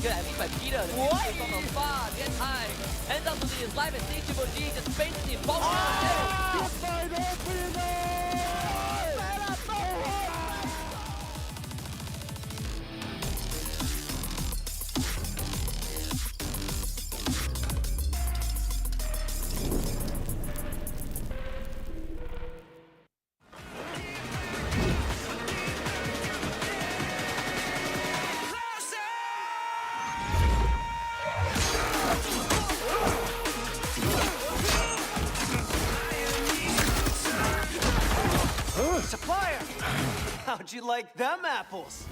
good at least by Peter. The music from afar, gets high, ends up to his life and stage Triple G just basically falls Supplier! How'd you like them apples?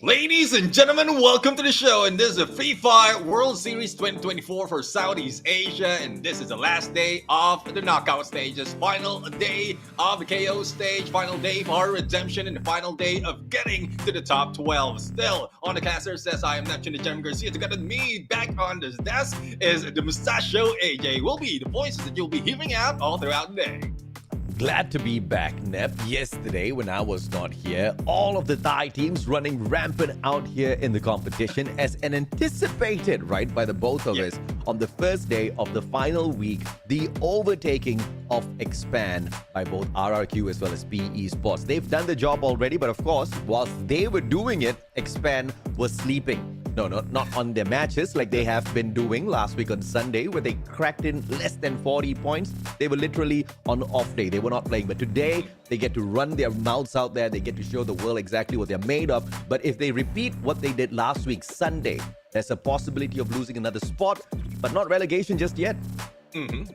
Ladies and gentlemen, welcome to the show, and this is the FIFA World Series 2024 for Southeast Asia, and this is the last day of the knockout stages, final day of the KO stage, final day for redemption, and the final day of getting to the top 12. Still, on the caster says I am Neptune the Gem Garcia. Together with me back on this desk is the Mustachio AJ. Will be the voices that you'll be hearing out all throughout the day. Glad to be back, Nep. Yesterday, when I was not here, all of the Thai teams running rampant out here in the competition as an anticipated, right, by the both of us on the first day of the final week, the overtaking of Expand by both RRQ as well as PE Sports. They've done the job already, but of course, whilst they were doing it, Expand was sleeping. No, not on their matches like they have been doing last week on Sunday, where they cracked in less than 40 points. They were literally on off day. They were not playing. But today, they get to run their mouths out there. They get to show the world exactly what they're made of. But if they repeat what they did last week, Sunday, there's a possibility of losing another spot, but not relegation just yet.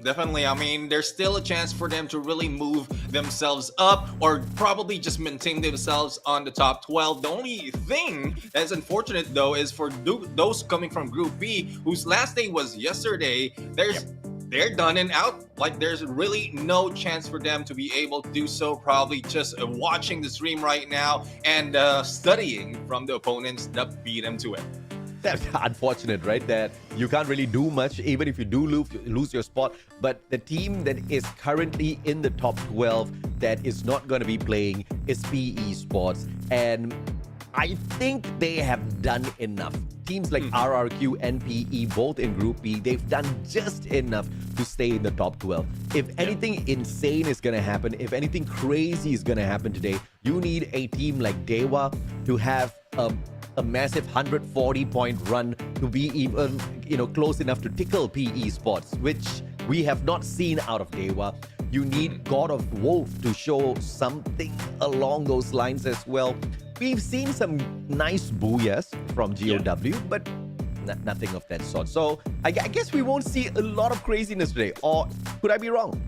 Definitely. I mean, there's still a chance for them to really move themselves up or probably just maintain themselves on the top 12. The only thing that's unfortunate, though, is for those coming from Group B, whose last day was yesterday, they're done and out. Like, there's really no chance for them to be able to do so. Probably just watching the stream right now and studying from the opponents that beat them to it. That's unfortunate, right? That you can't really do much, even if you do lose your spot. But the team that is currently in the top 12 that is not going to be playing is PE Sports. And I think they have done enough. Teams like RRQ and PE, both in Group B, they've done just enough to stay in the top 12. If anything insane is going to happen, if anything crazy is going to happen today, you need a team like Dewa to have a massive 140-point run to be even, close enough to tickle PE Sports, which we have not seen out of Dewa. You need God of Wolf to show something along those lines as well. We've seen some nice booyahs from GOW, but nothing of that sort. So I guess we won't see a lot of craziness today, or could I be wrong?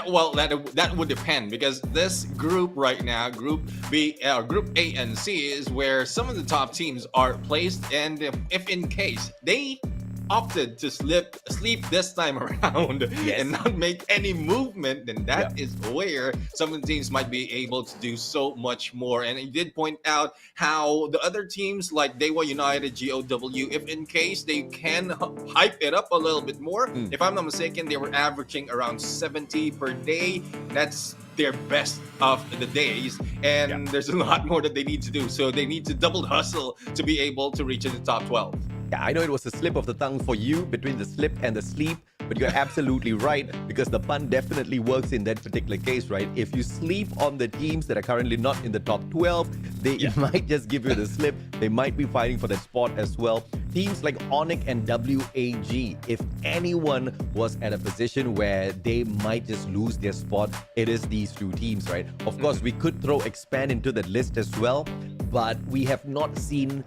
Well, that would depend, because this group right now, Group B, Group A and C, is where some of the top teams are placed, and if in case they opted to sleep this time around and not make any movement, then that is where some of the teams might be able to do so much more. And he did point out how the other teams like Dewa United, GOW, if in case they can hype it up a little bit more, if I'm not mistaken, they were averaging around 70 per day. That's their best of the days, and there's a lot more that they need to do. So they need to double hustle to be able to reach the top 12. Yeah, I know it was a slip of the tongue for you between the slip and the sleep, but you're absolutely right, because the pun definitely works in that particular case, right? If you sleep on the teams that are currently not in the top 12, they might just give you the slip. They might be fighting for that spot as well. Teams like Onyx and WAG, if anyone was at a position where they might just lose their spot, it is these two teams, right? Of course, we could throw Expand into that list as well, but we have not seen,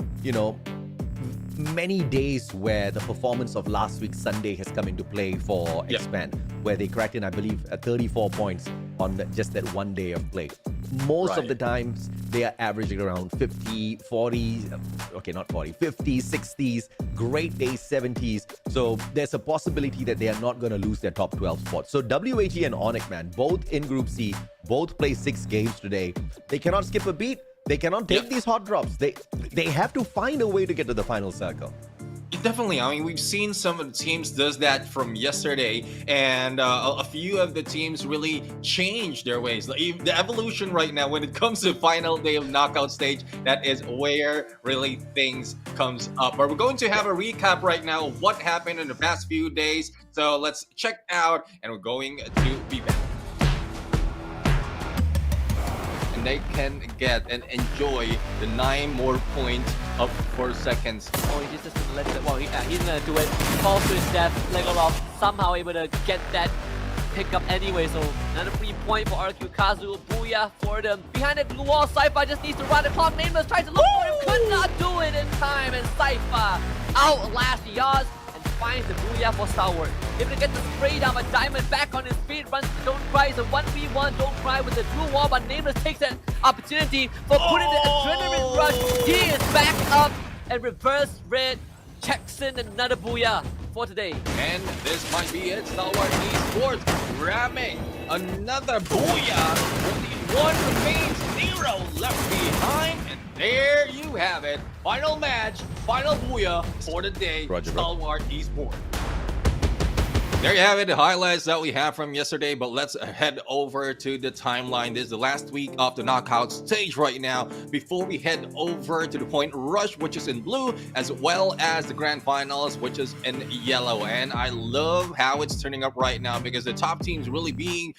many days where the performance of last week Sunday has come into play for Expand, where they cracked in, I believe, 34 points on just that one day of play. most of Right. the times they are averaging around 50, 40, okay, not 40, 50s, 60s, great days, 70s. So there's a possibility that they are not going to lose their top 12 spots. So WAG and Onyx, man, both in Group C, both play 6 games today. They cannot skip a beat. They cannot take these hot drops. They have to find a way to get to the final circle. Definitely. I mean, we've seen some of the teams does that from yesterday, and a few of the teams really changed their ways. Like, the evolution right now, when it comes to final day of knockout stage, that is where really things comes up. But we're going to have a recap right now of what happened in the past few days. So let's check out, and we're going to be back. They can get and enjoy the 9 more points of 4 seconds. Oh, he's just gonna let it. Well, he's gonna do it. Falls to his death. Legolov somehow able to get that pick up anyway. So another free point for RQ Kazu. Booyah for them. Behind the blue wall, Cypher just needs to run the clock. Nameless tries to look for him. Could not do it in time. And Cypher outlasts Yaz and finds the Booyah for Stalwart. Able to get the spray down, but Diamond back on his feet, runs to Don't Cry. It's a 1v1 Don't Cry with the blue wall, but Nameless takes that opportunity for putting the adrenaline rush. He is back up and reverse red checks in another Booyah for today. And this might be it. Stalwart Esports grabbing another Booyah. Only 1 remains, 0 left behind. And there you have it. Final match, final Booyah for the day. Roger, bro. Stalwart Esports. There you have it, the highlights that we have from yesterday, but let's head over to the timeline. This is the last week of the knockout stage right now, before we head over to the point rush, which is in blue, as well as the grand finals, which is in yellow. And I love how it's turning up right now, because the top teams really being,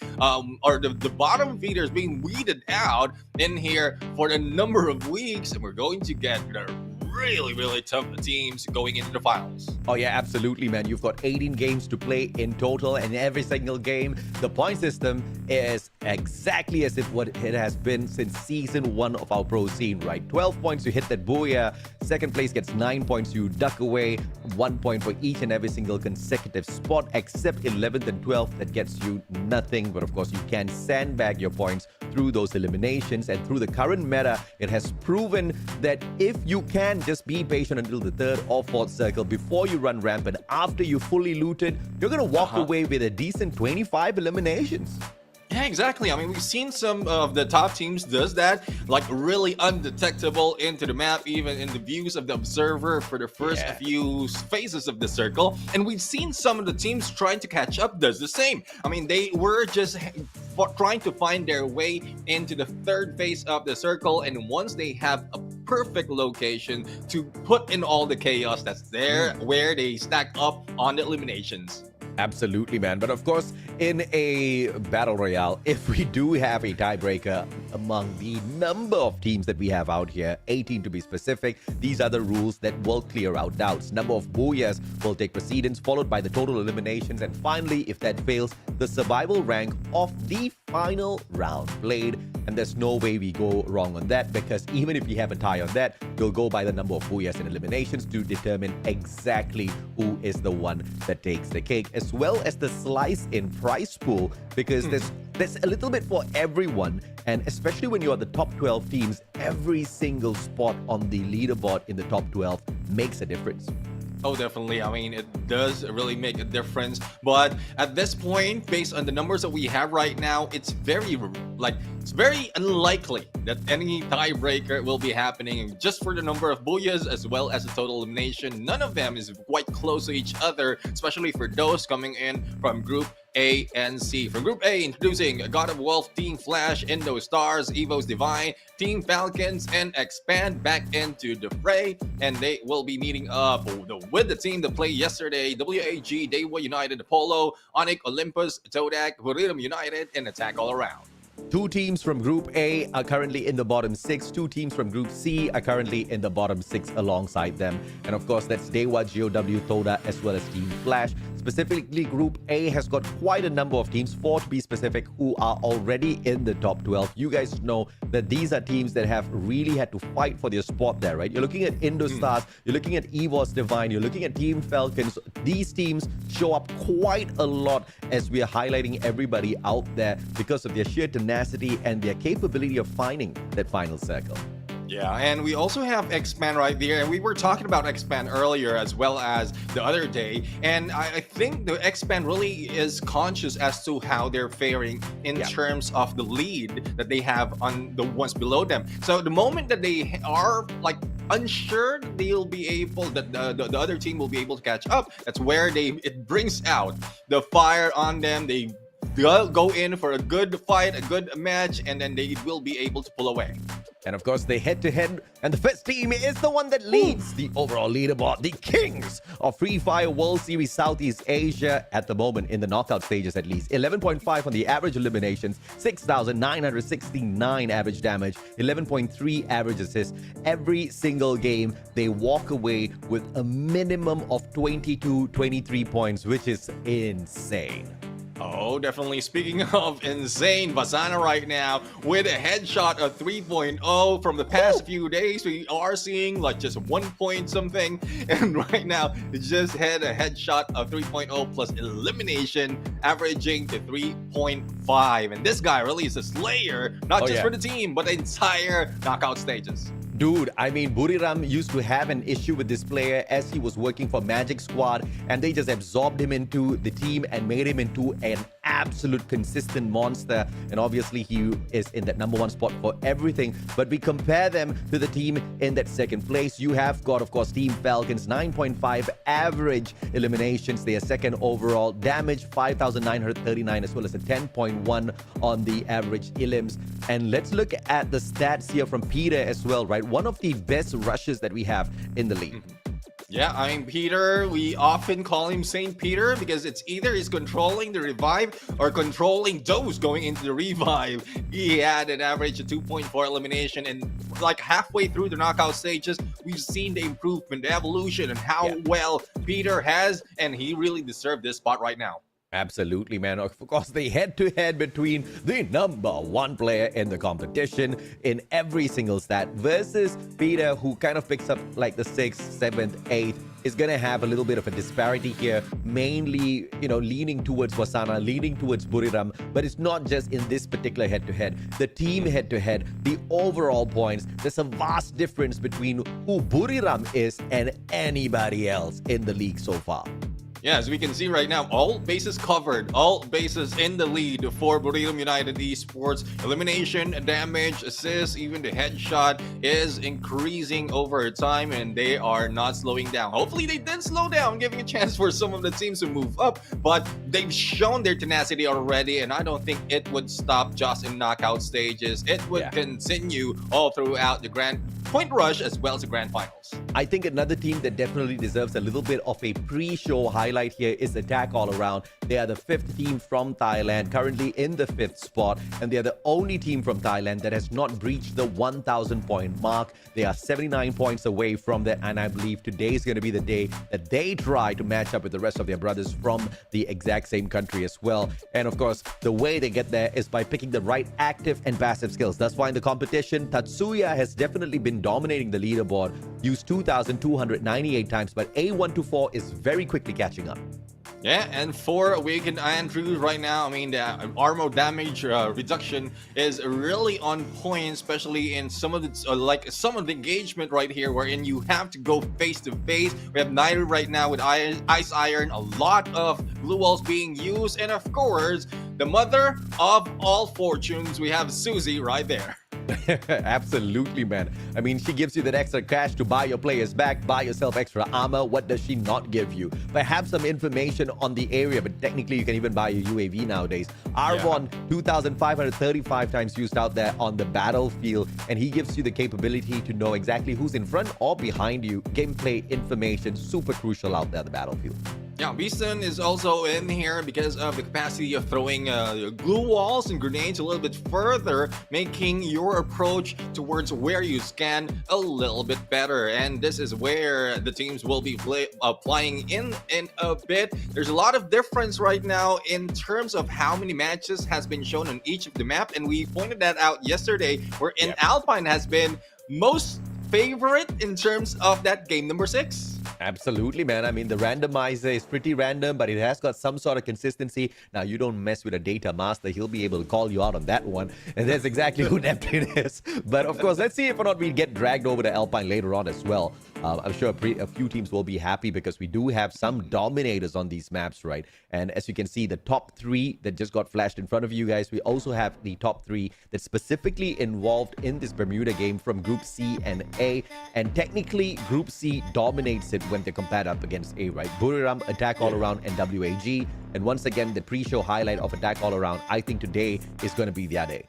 or the bottom feeders being weeded out in here for a number of weeks, and we're going to get the really tough teams going into the finals. Oh yeah, absolutely, man. You've got 18 games to play in total, and every single game, the point system is exactly as if what it has been since season 1 of our pro scene, right? 12 points to hit that Booyah. Second place gets 9 points, you duck away. 1 point for each and every single consecutive spot, except 11th and 12th, that gets you nothing. But of course, you can sandbag your points through those eliminations, and through the current meta, it has proven that if you can just be patient until the 3rd or 4th circle before you run rampant, after you fully looted, you're gonna walk away with a decent 25 eliminations. Yeah, exactly. I mean, we've seen some of the top teams does that, like really undetectable into the map, even in the views of the observer for the first few phases of the circle. And we've seen some of the teams trying to catch up does the same. I mean, they were just trying to find their way into the 3rd phase of the circle, and once they have a perfect location to put in all the chaos that's there, where they stack up on the eliminations. Absolutely, man. But of course, in a battle royale, if we do have a tiebreaker among the number of teams that we have out here, 18 to be specific, these are the rules that will clear out doubts. Number of Booyahs will take precedence, followed by the total eliminations, and finally, if that fails, the survival rank of the final round played. And there's no way we go wrong on that, because even if we have a tie on that, we'll go by the number of Booyahs and eliminations to determine exactly who is the one that takes the cake, as well as the slice in prize pool, because there's a little bit for everyone. And especially when you are the top 12 teams, every single spot on the leaderboard in the top 12 makes a difference. Oh, definitely. I mean, it does really make a difference. But at this point, based on the numbers that we have right now, it's very unlikely that any tiebreaker will be happening, just for the number of Booyahs as well as the total elimination. None of them is quite close to each other, especially for those coming in from Group A and C. From Group A, introducing God of Wolf, Team Flash, Indo Stars, Evo's Divine, Team Falcons, and Expand back into the fray. And they will be meeting up with the team that played yesterday: WAG, Daewoo United, Apollo, Onyx, Olympus, Todak, Rhythm United, and Attack All Around. 2 teams from Group A are currently in the bottom 6. 2 teams from Group C are currently in the bottom 6 alongside them. And of course, that's Daewoo, GOW, Todak, as well as Team Flash. Specifically, Group A has got quite a number of teams, 4 to be specific, who are already in the top 12. You guys know that these are teams that have really had to fight for their spot there, right? You're looking at Indostars, you're looking at EVOS Divine, you're looking at Team Falcons. These teams show up quite a lot as we are highlighting everybody out there because of their sheer tenacity and their capability of finding that final circle. Yeah, and we also have Expand right there, and we were talking about Expand earlier as well as the other day, and I think the Expand really is conscious as to how they're faring in terms of the lead that they have on the ones below them. So the moment that they are like unsure they'll be able that the other team will be able to catch up, that's where it brings out the fire on them. They go in for a good fight, a good match, and then they will be able to pull away. And of course, they head-to-head, and the first team is the one that leads the overall leaderboard, the kings of Free Fire World Series Southeast Asia at the moment, in the knockout stages at least. 11.5 on the average eliminations, 6,969 average damage, 11.3 average assists. Every single game, they walk away with a minimum of 22, 23 points, which is insane. Oh, definitely. Speaking of insane, Vasana right now with a headshot of 3.0 from the past few days. We are seeing like just 1 point something. And right now, it just had a headshot of 3.0 plus elimination, averaging to 3.5. And this guy really is a slayer, not just for the team, but the entire knockout stages. Dude, I mean, Buriram used to have an issue with this player as he was working for Magic Squad, and they just absorbed him into the team and made him into an absolute consistent monster. And obviously, he is in that #1 spot for everything. But we compare them to the team in that second place. You have got, of course, Team Falcons, 9.5 average eliminations. They are second overall. Damage, 5,939, as well as a 10.1 on the average elims. And let's look at the stats here from Peter as well, right? One of the best rushes that we have in the league. Yeah, I mean, Peter, we often call him Saint Peter because it's either he's controlling the revive or controlling those going into the revive. He had an average of 2.4 elimination, and like halfway through the knockout stages, we've seen the improvement, the evolution, and how well Peter has, and he really deserved this spot right now. Absolutely, man. Of course, they head-to-head between the #1 player in the competition in every single stat versus Peter, who kind of picks up like the 6th, 7th, 8th. Is going to have a little bit of a disparity here, mainly, leaning towards Wasana, leaning towards Buriram. But it's not just in this particular head-to-head. The team head-to-head, the overall points, there's a vast difference between who Buriram is and anybody else in the league so far. Yeah, as we can see right now, all bases covered, all bases in the lead for Buriram United Esports. Elimination, damage, assists, even the headshot is increasing over time, and they are not slowing down. Hopefully they did slow down, giving a chance for some of the teams to move up, but they've shown their tenacity already, and I don't think it would stop just in knockout stages. It would continue all throughout the grand point rush as well as the grand finals. I think another team that definitely deserves a little bit of a pre-show highlight here is Attack All Around. They are the 5th team from Thailand, currently in the 5th spot, and they are the only team from Thailand that has not breached the 1,000 point mark. They are 79 points away from that, and I believe today is going to be the day that they try to match up with the rest of their brothers from the exact same country as well. And of course, the way they get there is by picking the right active and passive skills. That's why in the competition, Tatsuya has definitely been dominating the leaderboard, used 2,298 times, but A124 is very quickly catching up. Yeah, and for Awakened Andrews right now, I mean, the armor damage reduction is really on point, especially in some of the some of the engagement right here, wherein you have to go face to face. We have Nairu right now with Ice Iron, a lot of blue walls being used, and of course, the mother of all fortunes, we have Susie right there. Absolutely, man. I mean, she gives you that extra cash to buy your players back, buy yourself extra armor. What does she not give you? Perhaps some information on the area, but technically you can even buy a UAV nowadays. Arvon, 2,535 times used out there on the battlefield, and he gives you the capability to know exactly who's in front or behind you. Gameplay information, super crucial out there on the battlefield. Yeah, Beeston is also in here because of the capacity of throwing glue walls and grenades a little bit further, making your approach towards where you scan a little bit better. And this is where the teams will be playing in a bit. There's a lot of difference right now in terms of how many matches has been shown on each of the map, and we pointed that out yesterday, where in Alpine has been most favorite in terms of that game number 6. Absolutely, man. I mean, the randomizer is pretty random, but it has got some sort of consistency. Now, you don't mess with a data master. He'll be able to call you out on that one. And that's exactly who Neptune is. But of course, let's see if or not we get dragged over to Alpine later on as well. I'm sure a few teams will be happy because we do have some dominators on these maps, right? And as you can see, the top 3 that just got flashed in front of you guys, we also have the top 3 that's specifically involved in this Bermuda game from Group C and A. And technically, Group C dominates it when they compare up against A, right? Buriram, Attack All Around, and WAG. And once again, the pre-show highlight of Attack All Around, I think today is going to be their day.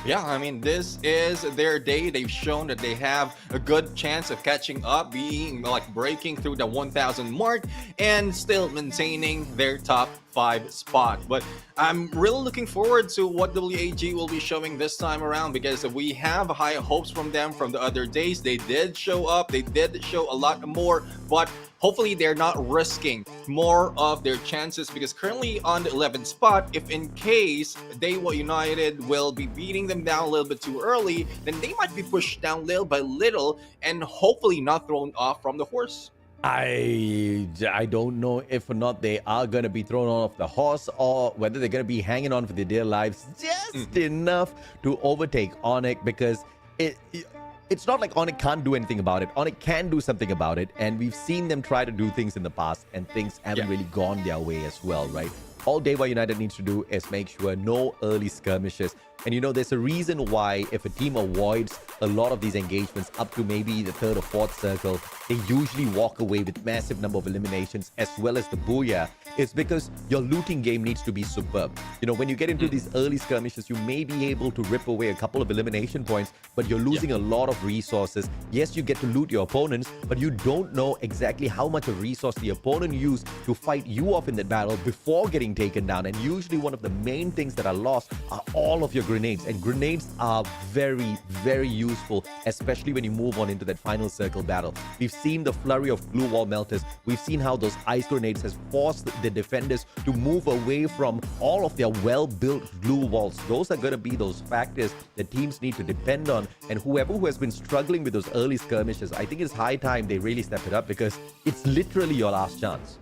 Yeah, I mean, this is their day. They've shown that they have a good chance of catching up, being like breaking through the 1,000 mark and still maintaining their top 5 spot. But I'm really looking forward to what WAG will be showing this time around, because we have high hopes from them from the other days. They did show up, they did show a lot more, but hopefully they're not risking more of their chances, because currently on the 11th spot, if in case Daewoo United will be beating them down a little bit too early, then they might be pushed down little by little and hopefully not thrown off from the horse. I don't know if or not they are going to be thrown off the horse, or whether they're going to be hanging on for their dear lives just enough to overtake Onyx, because it's not like Onyx can't do anything about it. Onyx can do something about it, and we've seen them try to do things in the past, and things haven't really gone their way as well, right? All Daewoo United needs to do is make sure no early skirmishes. And you know, there's a reason why if a team avoids a lot of these engagements up to maybe the 3rd or 4th circle, they usually walk away with massive number of eliminations as well as the booyah. It's because your looting game needs to be superb. You know, when you get into these early skirmishes, you may be able to rip away a couple of elimination points, but you're losing a lot of resources. Yes, you get to loot your opponents, but you don't know exactly how much of resource the opponent used to fight you off in that battle before getting taken down. And usually one of the main things that are lost are all of your grenades, and grenades are very, very useful, especially when you move on into that final circle battle. We've seen the flurry of glue wall melters. We've seen how those ice grenades has forced the defenders to move away from all of their well-built glue walls. Those are going to be those factors that teams need to depend on, and whoever who has been struggling with those early skirmishes, I think it's high time they really step it up, because it's literally your last chance.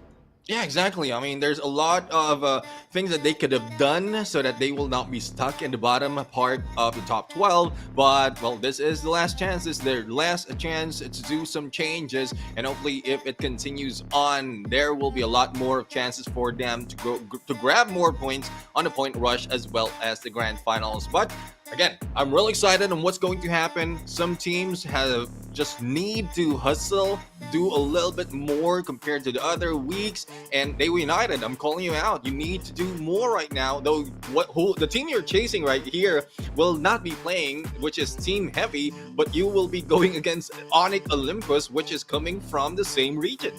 Yeah, exactly. I mean, there's a lot of things that they could have done so that they will not be stuck in the bottom part of the top 12. But, well, this is the last chance. This is their last chance to do some changes. And hopefully, if it continues on, there will be a lot more chances for them to grab more points on the point rush as well as the grand finals. But again, I'm really excited on what's going to happen. Some teams have just need to hustle, do a little bit more compared to the other weeks. And Daewoo United, I'm calling you out. You need to do more right now. Though the team you're chasing right here will not be playing, which is team heavy, but you will be going against Onyx Olympus, which is coming from the same region.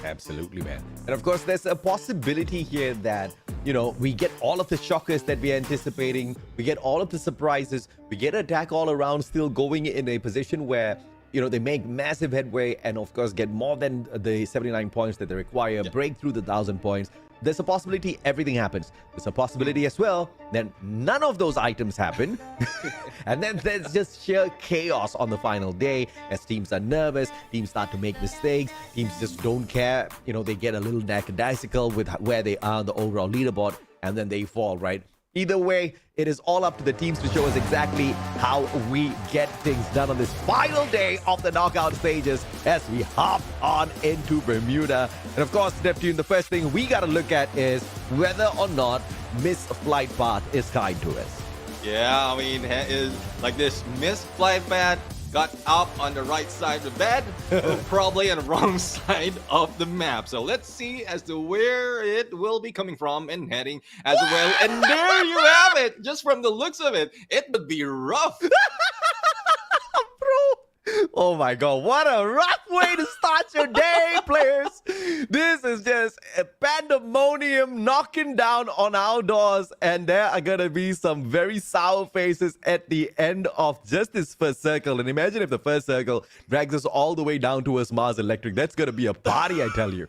Absolutely, man. And of course, there's a possibility here that, you know, we get all of the shockers that we're anticipating. We get all of the surprises. We get Attack All Around still going in a position where, you know, they make massive headway and, of course, get more than the 79 points that they require, break through the 1,000 points. There's a possibility everything happens. There's a possibility as well that none of those items happen. And then there's just sheer chaos on the final day as teams are nervous, teams start to make mistakes, teams just don't care. You know, they get a little lackadaisical with where they are on the overall leaderboard, and then they fall, right? Either way, it is all up to the teams to show us exactly how we get things done on this final day of the knockout stages as we hop on into Bermuda. And of course, Neptune, the first thing we got to look at is whether or not Miss Flight Path is kind to us. Yeah, I mean, is like this missed flight path got up on the right side of the bed, or probably on the wrong side of the map. So let's see as to where it will be coming from and heading as well. And there you have it. Just from the looks of it, it would be rough. Bro, Oh my God, what a rough way to start your day, players. This is just a pandemonium knocking down on our doors, and there are going to be some very sour faces at the end of just this first circle. And imagine if the first circle drags us all the way down towards Mars Electric. That's going to be a party, I tell you.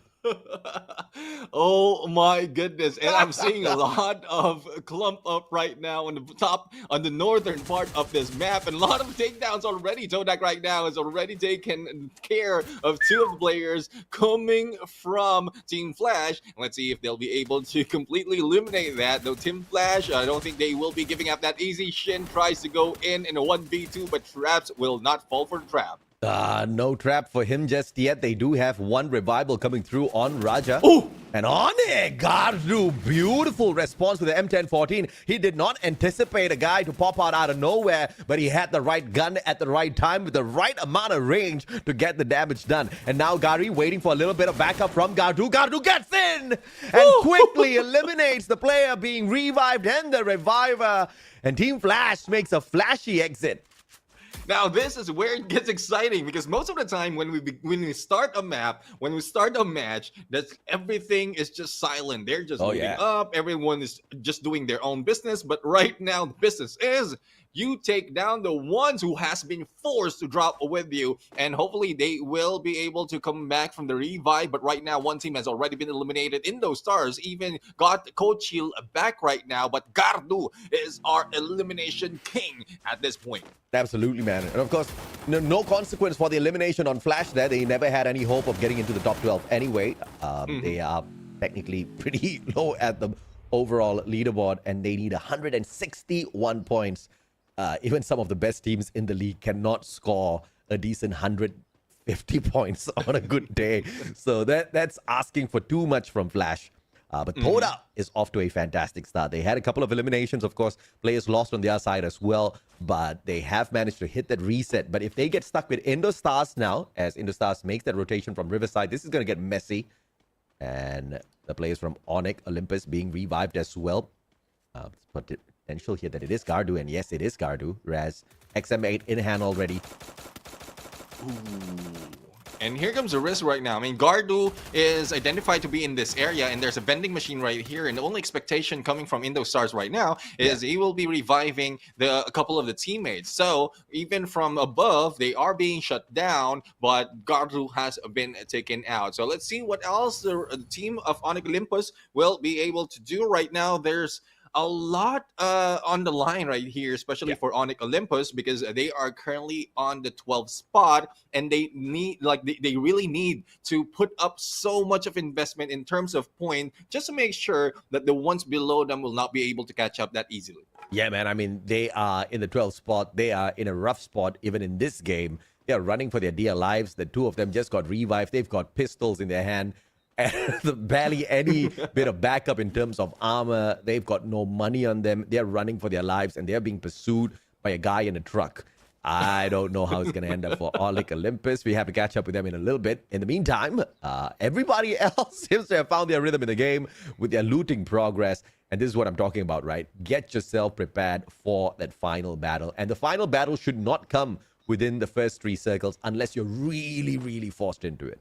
Oh my goodness. And I'm seeing a lot of clump up right now on the top, on the northern part of this map, and a lot of takedowns already. Todak right now has already taken care of two of the players coming from Team Flash. Let's see if they'll be able to completely eliminate that. Though Team Flash, I don't think they will be giving up that easy. Shin tries to go in a 1v2, but Traps will not fall for the trap. No trap for him just yet. They do have one revival coming through on Raja. Oh! And on it, Gardu, beautiful response with the M1014. He did not anticipate a guy to pop out of nowhere, but he had the right gun at the right time with the right amount of range to get the damage done. And now Gary waiting for a little bit of backup from Gardu. Gardu gets in and quickly eliminates the player being revived and the reviver. And Team Flash makes a flashy exit. Now this is where it gets exciting, because most of the time when we start a map, when we start a match, that's everything is just silent. They're just moving up. Everyone is just doing their own business. But right now, the business is you take down the ones who has been forced to drop with you, and hopefully they will be able to come back from the revive. But right now, one team has already been eliminated in those stars. Even got Kochil back right now, but Gardu is our elimination king at this point. Absolutely, man. And of course, no consequence for the elimination on Flash there. They never had any hope of getting into the top 12 anyway. They are technically pretty low at the overall leaderboard, and they need 161 points. Even some of the best teams in the league cannot score a decent 150 points on a good day. So that's asking for too much from Flash. But Todak is off to a fantastic start. They had a couple of eliminations, of course. Players lost on their side as well, but they have managed to hit that reset. But if they get stuck with Indostars now, as Indostars makes that rotation from Riverside, this is going to get messy. And the players from Onyx Olympus being revived as well. Potential here that it is Gardu, and yes, it is Gardu. Raz, XM8 in hand already. Ooh. And here comes the risk right now. I mean, Gardu is identified to be in this area, and there's a vending machine right here. And the only expectation coming from Indostars right now is he will be reviving a couple of the teammates. So even from above, they are being shut down, but Gardu has been taken out. So let's see what else the team of Onyx Olympus will be able to do right now. There's a lot on the line right here, especially for Onyx Olympus, because they are currently on the 12th spot, and they need, they really need to put up so much of investment in terms of point just to make sure that the ones below them will not be able to catch up that easily. Yeah, man. I mean, they are in the 12th spot. They are in a rough spot even in this game. They are running for their dear lives. The two of them just got revived. They've got pistols in their hand. And barely any bit of backup in terms of armor. They've got no money on them. They're running for their lives, and they're being pursued by a guy in a truck. I don't know how it's going to end up for Onyx Olympus. We have to catch up with them in a little bit. In the meantime, everybody else seems to have found their rhythm in the game with their looting progress. And this is what I'm talking about, right? Get yourself prepared for that final battle. And the final battle should not come within the first 3 circles unless you're really, really forced into it.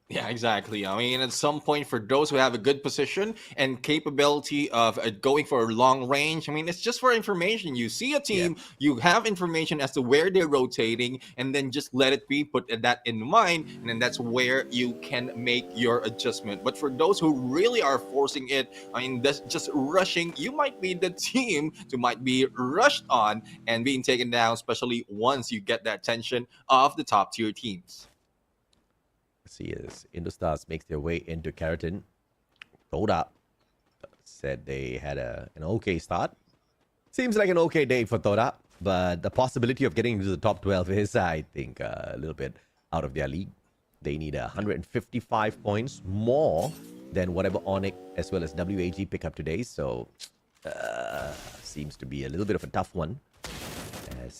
Yeah, exactly. I mean, at some point, for those who have a good position and capability of going for a long range, I mean, it's just for information. You see a team, you have information as to where they're rotating, and then just let it be, put that in mind, and then that's where you can make your adjustment. But for those who really are forcing it, I mean, that's just rushing, you might be the team who might be rushed on and being taken down, especially once you get that attention of the top tier teams. See as Indostars makes their way into Keratin. Todak said they had an okay start. Seems like an okay day for Todak, but the possibility of getting into the top 12 is, I think, a little bit out of their league. They need 155 points more than whatever Onyx as well as WAG pick up today. So, seems to be a little bit of a tough one.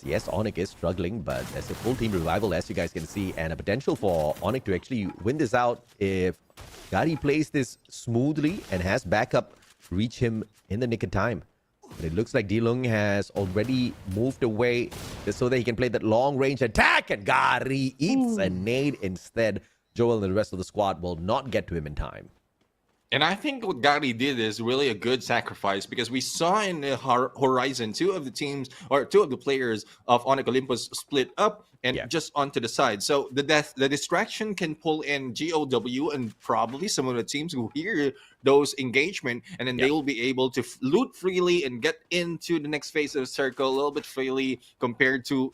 Yes, Onyx is struggling, but there's a full team revival, as you guys can see, and a potential for Onyx to actually win this out if Gary plays this smoothly and has backup reach him in the nick of time. But it looks like Dilung has already moved away just so that he can play that long-range attack. And Gary eats a nade instead. Joel and the rest of the squad will not get to him in time. And I think what Gary did is really a good sacrifice, because we saw in the horizon two of the players of Onyx Olympus split up and just onto the side. So the distraction can pull in GOW and probably some of the teams who hear those engagement, and then they will be able to loot freely and get into the next phase of the circle a little bit freely compared to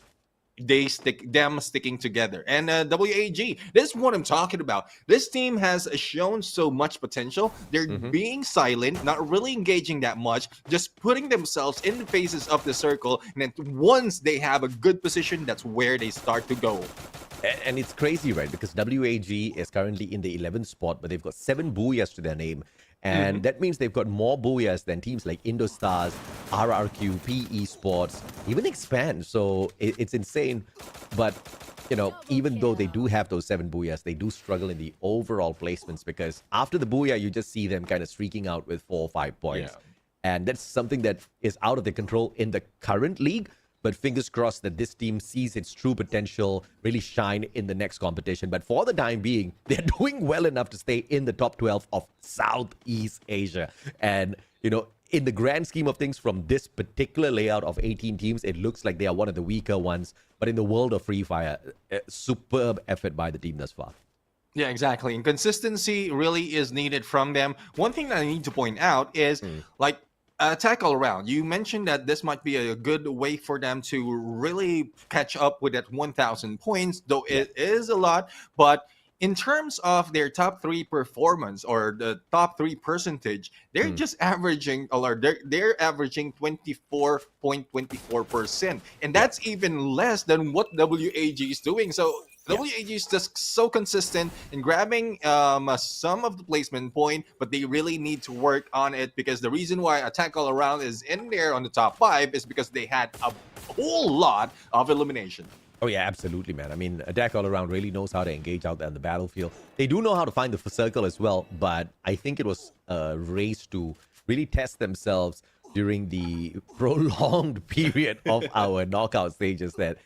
them sticking together. And WAG, this is what I'm talking about. This team has shown so much potential. They're being silent, not really engaging that much, just putting themselves in the faces of the circle, and then once they have a good position, that's where they start to go. And it's crazy, right? Because WAG is currently in the 11th spot, but they've got 7 Booyahs to their name. And that means they've got more Booyahs than teams like Indostars, RRQ, PE Sports, even Expand. So it's insane. But, you know, even though they do have those 7 Booyahs, they do struggle in the overall placements, because after the Booyah, you just see them kind of streaking out with 4 or 5 points. And that's something that is out of their control in the current league. But fingers crossed that this team sees its true potential really shine in the next competition. But for the time being, they're doing well enough to stay in the top 12 of Southeast Asia. And, you know, in the grand scheme of things, from this particular layout of 18 teams, it looks like they are one of the weaker ones. But in the world of Free Fire, superb effort by the team thus far. Yeah, exactly. And consistency really is needed from them. One thing that I need to point out is, like, attack all around. You mentioned that this might be a good way for them to really catch up with that 1,000 points, though it is a lot. But in terms of their top 3 performance, or the top 3 percentage, they're just averaging, or they're averaging 24.24%, and that's even less than what WAG is doing. So WAG is just so consistent in grabbing some of the placement point, but they really need to work on it, because the reason why Attack All Around is in there on the top 5 is because they had a whole lot of elimination. Oh, yeah, absolutely, man. I mean, Attack All Around really knows how to engage out there on the battlefield. They do know how to find the circle as well, but I think it was a race to really test themselves during the prolonged period of our knockout stages that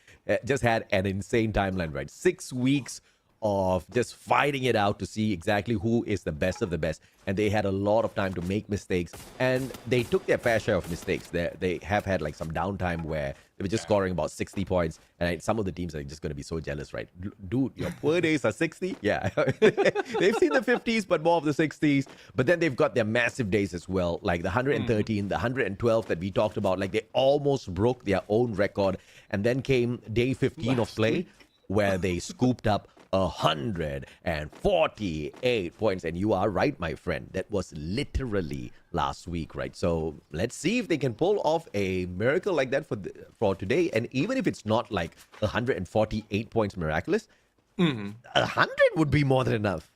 just had an insane timeline, right? 6 weeks of just fighting it out to see exactly who is the best of the best. And they had a lot of time to make mistakes, and they took their fair share of mistakes. They have had like some downtime where they were just scoring about 60 points, and some of the teams are just going to be so jealous, right? Dude, your poor days are 60? Yeah. They've seen the 50s, but more of the 60s. But then they've got their massive days as well, like the 113, the 112 that we talked about. Like, they almost broke their own record. And then came day 15 of play, where they scooped up 148 points. And you are right, my friend, that was literally last week, right? So let's see if they can pull off a miracle like that for today. And even if it's not like 148 points miraculous, 100 would be more than enough.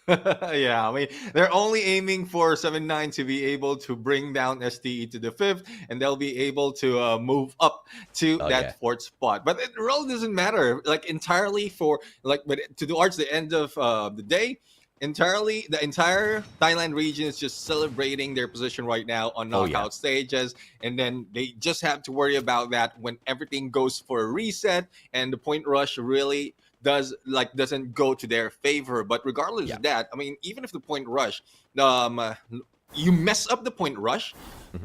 Yeah, I mean, they're only aiming for 7-9 to be able to bring down STE to the 5th, and they'll be able to move up to that 4th spot. But it really doesn't matter, like, entirely for, like, but towards the end of the day, the entire Thailand region is just celebrating their position right now on knockout stages, and then they just have to worry about that when everything goes for a reset and the point rush really doesn't go to their favor. But regardless of that, I mean, even if the point rush, you mess up the point rush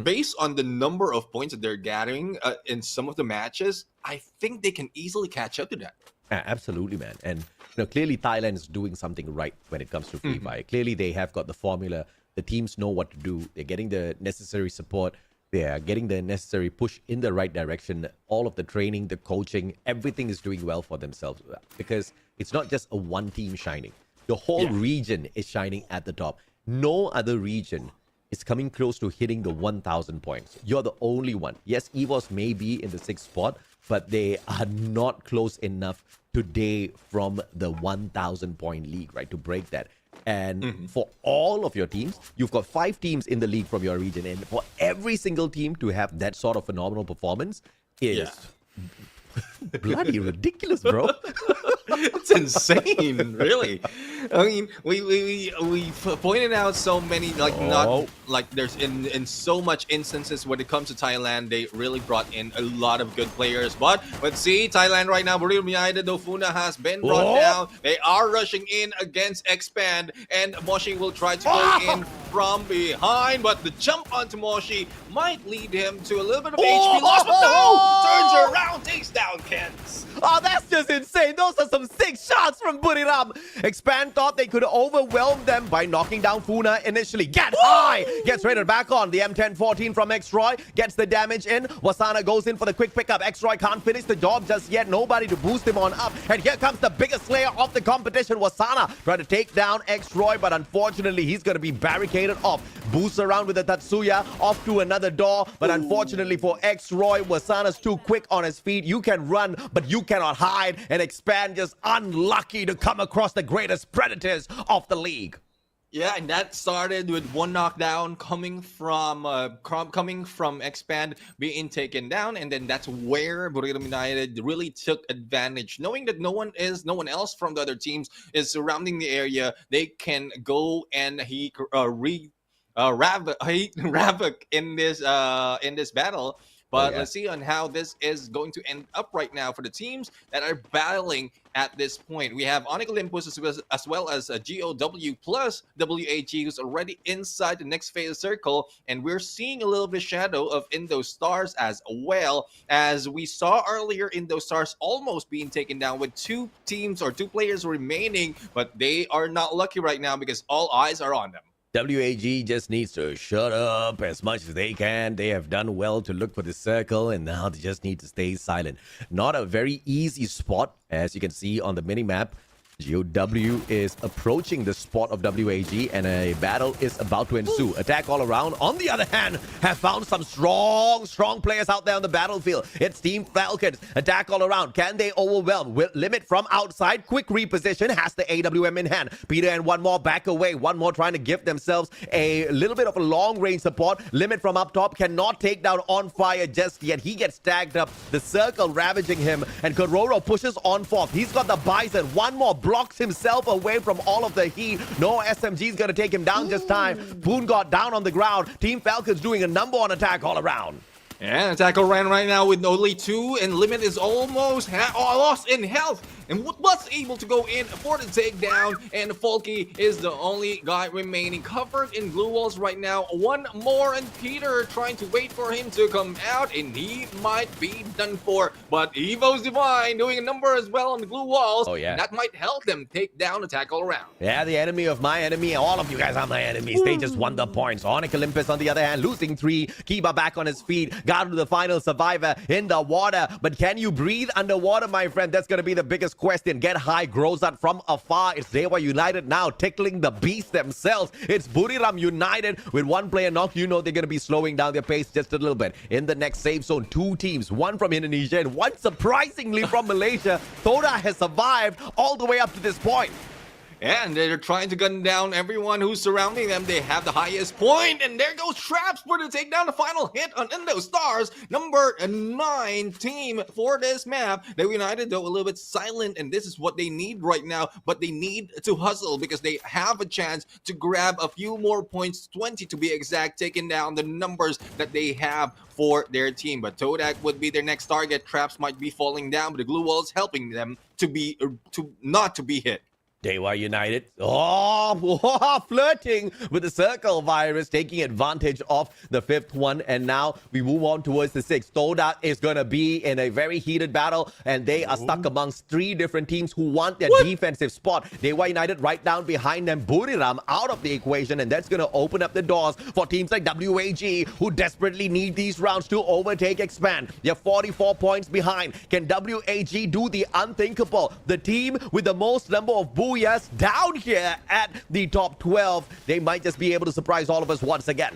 based on the number of points that they're gathering in some of the matches, I think they can easily catch up to that. Absolutely, man. And you know, clearly Thailand is doing something right when it comes to Free Fire. Clearly they have got the formula. The teams know what to do. They're getting the necessary support. They are getting the necessary push in the right direction. All of the training, the coaching, everything is doing well for themselves, because it's not just a one team shining. The whole region is shining at the top. No other region is coming close to hitting the 1,000 points. You're the only one. Yes, EVOS may be in the 6th spot, but they are not close enough today from the 1,000 point league, right, to break that. And for all of your teams, you've got 5 teams in the league from your region, and for every single team to have that sort of phenomenal performance is bloody ridiculous, bro. It's insane, really. I mean, we pointed out so many not like there's in so much instances when it comes to Thailand, they really brought in a lot of good players. But let's see, Thailand right now, Bermuda United, Dofuna has been brought down. They are rushing in against Expand, and Moshi will try to go in from behind, but the jump onto Moshi might lead him to a little bit of HP loss, but no! Turns around, takes down Kens. Oh, that's just insane. Those are some sick shots from Buriram. Expand thought they could overwhelm them by knocking down Funa initially. Get high! Gets rated back on. The M1014 from X-Roy gets the damage in. Wasana goes in for the quick pickup. X-Roy can't finish the job just yet. Nobody to boost him on up. And here comes the biggest slayer of the competition, Wasana, trying to take down X-Roy, but unfortunately, he's going to be barricaded off. Boosts around with the Tatsuya off to another door, but unfortunately for X-Roy, Wasana's too quick on his feet. You can run, but you cannot hide, and Expand just unlucky to come across the greatest predators of the league. Yeah, and that started with one knockdown coming from Expand being taken down, and then that's where Bermuda United really took advantage, knowing that no one else from the other teams is surrounding the area. They can go and Ravok in this battle. But let's see on how this is going to end up right now for the teams that are battling at this point. We have Onyx Olympus as well as GOW plus WAG, who's already inside the next phase circle. And we're seeing a little bit of shadow of Indo Stars as well, as we saw earlier. Indo Stars almost being taken down with two players remaining. But they are not lucky right now because all eyes are on them. WAG just needs to shut up as much as they can. They have done well to look for the circle, and now they just need to stay silent. Not a very easy spot, as you can see on the mini-map. GOW is approaching the spot of WAG, and a battle is about to ensue. Attack all around. On the other hand, have found some strong players out there on the battlefield. It's Team Falcons. Attack all around. Can they overwhelm? Will Limit from outside. Quick reposition. Has the AWM in hand. Peter and one more back away. One more trying to give themselves a little bit of a long-range support. Limit from up top cannot take down On Fire just yet. He gets tagged up. The circle ravaging him, and Kororo pushes on forth. He's got the Bison. One more blocks himself away from all of the heat. No SMG is going to take him down this time. Poon got down on the ground. Team Falcons doing a number on attack all around. And attack ran right now with only 2, and Limit is almost lost in health, and was able to go in for the takedown, and Folky is the only guy remaining covered in glue walls right now. One more, and Peter trying to wait for him to come out, and he might be done for. But Evo's Divine doing a number as well on the glue walls. Oh yeah, that might help them take down attack all around. Yeah, the enemy of my enemy. All of you guys are my enemies. They just won the points. Onyx Olympus on the other hand, losing 3. Kiba back on his feet. Got to the final survivor in the water. But can you breathe underwater, my friend? That's going to be the biggest question. Get high, grows out from afar. It's Dewa United now tickling the beast themselves. It's Buriram United with one player knocked. You know they're going to be slowing down their pace just a little bit. In the next safe zone, 2 teams, one from Indonesia and one surprisingly from Malaysia. Todak has survived all the way up to this point. And they're trying to gun down everyone who's surrounding them. They have the highest point, and there goes Traps for to take down the final hit on Indo Stars. Number 9 team for this map. They United, though, a little bit silent, and this is what they need right now. But they need to hustle because they have a chance to grab a few more points, 20 to be exact, taking down the numbers that they have for their team. But Todak would be their next target. Traps might be falling down, but the glue wall is helping them not to be hit. Dewa United, flirting with the circle virus, taking advantage of the 5th one. And now we move on towards the 6th. Todak is going to be in a very heated battle, and they are stuck amongst 3 different teams who want their defensive spot. Dewa United right down behind them. Buriram out of the equation, and that's going to open up the doors for teams like WAG, who desperately need these rounds to overtake Expand. They're 44 points behind. Can WAG do the unthinkable? The team with the most number of boosts down here at the top 12. They might just be able to surprise all of us once again.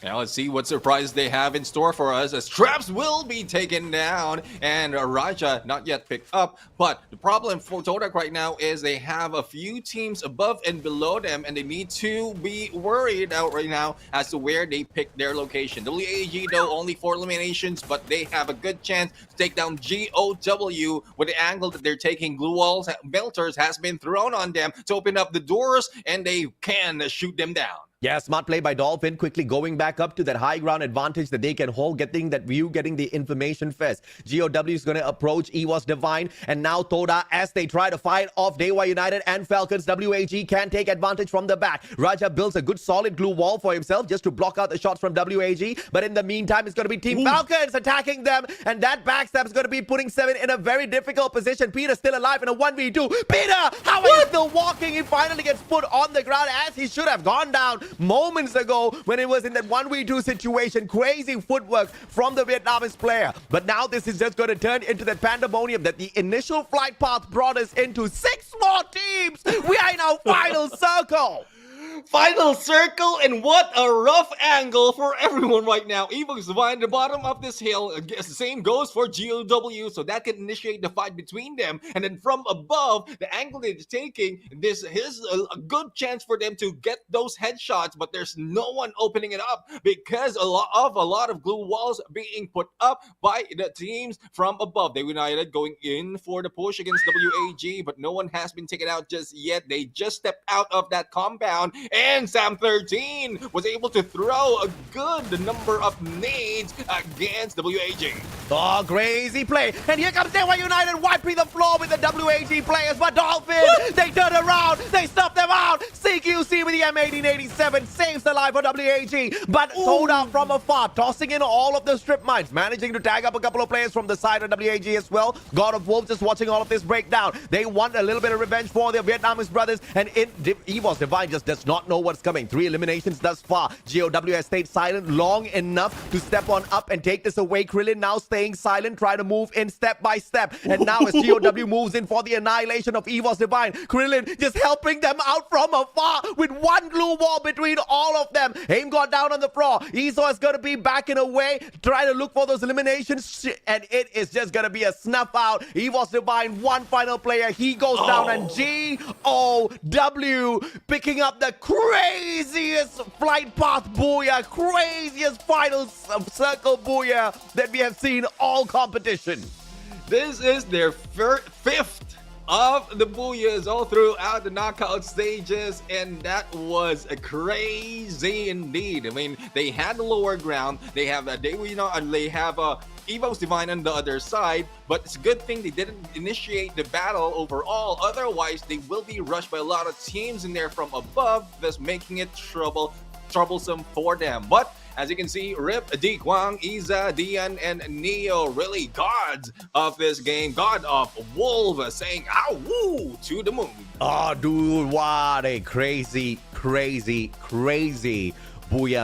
Now let's see what surprise they have in store for us, as Traps will be taken down and Raja not yet picked up. But the problem for Todak right now is they have a few teams above and below them, and they need to be worried out right now as to where they pick their location. WAG though only 4 eliminations, but they have a good chance to take down GOW with the angle that they're taking. Glue walls, melters has been thrown on them to open up the doors, and they can shoot them down. Yeah, smart play by Dolphin, quickly going back up to that high ground advantage that they can hold, getting that view, getting the information first. GOW is going to approach EWOS Divine, and now Toda as they try to fight off Dewa United and Falcons. WAG can take advantage from the back. Raja builds a good solid glue wall for himself just to block out the shots from WAG, but in the meantime, it's going to be Team Falcons attacking them, and that backstab is going to be putting 7 in a very difficult position. Peter's still alive in a 1v2. Peter, how are you still walking? He finally gets put on the ground as he should have gone down moments ago when it was in that 1v2 situation. Crazy footwork from the Vietnamese player. But now this is just going to turn into that pandemonium that the initial flight path brought us into. 6 more teams. We are in our final circle. Final circle, and what a rough angle for everyone right now. Evo's Divine, the bottom of this hill. I guess the same goes for GOW, so that can initiate the fight between them. And then from above, the angle they're taking, this is a good chance for them to get those headshots, but there's no one opening it up because a lot of glue walls being put up by the teams from above. They United going in for the push against WAG, but no one has been taken out just yet. They just stepped out of that compound, and Sam 13 was able to throw a good number of nades against WAG. Oh, crazy play. And here comes Dewa United wiping the floor with the WAG players. But Dolphin, they turn around. They stop them out. CQC with the M1887 saves the life for WAG. But Toda from afar, tossing in all of the strip mines, managing to tag up a couple of players from the side of WAG as well. God of Wolves just watching all of this breakdown. They want a little bit of revenge for their Vietnamese brothers. And EVOS Divine just does not know what's coming. 3 eliminations thus far. GOW has stayed silent long enough to step on up and take this away. Krillin now staying silent, try to move in step by step. And now as GOW moves in for the annihilation of EVOS Divine, Krillin just helping them out from afar with one glue wall between all of them. Aim got down on the floor. Iso is going to be backing away, trying to look for those eliminations, and it is just going to be a snuff out. EVOS Divine, one final player. He goes down, and GOW picking up the craziest flight path booyah, craziest final circle booyah that we have seen all competition. This is their 5th of the booyahs all throughout the knockout stages, and that was crazy indeed. I mean, they had the lower ground. They have Evo's Divine on the other side, but it's a good thing they didn't initiate the battle overall. Otherwise, they will be rushed by a lot of teams in there from above, thus making it troublesome for them. But as you can see, Rip, Di Kwang, Iza, Dian, and Neo, really gods of this game. God of Wolves saying, "Ow, woo," to the moon. Oh, dude, what a crazy booyah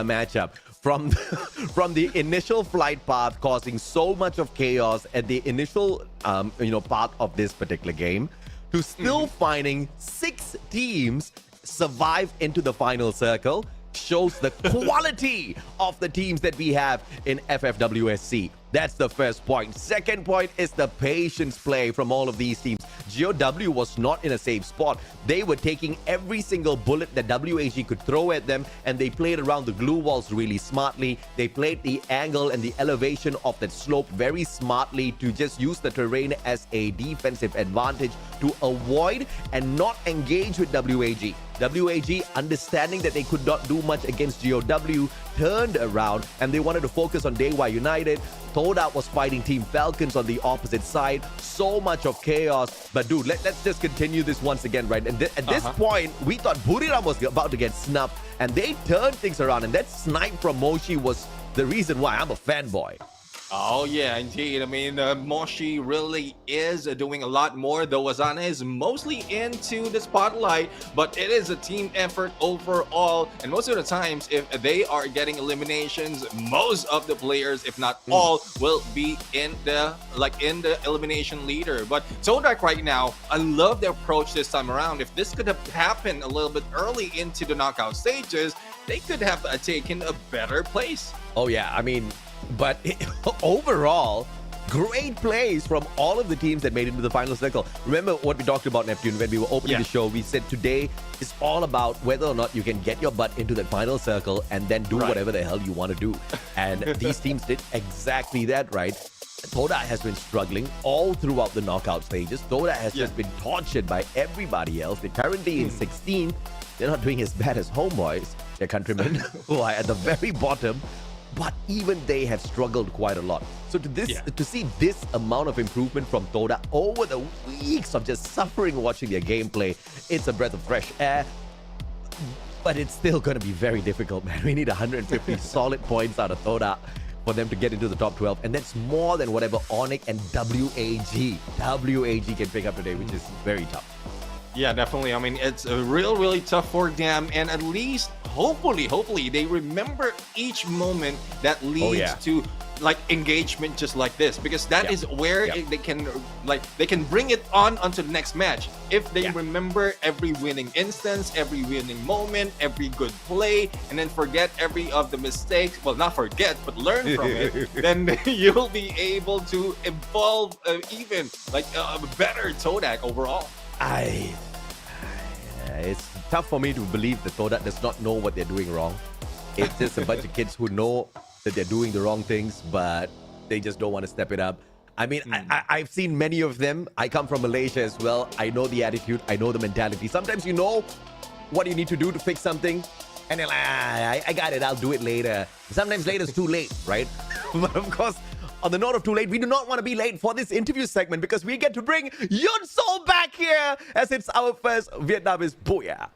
matchup. From the initial flight path causing so much of chaos at the initial part of this particular game, to still finding 6 teams survive into the final circle, shows the quality of the teams that we have in FFWS SEA. That's the first point. Second point is the patience play from all of these teams. GOW was not in a safe spot. They were taking every single bullet that WAG could throw at them, and they played around the glue walls really smartly. They played the angle and the elevation of that slope very smartly to just use the terrain as a defensive advantage to avoid and not engage with WAG. WAG, understanding that they could not do much against GOW, turned around and they wanted to focus on Dewa United. Todak was fighting Team Falcons on the opposite side. So much of chaos. But dude, let's just continue this once again, right? And at this point, we thought Buriram was about to get snubbed, and they turned things around. And that snipe from Moshi was the reason why I'm a fanboy. Oh yeah, indeed. I mean, Moshi really is doing a lot more, though Azana is mostly into the spotlight, but it is a team effort overall. And most of the times, if they are getting eliminations, most of the players, if not all, will be in the elimination leader. But Todak right now, I love the approach this time around. If this could have happened a little bit early into the knockout stages, they could have taken a better place. Oh yeah, I mean, but overall, great plays from all of the teams that made it into the final circle. Remember what we talked about, Neptune, when we were opening the show? We said today is all about whether or not you can get your butt into that final circle and then do whatever the hell you want to do. And these teams did exactly that, right? Todak has been struggling all throughout the knockout stages. Todak has just been tortured by everybody else. They're currently in 16th. They're not doing as bad as Homebois, their countrymen, who are at the very bottom. But even they have struggled quite a lot. So to see this amount of improvement from Todak over the weeks of just suffering watching their gameplay, it's a breath of fresh air. But it's still going to be very difficult, man. We need 150 solid points out of Todak for them to get into the top 12. And that's more than whatever Onyx and WAG can pick up today, which is very tough. Yeah, definitely. I mean, it's really tough for them, and at least hopefully they remember each moment that leads to like engagement just like this, because that is where they can bring it on onto the next match if they remember every winning instance, every winning moment, every good play, and then forget every of the mistakes. Well, not forget, but learn from it. Then you'll be able to evolve even like a better Todak overall. It's tough for me to believe that Todak does not know what they're doing wrong. It's just a bunch of kids who know that they're doing the wrong things, but they just don't want to step it up. I mean, I've seen many of them. I come from Malaysia as well. I know the attitude. I know the mentality. Sometimes you know what you need to do to fix something, and you're like, I got it. I'll do it later. Sometimes later is too late, right? But of course, on the note of too late, we do not want to be late for this interview segment because we get to bring Yun Sol back here as it's our first Vietnamese Booyah.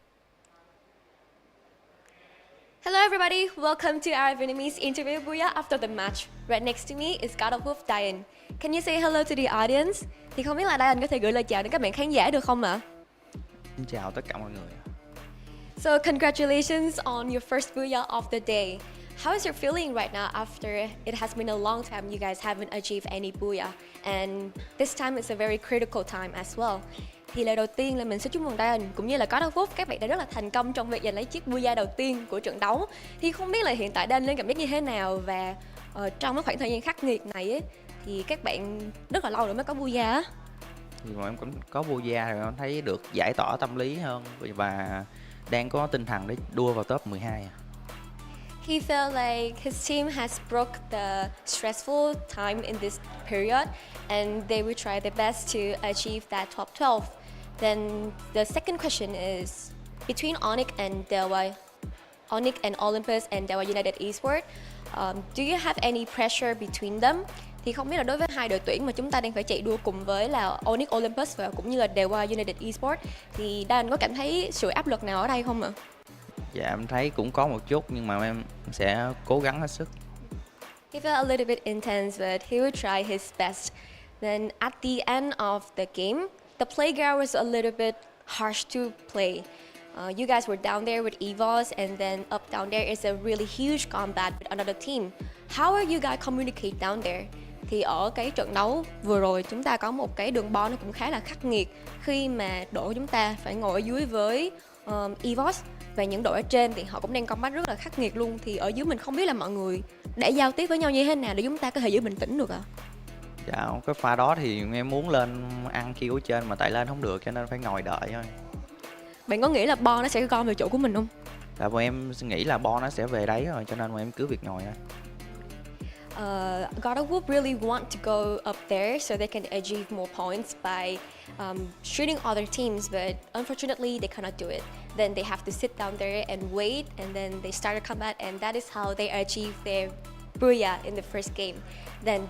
Hello everybody, welcome to our Vietnamese interview Booyah after the match. Right next to me is God of Wolf Diane. Can you say hello to the audience? Thì không biết là Diane có thể gửi lời chào đến các bạn khán giả được không ạ? Xin chào tất cả mọi người. So congratulations on your first Booyah of the day. How is your feeling right now after it has been a long time you guys haven't achieved any Booyah, and this time it's a very critical time as well. Thì lời đầu tiên là mình sẽ chúc mừng Diane cũng như là God of Wolf, các bạn đã rất là thành công trong việc giành lấy chiếc Booyah đầu tiên của trận đấu. Thì không biết là hiện tại Diane lên cảm giác như thế nào, và trong cái khoảng thời gian khắc nghiệt này ấy, thì các bạn rất là lâu rồi mới có Booyah á. Thì bọn em cũng có Booyah rồi, em thấy được giải tỏa tâm lý hơn và đang có tinh thần để đua vào top 12. He felt like his team has broke the stressful time in this period, and they will try their best to achieve that top 12. Then the second question is between Onyx and Olympus and Dewa United Esports. Do you have any pressure between them? Thì không biết là đối với hai đội tuyển mà chúng ta đang phải chạy đua cùng với là Onyx Olympus và cũng như là Dewa United Esports, thì Dan có cảm thấy sự áp lực nào ở đây không ạ? Dạ em thấy cũng có một chút, nhưng mà em sẽ cố gắng hết sức. He felt a little bit intense, but he will try his best. Then at the end of the game, the playground was a little bit harsh to play. You guys were down there with Evos, and then up down there is a really huge combat with another team. How are you guys communicate down there? Thì ở cái trận đấu vừa rồi chúng ta có một cái đường ball nó cũng khá là khắc nghiệt khi mà đội chúng ta phải ngồi ở dưới với Evos, và những đội ở trên thì họ cũng đang combat rất là khắc nghiệt luôn. Thì ở dưới mình không biết là mọi người đã giao tiếp với nhau như thế nào để chúng ta có thể giữ bình tĩnh được ạ? Dạ cái pha đó thì em muốn lên ăn kill ở trên mà tại lên không được cho nên phải ngồi đợi thôi. Bạn có nghĩ là ball nó sẽ gom về chỗ của mình không? Tại bọn em nghĩ là ball nó sẽ về đấy rồi cho nên bọn em cứ việc ngồi thôi. God of Wolf really want to go up there so they can achieve more points by shooting other teams, but unfortunately they cannot do it. Then they have to sit down there and wait, and then they start a combat, and that is how they achieve their Booyah in the first game. Then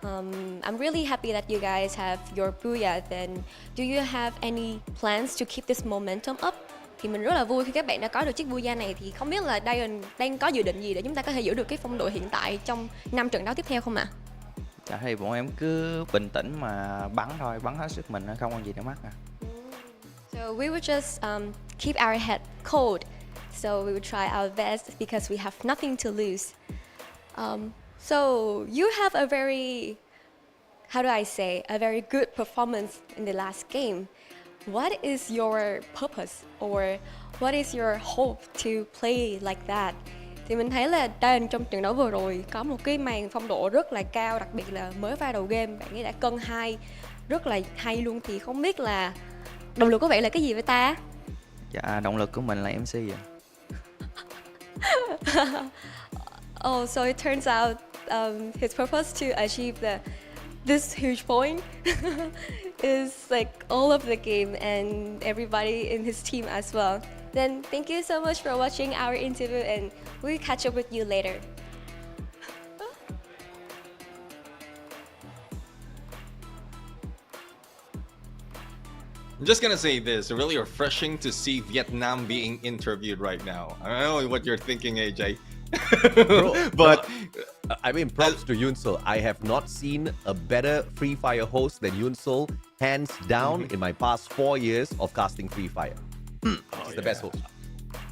I'm really happy that you guys have your Booyah. Then do you have any plans to keep this momentum up? Thì mình rất là vui khi các bạn đã có được chiếc Booyah này. Thì không biết là Diane đang có dự định gì để chúng ta có thể giữ được cái phong độ hiện tại trong 5 trận đấu tiếp theo không ạ? Dạ thì bọn em cứ bình tĩnh mà bắn thôi, bắn hết sức mình, không còn gì để mắc à. So we will just keep our head cold. So we will try our best because we have nothing to lose. So you have a very, how do I say, a very good performance in the last game. What is your purpose, or what is your hope to play like that? Thì mình thấy là Đan trong trận đấu vừa rồi có một cái màn phong độ rất là cao, đặc biệt là mới vào đầu game bạn ấy đã cân 2 rất là hay luôn. Thì không biết là động lực của vậy là cái gì vậy ta? Dạ, động lực của mình là MC ạ. Oh, so it turns out his purpose to achieve this huge point is like all of the game and everybody in his team as well. Then thank you so much for watching our interview and we'll catch up with you later. I'm just gonna say this, really refreshing to see Vietnam being interviewed right now. I don't know what you're thinking, AJ. But I mean, props to Yunsel. I have not seen a better Free Fire host than Yunsel, hands down, in my past 4 years of casting Free Fire. He's the best host.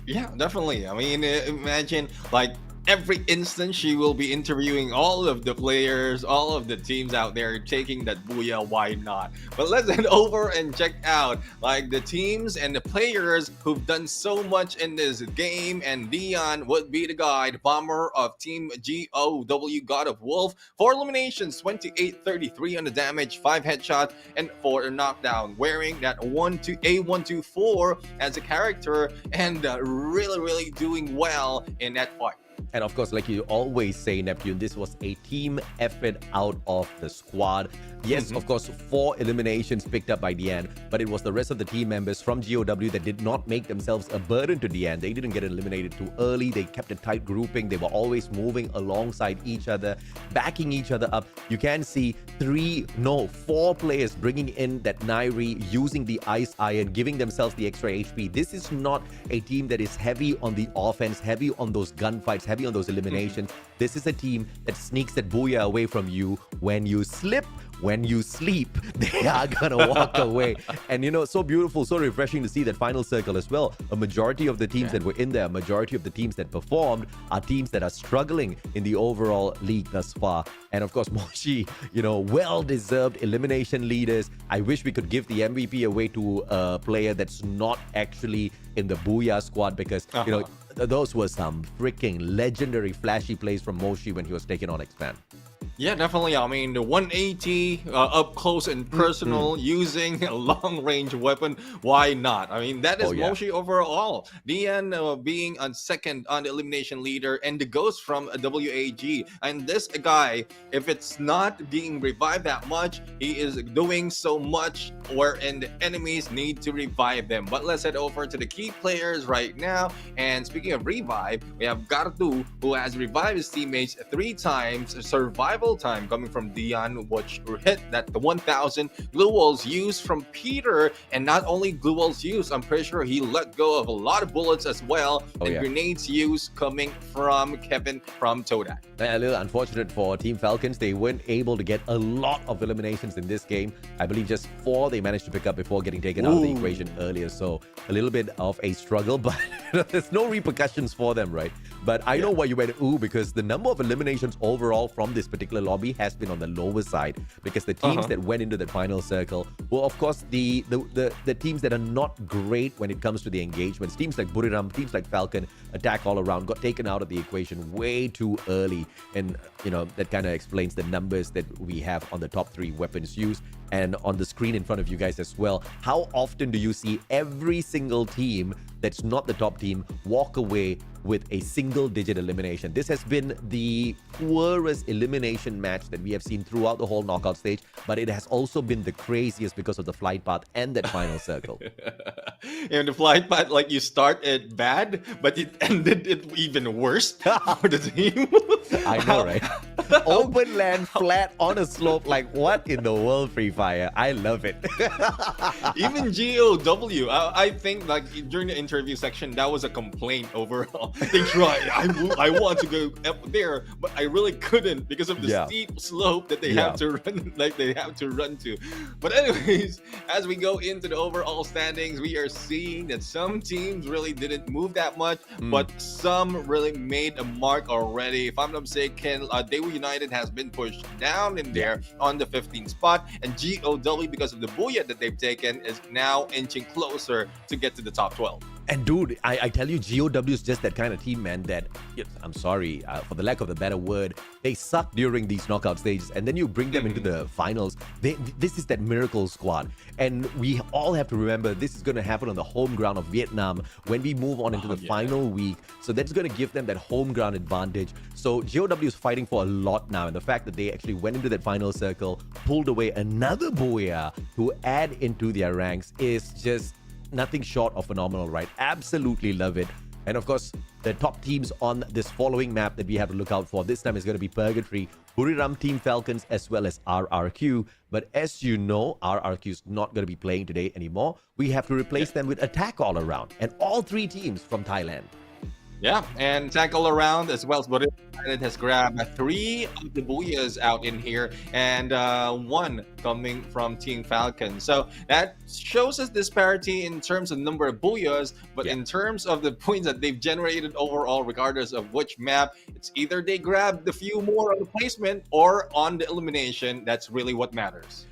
yeah, definitely. I mean, imagine like every instant she will be interviewing all of the players, all of the teams out there, taking that booyah, why not? But let's head over and check out like the teams and the players who've done so much in this game. And Dion would be the guy, the bomber of Team GOW, God of Wolf. 4 eliminations, 28-33 on the damage, 5 headshots, and 4 knockdown. Wearing that A124 as a character and really doing well in that fight. And of course, like you always say, Neptune, this was a team effort out of the squad. Yes, of course, 4 eliminations picked up by Dian, but it was the rest of the team members from GOW that did not make themselves a burden to Dian. They didn't get eliminated too early. They kept a tight grouping. They were always moving alongside each other, backing each other up. You can see 4 players bringing in that Nairi, using the Ice Iron, giving themselves the extra HP. This is not a team that is heavy on the offense, heavy on those gunfights, heavy on those eliminations. This is a team that sneaks that booyah away from you when you slip. When you sleep, they are gonna walk away. And you know, so beautiful, so refreshing to see that final circle as well. A majority of the teams that were in there, a majority of the teams that performed are teams that are struggling in the overall league thus far. And of course, Moshi, you know, well-deserved elimination leaders. I wish we could give the MVP away to a player that's not actually in the Booyah squad, because, you know, those were some freaking legendary flashy plays from Moshi when he was taking on Expand. Yeah, definitely. I mean, the 180 up close and personal using a long-range weapon. Why not? I mean, that is Moshi overall. Dian being on second on the elimination leader, and the ghost from WAG. And this guy, if it's not being revived that much, he is doing so much wherein the enemies need to revive them. But let's head over to the key players right now. And speaking of revive, we have Gardu, who has revived his teammates 3 times. Survival time coming from Dion, which hit that the 1000 glue walls used from Peter. And not only glue walls used, I'm pretty sure he let go of a lot of bullets as well. And grenades used coming from Kevin from Todak. A little unfortunate for Team Falcons. They weren't able to get a lot of eliminations in this game. I believe just 4 they managed to pick up before getting taken out of the equation earlier. So a little bit of a struggle, but there's no repercussions for them, right? But I know why you went ooh, because the number of eliminations overall from this particular lobby has been on the lower side, because the teams that went into the final circle were, of course, the teams that are not great when it comes to the engagements. Teams like Buriram, teams like Falcon, Attack All Around, got taken out of the equation way too early. And, you know, that kind of explains the numbers that we have on the top 3 weapons used. And on the screen in front of you guys as well, how often do you see every single team that's not the top team walk away with a single-digit elimination? This has been the poorest elimination match that we have seen throughout the whole knockout stage, but it has also been the craziest because of the flight path and that final circle. And the flight path, like, you start it bad, but it ended it even worse for the team. I know, right? Open land, flat, on a slope. Like, what in the world, Free Fire? I love it. Even GOW, I think, like, during the interview section, that was a complaint overall. They tried. I want to go up there, but I really couldn't because of the steep slope that they have to run, like they have to run to. But anyways, as we go into the overall standings, we are seeing that some teams really didn't move that much, but some really made a mark already. If I'm not mistaken, Daewoo United has been pushed down in there on the 15th spot, and GOW, because of the booyah that they've taken, is now inching closer to get to the top 12. And dude, I tell you, GOW is just that kind of team, man, that, I'm sorry, for the lack of a better word, they suck during these knockout stages. And then you bring them into the finals. This is that miracle squad. And we all have to remember this is going to happen on the home ground of Vietnam when we move on into the final week. So that's going to give them that home ground advantage. So GOW is fighting for a lot now. And the fact that they actually went into that final circle, pulled away another Booyah to add into their ranks is just nothing short of phenomenal, right? Absolutely love it. And of course, the top teams on this following map that we have to look out for this time is going to be Purgatory, Buriram Team Falcons, as well as RRQ. But as you know, RRQ is not going to be playing today anymore. We have to replace them with Attack All Around, and all three teams from Thailand. Yeah, and Attack All Around as well as Bermuda has grabbed 3 of the Booyahs out in here, and 1 coming from Team Falcon. So that shows us disparity in terms of number of Booyahs, but in terms of the points that they've generated overall, regardless of which map, it's either they grab the few more on the placement or on the elimination. That's really what matters.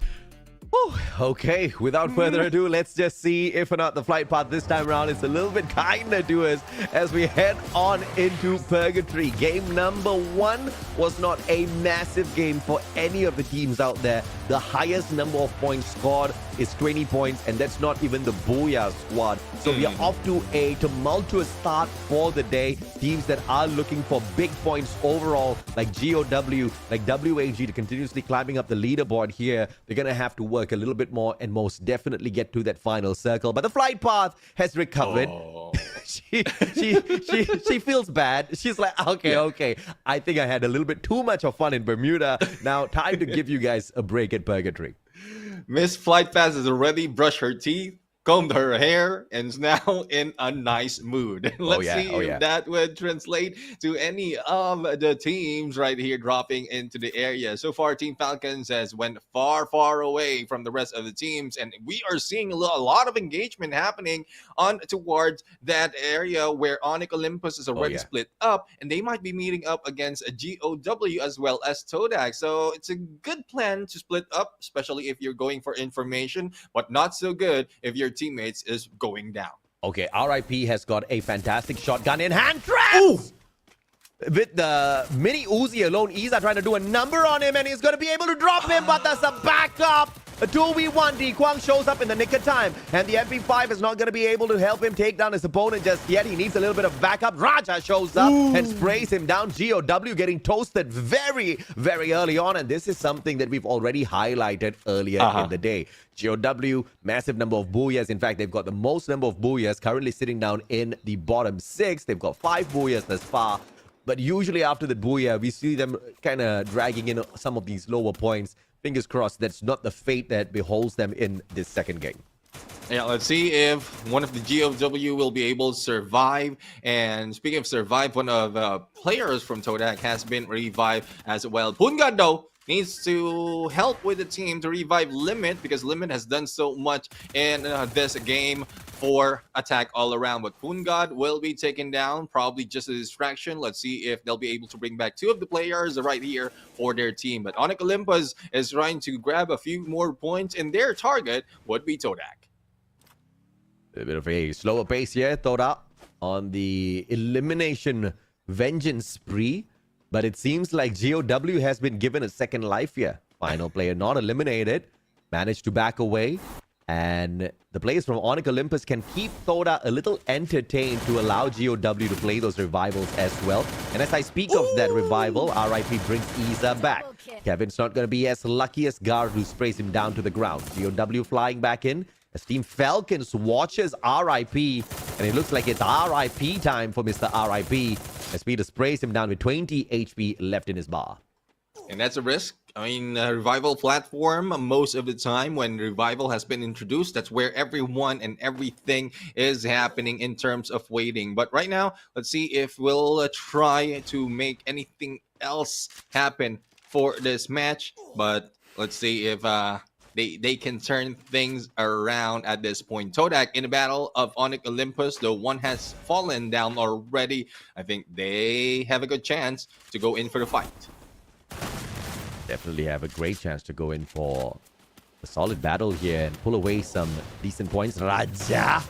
Whew, okay, without further ado, let's just see if or not the flight path this time around is a little bit kinder to us as we head on into Purgatory. Game number 1 was not a massive game for any of the teams out there. The highest number of points scored is 20 points, and that's not even the Booyah squad. So we are off to a tumultuous start for the day. Teams that are looking for big points overall, like GOW, like WAG, to continuously climbing up the leaderboard here, they're going to have to work a little bit more and most definitely get to that final circle. But the flight path has recovered. She feels bad. She's like, okay. I think I had a little bit too much of fun in Bermuda. Now, time to give you guys a break at Purgatory. Miss Flight Pass has already brushed her teeth, combed her hair, and is now in a nice mood. Let's see if that would translate to any of the teams right here dropping into the area. So far, Team Falcons has went far away from the rest of the teams, and we are seeing a lot of engagement happening on towards that area where Onyx Olympus is already split up, and they might be meeting up against a GOW as well as Todak. So it's a good plan to split up, especially if you're going for information, but not so good if you're teammates is going down. Okay, RIP has got a fantastic shotgun in hand. Traps! With the mini Uzi alone, Iza trying to do a number on him, and he's going to be able to drop him, but there's a backup. A 2v1, D Kwang shows up in the nick of time, and the MP5 is not going to be able to help him take down his opponent just yet. He needs a little bit of backup. Raja shows up and sprays him down. GOW getting toasted very early on, and this is something that we've already highlighted earlier in the day. GOW, massive number of Booyahs. In fact, they've got the most number of Booyahs, currently sitting down in the bottom 6. They've got 5 Booyahs thus far. But usually after the Booyah, we see them kind of dragging in some of these lower points. Fingers crossed that's not the fate that beholds them in this second game. Yeah, let's see if one of the GOW will be able to survive. And speaking of survive, one of the players from Todak has been revived as well. Pungad, though, needs to help with the team to revive Limit, because Limit has done so much in this game for Attack All Around. But Pungad will be taken down, probably just a distraction. Let's see if they'll be able to bring back 2 of the players right here for their team. But Onyx Olympus is trying to grab a few more points, and their target would be Todak. A bit of a slower pace here, Todak, on the elimination vengeance spree. But it seems like GOW has been given a second life here. Final player not eliminated. Managed to back away. And the players from Onyx Olympus can keep Todak a little entertained to allow GOW to play those revivals as well. And as I speak of that revival, RIP brings Iza back. Kevin's not going to be as lucky as Guard, who sprays him down to the ground. GOW flying back in as Team Falcons watches RIP. And it looks like it's RIP time for Mr. RIP, as Peter sprays him down with 20 HP left in his bar. And that's a risk. I mean, Revival platform, most of the time when Revival has been introduced, that's where everyone and everything is happening in terms of waiting. But right now, let's see if we'll try to make anything else happen for this match. But let's see if they can turn things around at this point. Todak in the battle of Onyx Olympus, though one has fallen down already. I think they have a good chance to go in for the fight. Definitely have a great chance to go in for a solid battle here and pull away some decent points. Raja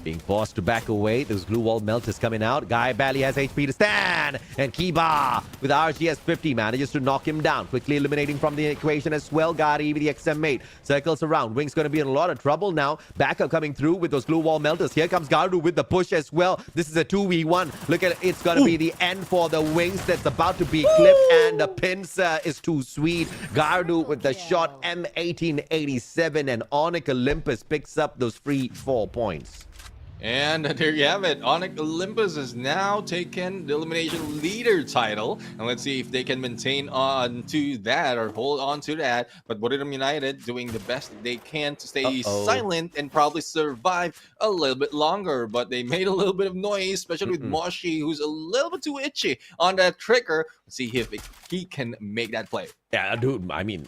Being forced to back away. Those glue wall melt is coming out. Guy barely has HP to stand. And Kiba with RGS 50 manages to knock him down. Quickly eliminating from the equation as well. Gary with the XM mate. Circles around. Wing's going to be in a lot of trouble now. Backup coming through with those glue wall melters. Here comes Gardu with the push as well. This is a 2v1. Look at it. It's going to be the end for the Wings that's about to be clipped. And the pincer is too sweet. Gardu with the shot. M1887. And Onyx Olympus picks up those free 4 points. And there you have it. Onyx Olympus has now taken the elimination leader title. And let's see if they can maintain on to that or hold on to that. But Buriram United doing the best they can to stay silent and probably survive a little bit longer. But they made a little bit of noise, especially with Moshi, who's a little bit too itchy on that trigger. Let's see if he can make that play. Yeah, dude, I mean,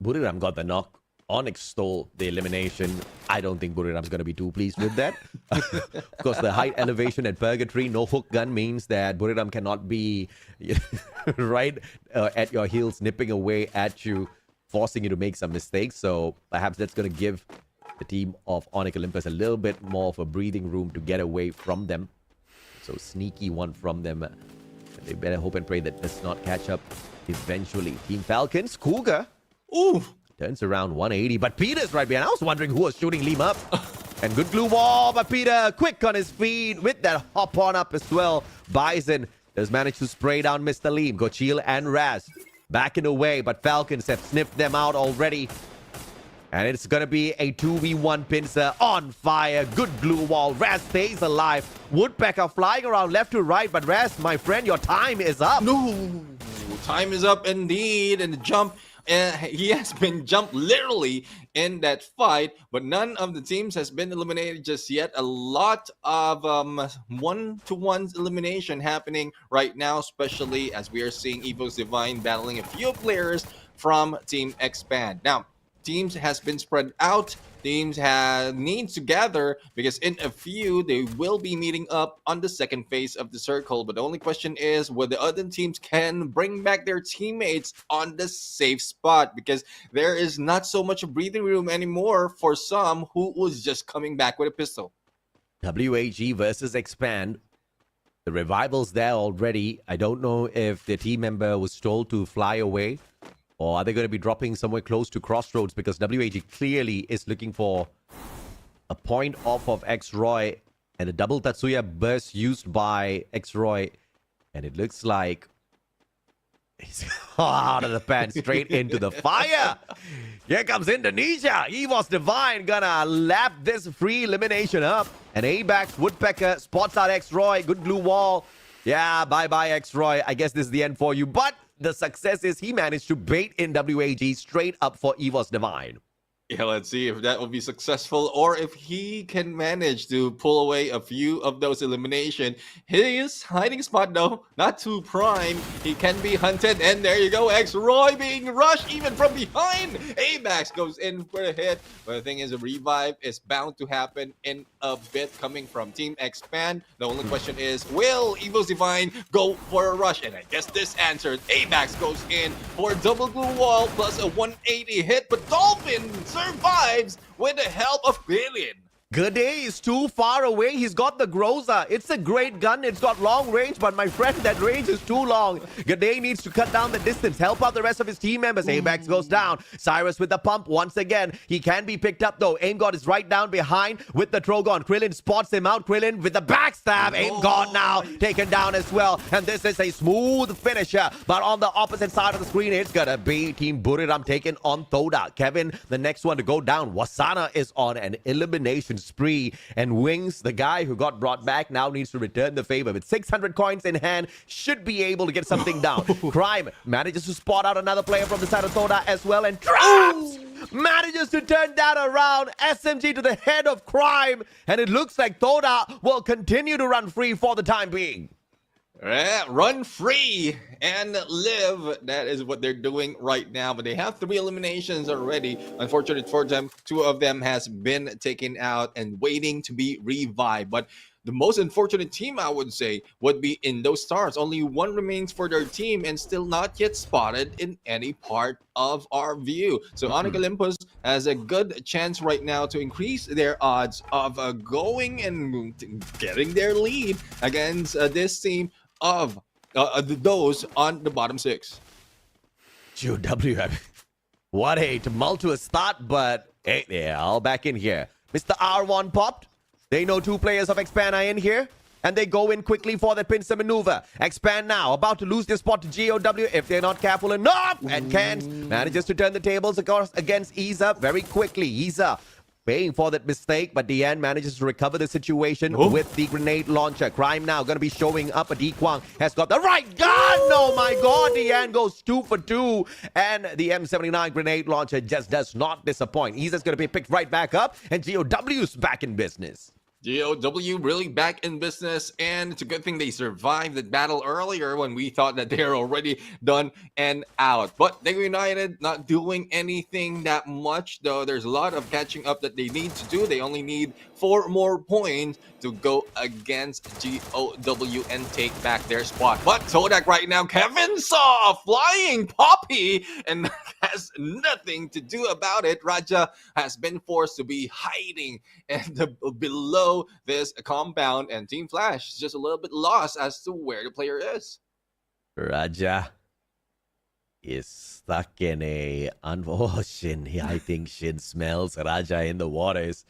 Buriram got the knock. Onyx stole the elimination. I don't think Buriram's going to be too pleased with that. Of course, the height elevation at Purgatory, no hook gun means that Buriram cannot be right at your heels, nipping away at you, forcing you to make some mistakes. So perhaps that's going to give the team of Onyx Olympus a little bit more of a breathing room to get away from them. So sneaky one from them. They better hope and pray that does not catch up eventually. Team Falcons, Cougar. Ooh! Turns around 180, but Peter's right behind. I was wondering who was shooting Lim up. And good glue wall, but Peter quick on his feet with that hop on up as well. Bison has managed to spray down Mr. Lim, Gochil and Raz. Backing away, but Falcons have sniffed them out already. And it's going to be a 2v1 pincer on fire. Good glue wall. Raz stays alive. Woodpecker flying around left to right, but Raz, my friend, your time is up. No! Time is up indeed, and the jump. He has been jumped literally in that fight, but none of the teams has been eliminated just yet. A lot of one-to-one elimination happening right now, especially as we are seeing Evo's Divine battling a few players from Team Expand. Now, teams has been spread out. Teams need to gather because in a few they will be meeting up on the second phase of the circle. But the only question is whether the other teams can bring back their teammates on the safe spot, because there is not so much breathing room anymore for some who was just coming back with a pistol. WAG versus Expand. The revival's there already. I don't know if the team member was told to fly away. Or are they going to be dropping somewhere close to Crossroads? Because WAG clearly is looking for a point off of X-Roy. And the double Tatsuya burst used by X-Roy. And it looks like he's out of the pan, straight into the fire. Here comes Indonesia. Esports Divine gonna lap this free elimination up. And A-Bax, Woodpecker, spots out X-Roy. Good glue wall. Yeah, bye-bye X-Roy. I guess this is the end for you. But the success is he managed to bait in WAG straight up for Esports Divine. Yeah, let's see if that will be successful or if he can manage to pull away a few of those elimination. His hiding spot, though, not too prime. He can be hunted, and there you go. X-Roy being rushed even from behind. A-Bax goes in for a hit. But the thing is, a revive is bound to happen in a bit coming from Team Expand. The only question is, will Evo's Divine go for a rush? And I guess this answered. A-Bax goes in for a double glue wall plus a 180 hit, but Dolphin survives with the help of Billion. Gade is too far away. He's got the Groza. It's a great gun. It's got long range, but my friend, that range is too long. Gade needs to cut down the distance, help out the rest of his team members. A-Bax goes down. Cyrus with the pump once again. He can be picked up though. Aim God is right down behind with the Trogon. Krillin spots him out. Krillin with the backstab. Aim God now taken down as well. And this is a smooth finisher. But on the opposite side of the screen, it's gonna be Team Buriram taking on Todak. Kevin, the next one to go down. Wasana is on an elimination spree, and Wings, the guy who got brought back, now needs to return the favor. With 600 coins in hand, should be able to get something down. Crime manages to spot out another player from the side of Toda as well, and traps! Manages to turn that around. SMG to the head of Crime, and it looks like Toda will continue to run free for the time being. Run free and live. That is what they're doing right now. But they have 3 eliminations already. Unfortunate for them, 2 of them has been taken out and waiting to be revived. But the most unfortunate team, I would say, would be Indo-Stars. Only one remains for their team and still not yet spotted in any part of our view. So Onyx Olympus has a good chance right now to increase their odds of going and getting their lead against this team of those on the bottom 6. GOW, what a tumultuous start, but hey, they're all back in here. Mr. R1 popped. They know 2 players of Expand are in here, and they go in quickly for the pincer maneuver. Expand now, about to lose their spot to GOW if they're not careful enough. And Cans manages to turn the tables against Isa very quickly. Isa paying for that mistake, but Dian manages to recover the situation with the grenade launcher. Crime now going to be showing up. A Kwang has got the right gun. Oh my god, Dian goes 2 for 2. And the M79 grenade launcher just does not disappoint. Isa's going to be picked right back up, and GOW's back in business. GOW really back in business, and it's a good thing they survived the battle earlier when we thought that they're already done and out. But they United not doing anything that much, though. There's a lot of catching up that they need to do. They only need 4 more points to go against GOW and take back their spot. But Todak right now, Kevin saw a flying poppy and has nothing to do about it. Raja has been forced to be hiding and below this compound, and Team Flash is just a little bit lost as to where the player is. Raja is stuck in a Shin. I think Shin smells Raja in the waters.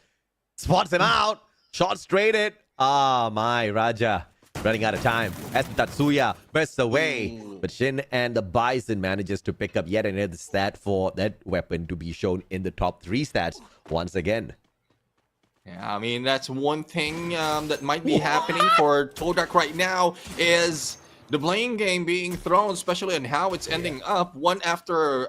Spots him out. Shot straight it. Ah, my Raja running out of time as Tatsuya bursts away. But Shin and the Bison manages to pick up yet another stat for that weapon to be shown in the top 3 stats once again. Yeah, I mean, that's one thing that might be happening for Todak right now is the blame game being thrown, especially on how it's ending up one after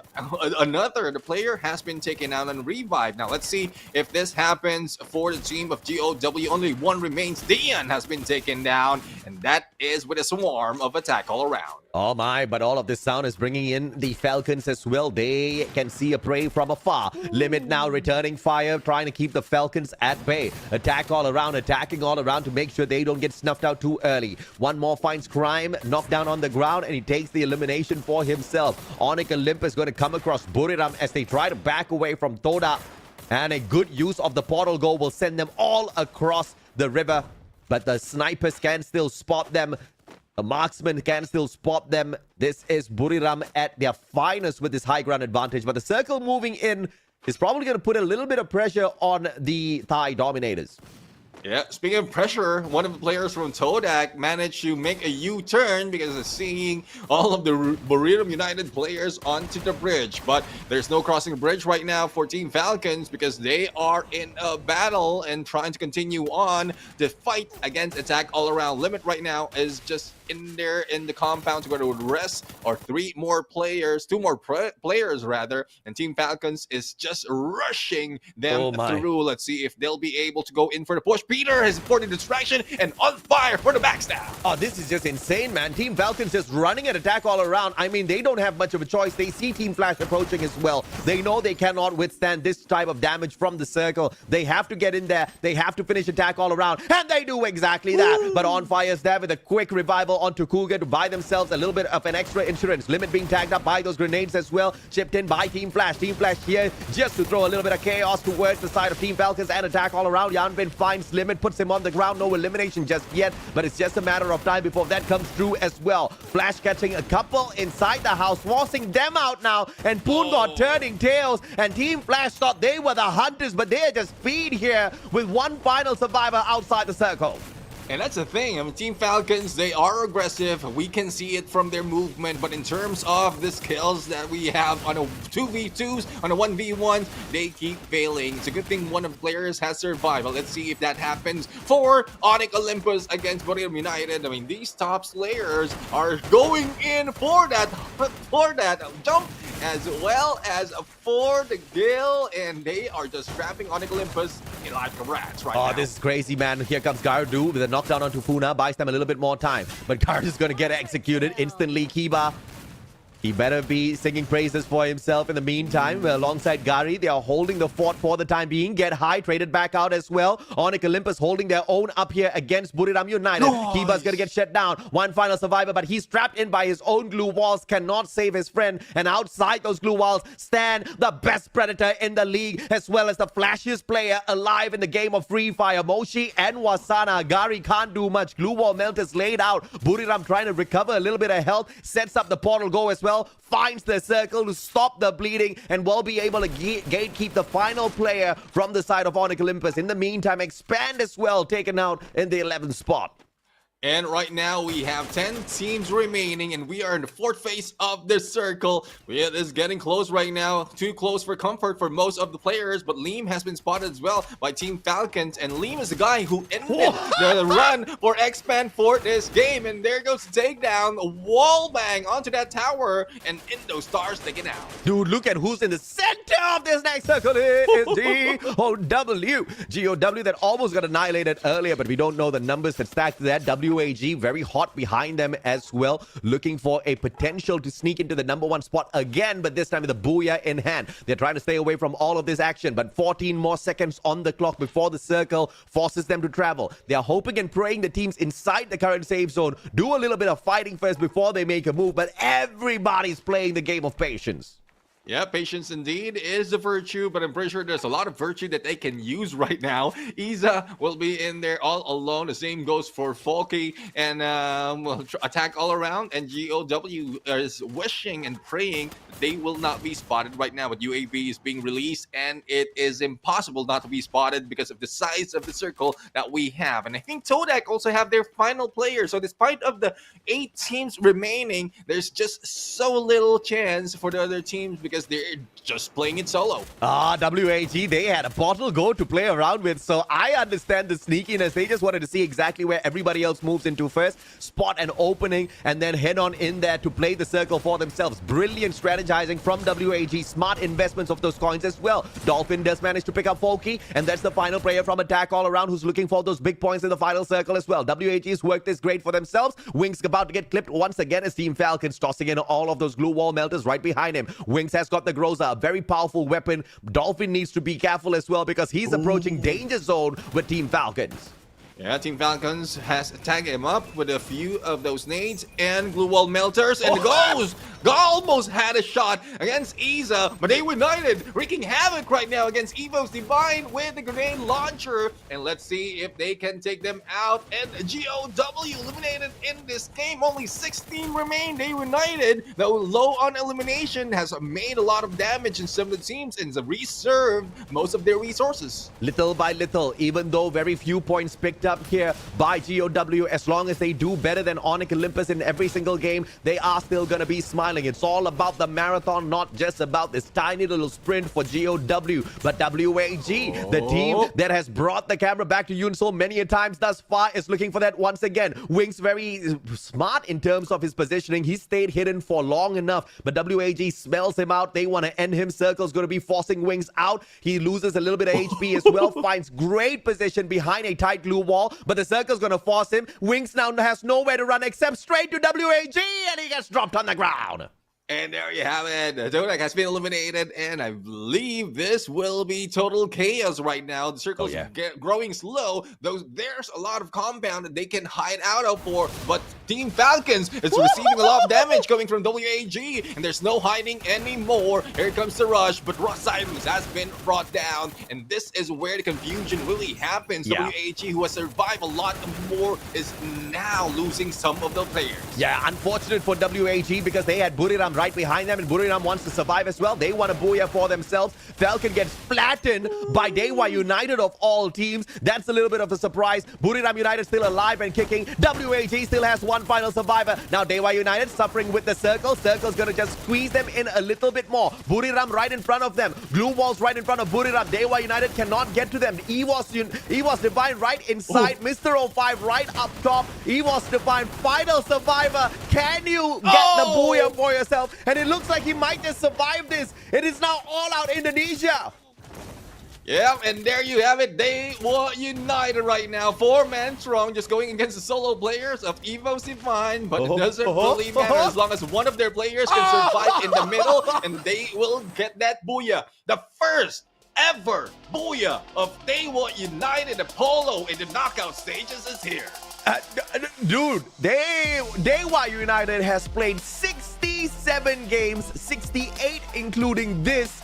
another. The player has been taken out and revived. Now, let's see if this happens for the team of GOW. Only one remains. Dian has been taken down, and that is with a swarm of attack all around. Oh my, but all of this sound is bringing in the Falcons as well. They can see a prey from afar. Limit now returning fire, trying to keep the Falcons at bay. Attack all around, attacking all around to make sure they don't get snuffed out too early. One more finds Crime, knocked down on the ground, and he takes the elimination for himself. Onyx Olympus going to come across Buriram as they try to back away from Todak. And a good use of the portal go will send them all across the river. But the snipers can still spot them. The marksman can still spot them. This is Buriram at their finest with this high ground advantage. But the circle moving in is probably going to put a little bit of pressure on the Thai dominators. Yeah, speaking of pressure, one of the players from Todak managed to make a U-turn because of seeing all of the Buriram United players onto the bridge. But there's no crossing the bridge right now for Team Falcons because they are in a battle and trying to continue on the fight against attack all around. Limit right now is just in there in the compound to go to rest, or 2 more players rather, and Team Falcons is just rushing them through. Let's see if they'll be able to go in for the push. Peter has important distraction and on fire for the backstab. Oh, this is just insane, man. Team Falcons just running an attack all around. I mean, they don't have much of a choice. They see Team Flash approaching as well. They know they cannot withstand this type of damage from the circle. They have to get in there. They have to finish attack all around, and they do exactly that. But On Fire's there with a quick revival onto Cougar to buy themselves a little bit of an extra insurance. Limit being tagged up by those grenades as well. Chipped in by Team Flash. Team Flash here just to throw a little bit of chaos towards the side of Team Falcons and attack all around. Yanbin finds Limit, puts him on the ground. No elimination just yet, but it's just a matter of time before that comes through as well. Flash catching a couple inside the house, forcing them out now, and Poon got turning tails, and Team Flash thought they were the hunters, but they're just feed here with one final survivor outside the circle. And that's the thing. I mean, Team Falcons, they are aggressive. We can see it from their movement. But in terms of the skills that we have on a 2v2s, on a 1v1s, they keep failing. It's a good thing one of the players has survived. But let's see if that happens for Onyx Olympus against Buriram United. I mean, these top slayers are going in for that jump as well as for the kill. And they are just trapping Onyx Olympus like rats right now. Oh, this is crazy, man. Here comes Gardu with a knockdown onto Funa. Buys them a little bit more time. But Gardu's going to get executed instantly. Kiba He better be singing praises for himself in the meantime. Alongside Gary, they are holding the fort for the time being. Get high, traded back out as well. Onyx Olympus holding their own up here against Buriram United. Nice. Kiba's gonna get shut down. One final survivor, but he's trapped in by his own glue walls. Cannot save his friend. And outside those glue walls stand the best predator in the league, as well as the flashiest player alive in the game of Free Fire. Moshi and Wasana. Gary can't do much. Glue wall melters laid out. Buriram trying to recover a little bit of health. Sets up the portal go as well. Finds the circle to stop the bleeding and will be able to gatekeep the final player from the side of Onyx Olympus. In the meantime, Expand as well taken out in the 11th spot. And right now we have 10 teams remaining and we are in the fourth phase of the circle. It is getting close right now. Too close for comfort for most of the players, but Liam has been spotted as well by Team Falcons, and Liam is the guy who ended the run for Expand for this game. And there goes the takedown, a wall bang onto that tower, and Indo Stars taken out. Dude, look at who's in the center of this next circle. It is GOW. GOW that almost got annihilated earlier, but we don't know the numbers that stacked to that. WAG very hot behind them as well, looking for a potential to sneak into the #1 spot again, but this time with the Booyah in hand. They're trying to stay away from all of this action, but 14 more seconds on the clock before the circle forces them to travel. They are hoping and praying the teams inside the current safe zone do a little bit of fighting first before they make a move, but everybody's playing the game of patience. Yeah, patience indeed is a virtue, but I'm pretty sure there's a lot of virtue that they can use right now. Iza will be in there all alone. The same goes for Folky, and will attack all around. And GOW is wishing and praying that they will not be spotted right now. But UAV is being released, and it is impossible not to be spotted because of the size of the circle that we have. And I think Todak also have their final player. So despite of the 8 teams remaining, there's just so little chance for the other teams because they're just playing it solo. WAG, they had a bottle go to play around with, so I understand the sneakiness. They just wanted to see exactly where everybody else moves into first, spot an opening, and then head on in there to play the circle for themselves. Brilliant strategizing from WAG, smart investments of those coins as well. Dolphin does manage to pick up Folky, and that's the final player from Attack All Around who's looking for those big points in the final circle as well. WAG's worked this great for themselves. Wings about to get clipped once again as Team Falcons tossing in all of those glue wall melters right behind him. Wings has got the Groza, a very powerful weapon. Dolphin needs to be careful as well because he's approaching danger zone with Team Falcons. Yeah, Team Falcons has tagged him up with a few of those nades and glue wall melters, and goes! Almost had a shot against Iza, but they were united, wreaking havoc right now against Evo's Divine with the grenade launcher. And let's see if they can take them out. And GOW eliminated in this game. Only 16 remain. They united, though low on elimination, has made a lot of damage in some of the teams and reserved most of their resources. Little by little, even though very few points picked up here by GOW, as long as they do better than Onyx Olympus in every single game, they are still going to be smiling. It's all about the marathon, not just about this tiny little sprint for GOW, but WAG, the team that has brought the camera back to you so many a times thus far, is looking for that once again. Wings very smart in terms of his positioning. He stayed hidden for long enough, but WAG smells him out. They want to end him. Circle's going to be forcing Wings out. He loses a little bit of HP as well, finds great position behind a tight glue wall, but the circle's going to force him. Wings now has nowhere to run except straight to WAG, and he gets dropped on the ground. And there you have it. Todak has been eliminated, and I believe this will be total chaos right now. The circle's growing slow, though there's a lot of compound that they can hide out of for, but Team Falcons is receiving a lot of damage coming from WAG, and there's no hiding anymore. Here comes the rush, but Cyrus has been brought down, and this is where the confusion really happens. WAG, who has survived a lot more, is now losing some of the players. Yeah, unfortunate for WAG because they had Buriram right behind them, and Buriram wants to survive as well. They want a Booyah for themselves. Falcon gets flattened by Dewa United of all teams. That's a little bit of a surprise. Buriram United still alive and kicking. WAG still has one final survivor. Now Dewa United suffering with the circle. Circle's gonna just squeeze them in a little bit more. Buriram right in front of them. Glue walls right in front of Buriram. Dewa United cannot get to them. EVOS Divine right inside. Mr. 05 right up top. EVOS Divine final survivor. Can you get the Booyah for yourself? And it looks like he might just survive this. It is now all out Indonesia. Yeah, and there you have it. They were united right now. 4-man strong, just going against the solo players of Evo Fine. But it doesn't really matter as long as one of their players can survive in the middle, and they will get that booyah. The first ever booyah of They Were United Apollo in the knockout stages is here. Dude, Dewa United has played 67 games, 68 including this.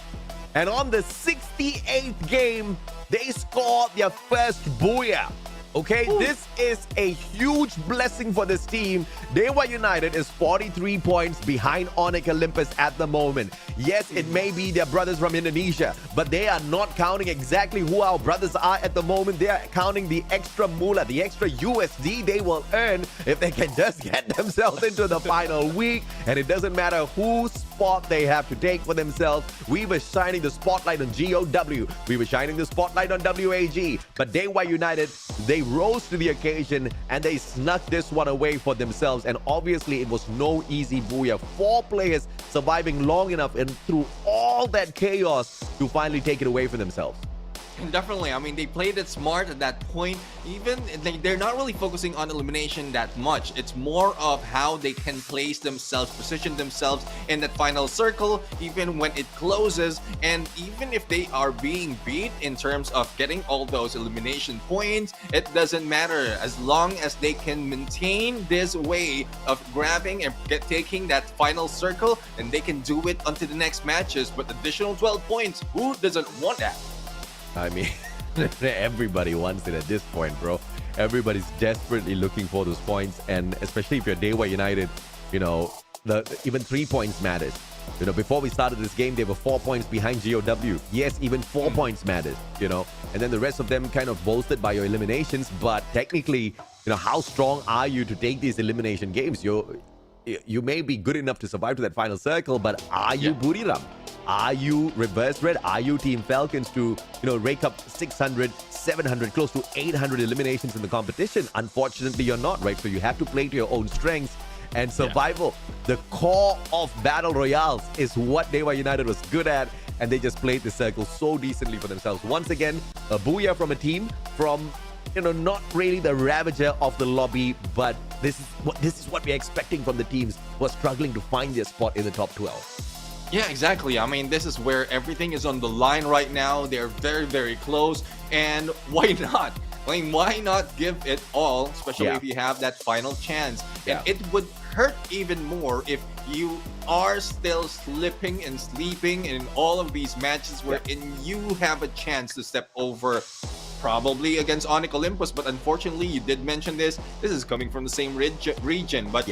And on the 68th game, they scored their first booyah. Okay, this is a huge blessing for this team. Dewa United is 43 points behind Onyx Olympus at the moment. Yes, it may be their brothers from Indonesia, but they are not counting exactly who our brothers are at the moment. They are counting the extra moolah, the extra USD they will earn if they can just get themselves into the final week. And it doesn't matter whose spot they have to take for themselves. We were shining the spotlight on GOW. We were shining the spotlight on WAG. But Dewa United, they rose to the occasion and they snuck this one away for themselves. And obviously it was no easy booyah. 4 players surviving long enough and through all that chaos to finally take it away for themselves. Definitely. I mean, they played it smart at that point. Even they're not really focusing on elimination that much. It's more of how they can place themselves, position themselves in that final circle, even when it closes. And even if they are being beat in terms of getting all those elimination points, it doesn't matter as long as they can maintain this way of grabbing and taking that final circle, and they can do it onto the next matches. But additional 12 points, who doesn't want that? I mean, everybody wants it at this point, bro. Everybody's desperately looking for those points, and especially if you're Dewa United, you know, even 3 points matters. You know, before we started this game, they were 4 points behind GOW. Yes, even 4 points mattered, you know, and then the rest of them kind of bolstered by your eliminations. But technically, you know, how strong are you to take these elimination games? You may be good enough to survive to that final circle, but are you Buriram? Are you Reverse Red? Are you Team Falcons to, you know, rake up 600, 700, close to 800 eliminations in the competition? Unfortunately, you're not, right? So you have to play to your own strengths and survival. The core of Battle Royales is what Dewa United was good at, and they just played the circle so decently for themselves. Once again, a booyah from a team from, you know, not really the ravager of the lobby, but this is what we're expecting from the teams who are struggling to find their spot in the top 12. Yeah, exactly. I mean, this is where everything is on the line right now. They're very, very close. And why not? I mean, why not give it all, especially if you have that final chance? And it would hurt even more if you are still slipping and sleeping in all of these matches wherein you have a chance to step over, probably against Onyx Olympus. But unfortunately, you did mention this is coming from the same region, but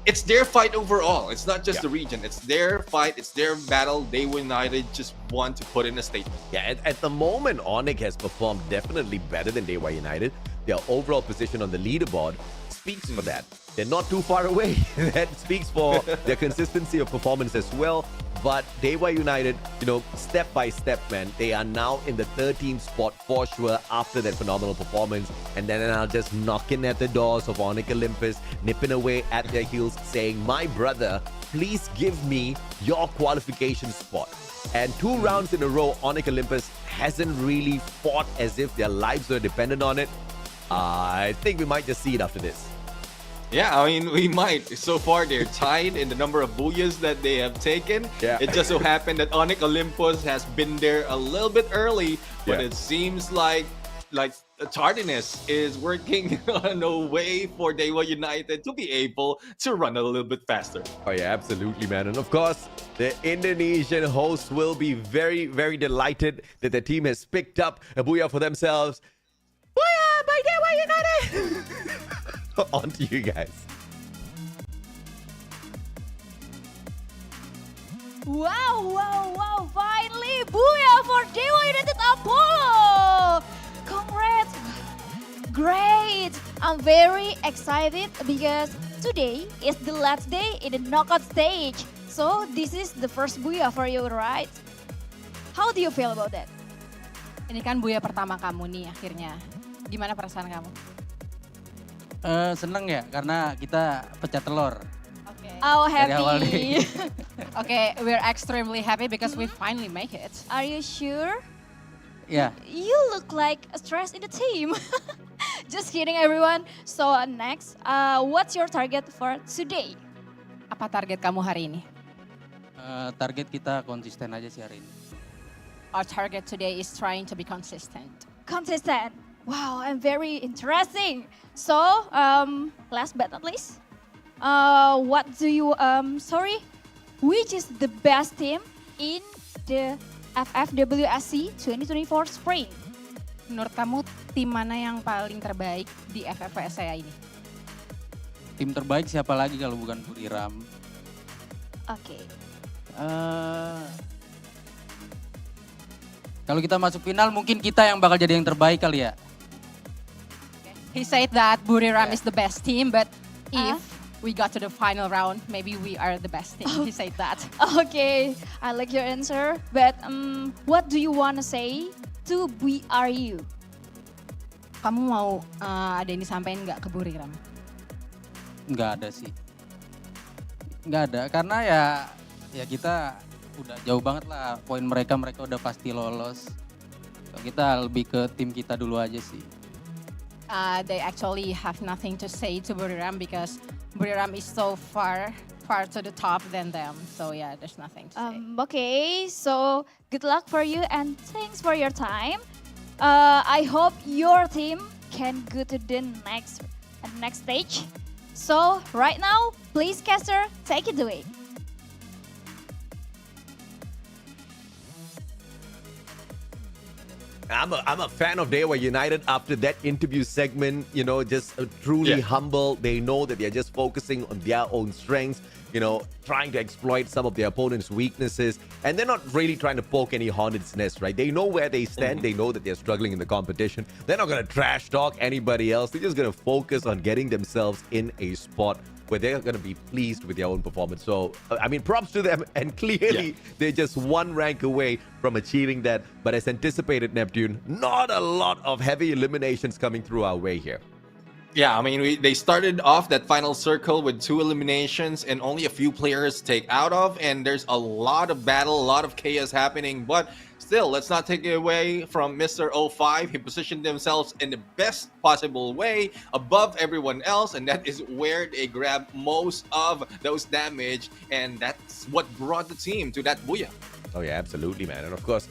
it's their fight overall. It's not just the region, it's their fight, it's their battle. They United just want to put in a statement. At the moment, Onyx has performed definitely better than Dewa United. Their overall position on the leaderboard speaks for that. They're not too far away. That speaks for their consistency of performance as well. But Dewa United, you know, step by step, man, they are now in the 13th spot for sure after that phenomenal performance. And then are just knocking at the doors of Onyx Olympus, nipping away at their heels, saying, my brother, please give me your qualification spot. And 2 rounds in a row, Onyx Olympus hasn't really fought as if their lives were dependent on it. I think we might just see it after this. Yeah, I mean, we might. So far, they're tied in the number of booyahs that they have taken. It just so happened that Onyx Olympus has been there a little bit early, but it seems like tardiness is working on a way for Dewa United to be able to run a little bit faster. Oh yeah, absolutely, man. And of course, the Indonesian hosts will be very, very delighted that the team has picked up a booyah for themselves. Booyah by Dewa United! On to you guys. Wow. Finally, booyah for Dewa United Apollo. Congrats. Great. I'm very excited because today is the last day in the knockout stage. So this is the first booyah for you, right? How do you feel about that? Ini kan booyah pertama kamu nih akhirnya. Gimana perasaan kamu? Seneng ya, karena kita pecah telur. Oh, Dari awal happy. Okay, we're extremely happy because we finally make it. Are you sure? Yeah. You look like a stress in the team. Just kidding, everyone. So next, what's your target for today? Apa target kamu hari ini? Target kita konsisten aja sih hari ini. Our target today is trying to be consistent. Consistent. Wow, I'm very interesting. So, last but not least, which is the best team in the FFWS SEA 2024 Spring? Menurut kamu tim mana yang paling terbaik di FFWS SEA ini? Tim terbaik siapa lagi kalau bukan Buriram? Oke. Kalau kita masuk final mungkin kita yang bakal jadi yang terbaik kali ya. He said that Buriram Yeah. is the best team, but Uh. if we got to the final round, maybe we are the best team. He said that. Okay, I like your answer. But what do you want to say to BRU? Kamu mau ada yang disampaikan nggak ke Buriram? Nggak ada sih. Nggak ada karena ya kita udah jauh banget lah. Poin mereka udah pasti lolos. Kita lebih ke tim kita dulu aja sih. They actually have nothing to say to Buriram because Buriram is so far to the top than them. So yeah, there's nothing to say. Okay, so good luck for you and thanks for your time. I hope your team can go to the next stage. So right now, please caster, take it away. I'm a fan of Dewa United after that interview segment, you know, just truly humble. They know that they're just focusing on their own strengths, you know, trying to exploit some of their opponent's weaknesses. And they're not really trying to poke any hornet's nest, right? They know where they stand. They know that they're struggling in the competition. They're not going to trash talk anybody else. They're just going to focus on getting themselves in a spot where they're going to be pleased with their own performance. So, I mean, props to them. And clearly, they're just one rank away from achieving that. But as anticipated, Neptune, not a lot of heavy eliminations coming through our way here. Yeah, I mean, they started off that final circle with 2 eliminations and only a few players to take out of. And there's a lot of battle, a lot of chaos happening. But still, let's not take it away from Mr. 05. He positioned themselves in the best possible way above everyone else. And that is where they grab most of those damage. And that's what brought the team to that booyah. Oh, yeah, absolutely, man. And of course,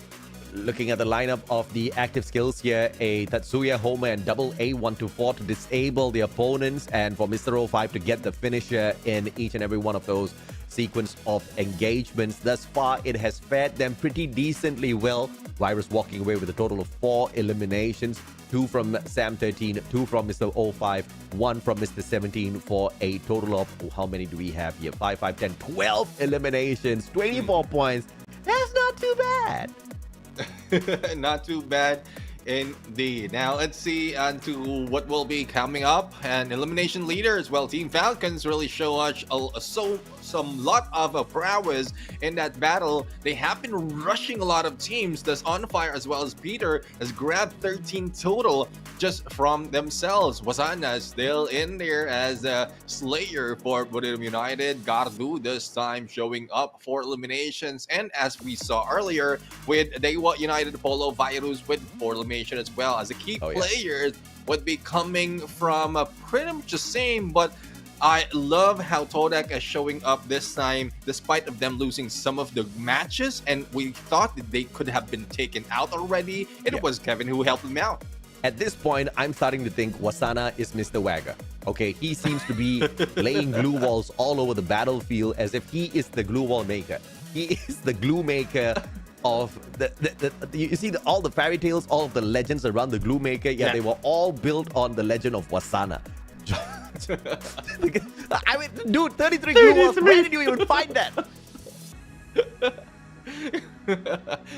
looking at the lineup of the active skills here, a Tatsuya, Homer, and double A124 to disable the opponents, and for Mr. 05 to get the finisher in each and every one of those sequence of engagements. Thus far, it has fared them pretty decently well. Virus walking away with a total of 4 eliminations. 2 from Sam13, 2 from Mr. 05, 1 from Mr. 17 for a total of, how many do we have here? 5, 5, 10, 12 eliminations, 24 points. That's not too bad. Not too bad indeed. Now let's see to what will be coming up. And elimination leaders, well, Team Falcons really show us some lot of prowess in that battle. They have been rushing a lot of teams. Thus On Fire as well as Peter has grabbed 13 total just from themselves. Wasana still in there as a slayer for Bermuda United. Gardu this time showing up for eliminations. And as we saw earlier with Dewa United, Polo Virus with 4 eliminations as well, as the key players would be coming from pretty much the same, but I love how Todak is showing up this time despite of them losing some of the matches, and we thought that they could have been taken out already. It was Kevin who helped them out. At this point, I'm starting to think Wasana is Mr. Wagger. Okay, he seems to be laying glue walls all over the battlefield as if he is the glue wall maker. He is the glue maker of you see all the fairy tales, all of the legends around the glue maker. Yeah, they were all built on the legend of Wasana. I mean, dude, 33 glue walls. Where did you even find that?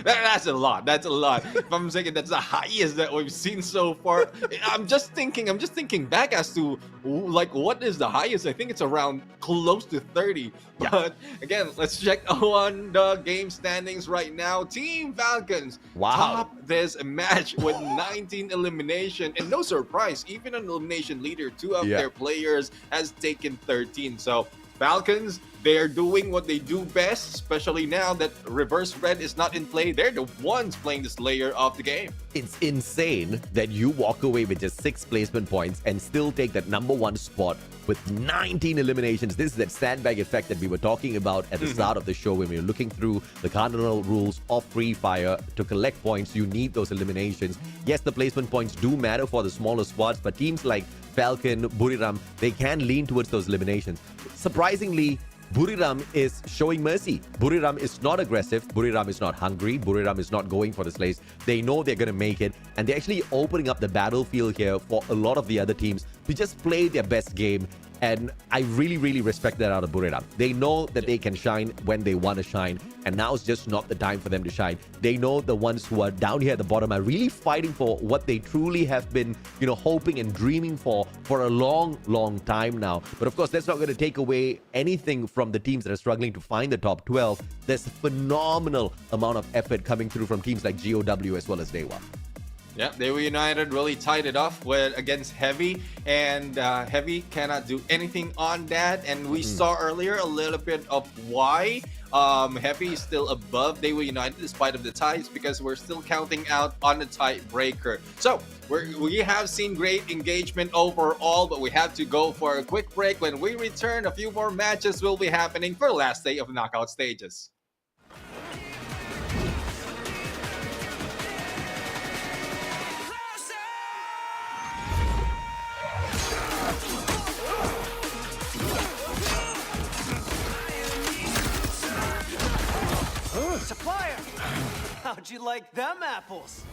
That's a lot. That's a lot. If I'm saying that's the highest that we've seen so far. I'm just thinking back as to like what is the highest. I think it's around close to 30. But again, let's check on the game standings right now. Team Falcons top this match with 19 elimination, and no surprise, even an elimination leader, 2 of their players has taken 13. So Falcons They're doing what they do best, especially now that Reverse Red is not in play. They're the ones playing this layer of the game. It's insane that you walk away with just 6 placement points and still take that number 1 spot with 19 eliminations. This is that sandbag effect that we were talking about at the start of the show when we were looking through the cardinal rules of Free Fire. To collect points, you need those eliminations. Yes, the placement points do matter for the smaller squads, but teams like Falcon, Buriram, they can lean towards those eliminations. Surprisingly, Buriram is showing mercy. Buriram is not aggressive. Buriram is not hungry. Buriram is not going for the slays. They know they're going to make it. And they're actually opening up the battlefield here for a lot of the other teams to just play their best game. And I really, really respect that out of Buriram. They know that they can shine when they want to shine. And now it's just not the time for them to shine. They know the ones who are down here at the bottom are really fighting for what they truly have been, hoping and dreaming for a long, long time now. But of course, that's not going to take away anything from the teams that are struggling to find the top 12. There's a phenomenal amount of effort coming through from teams like GOW as well as Dewa. Yeah, they were United really tied it off against Heavy, and Heavy cannot do anything on that. And we saw earlier a little bit of why Heavy is still above They Were United despite of the ties, because we're still counting out on the tiebreaker. So we have seen great engagement overall, but we have to go for a quick break. When we return, a few more matches will be happening for the last day of the knockout stages. Supplier! How'd you like them apples?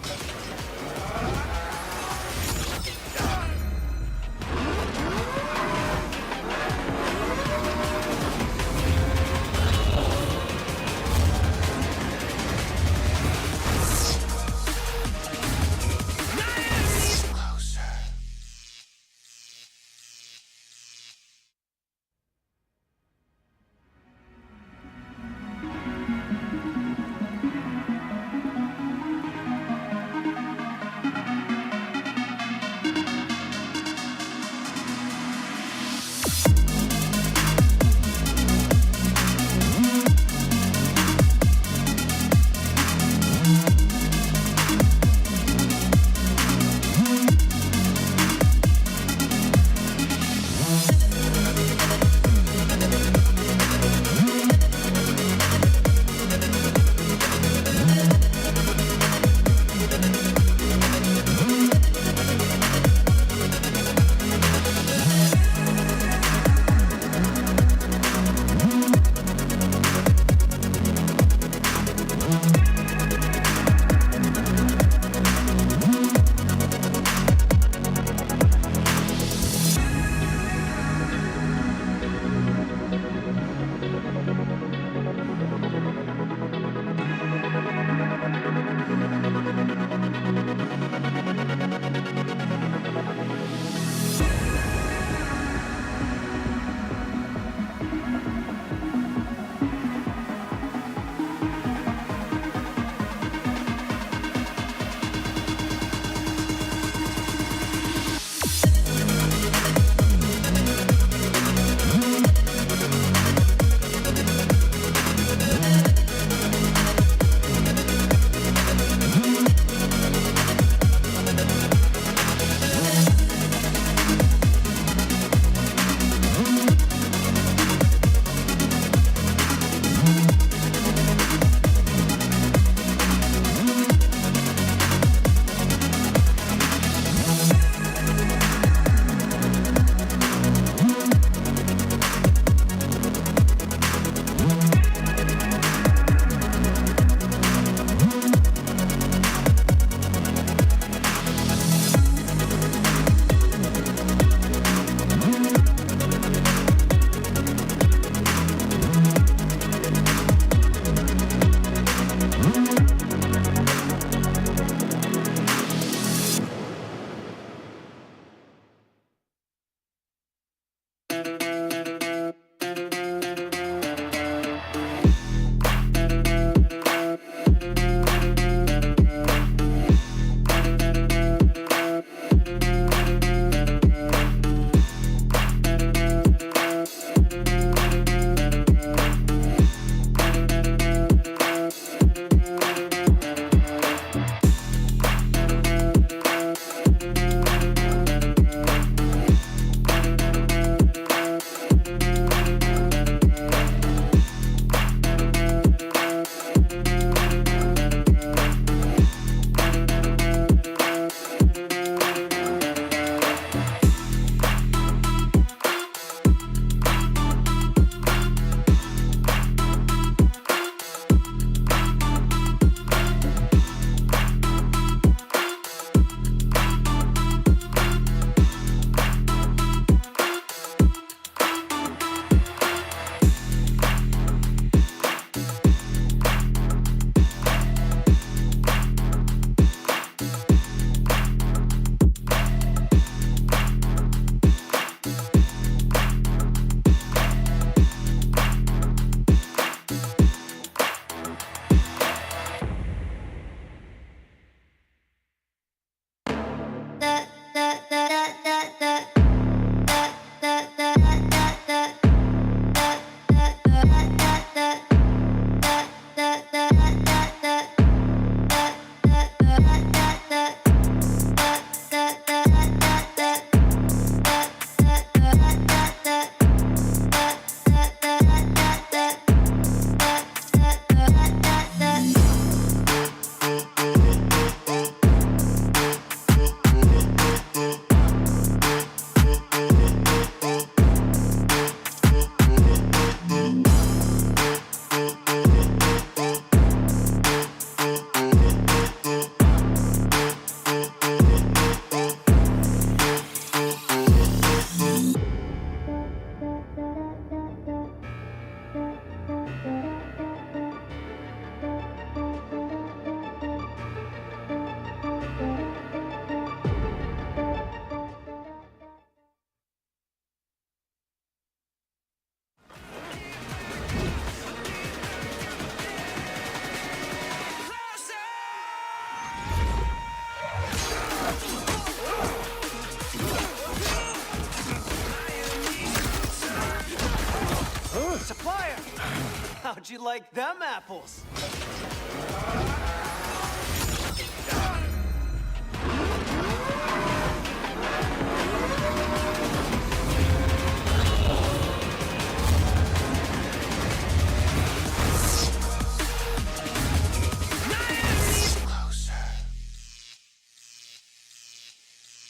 How'd you like them apples?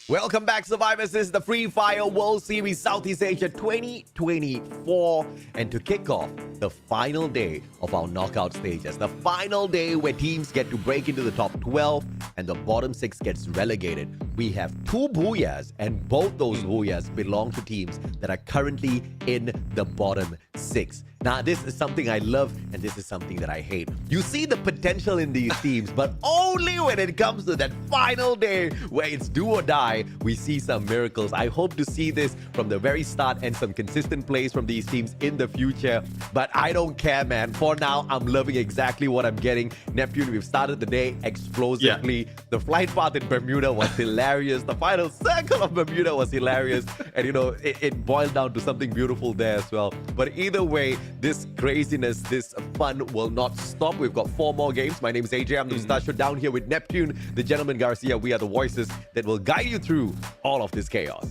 Welcome back, survivors. This is the Free Fire World Series Southeast Asia 2024. And to kick off the final day of our knockout stages, the final day where teams get to break into the top 12 and the bottom 6 gets relegated, we have 2 Booyahs, and both those Booyahs belong to teams that are currently in the bottom 6. Now, this is something I love, and this is something that I hate. You see the potential in these teams, but only when it comes to that final day where it's do or die, we see some miracles. I hope to see this from the very start and some consistent plays from these teams in the future. But I don't care, man. For now, I'm loving exactly what I'm getting. Neptune, we've started the day explosively. The flight path in Bermuda was hilarious. The final circle of Bermuda was hilarious. And, you know, it boiled down to something beautiful there as well. But either way, this craziness, this fun will not stop. We've got 4 more games. My name is AJ. I'm the Mustachio down here with Neptune, the gentleman Garcia. We are the voices that will guide you through all of this chaos.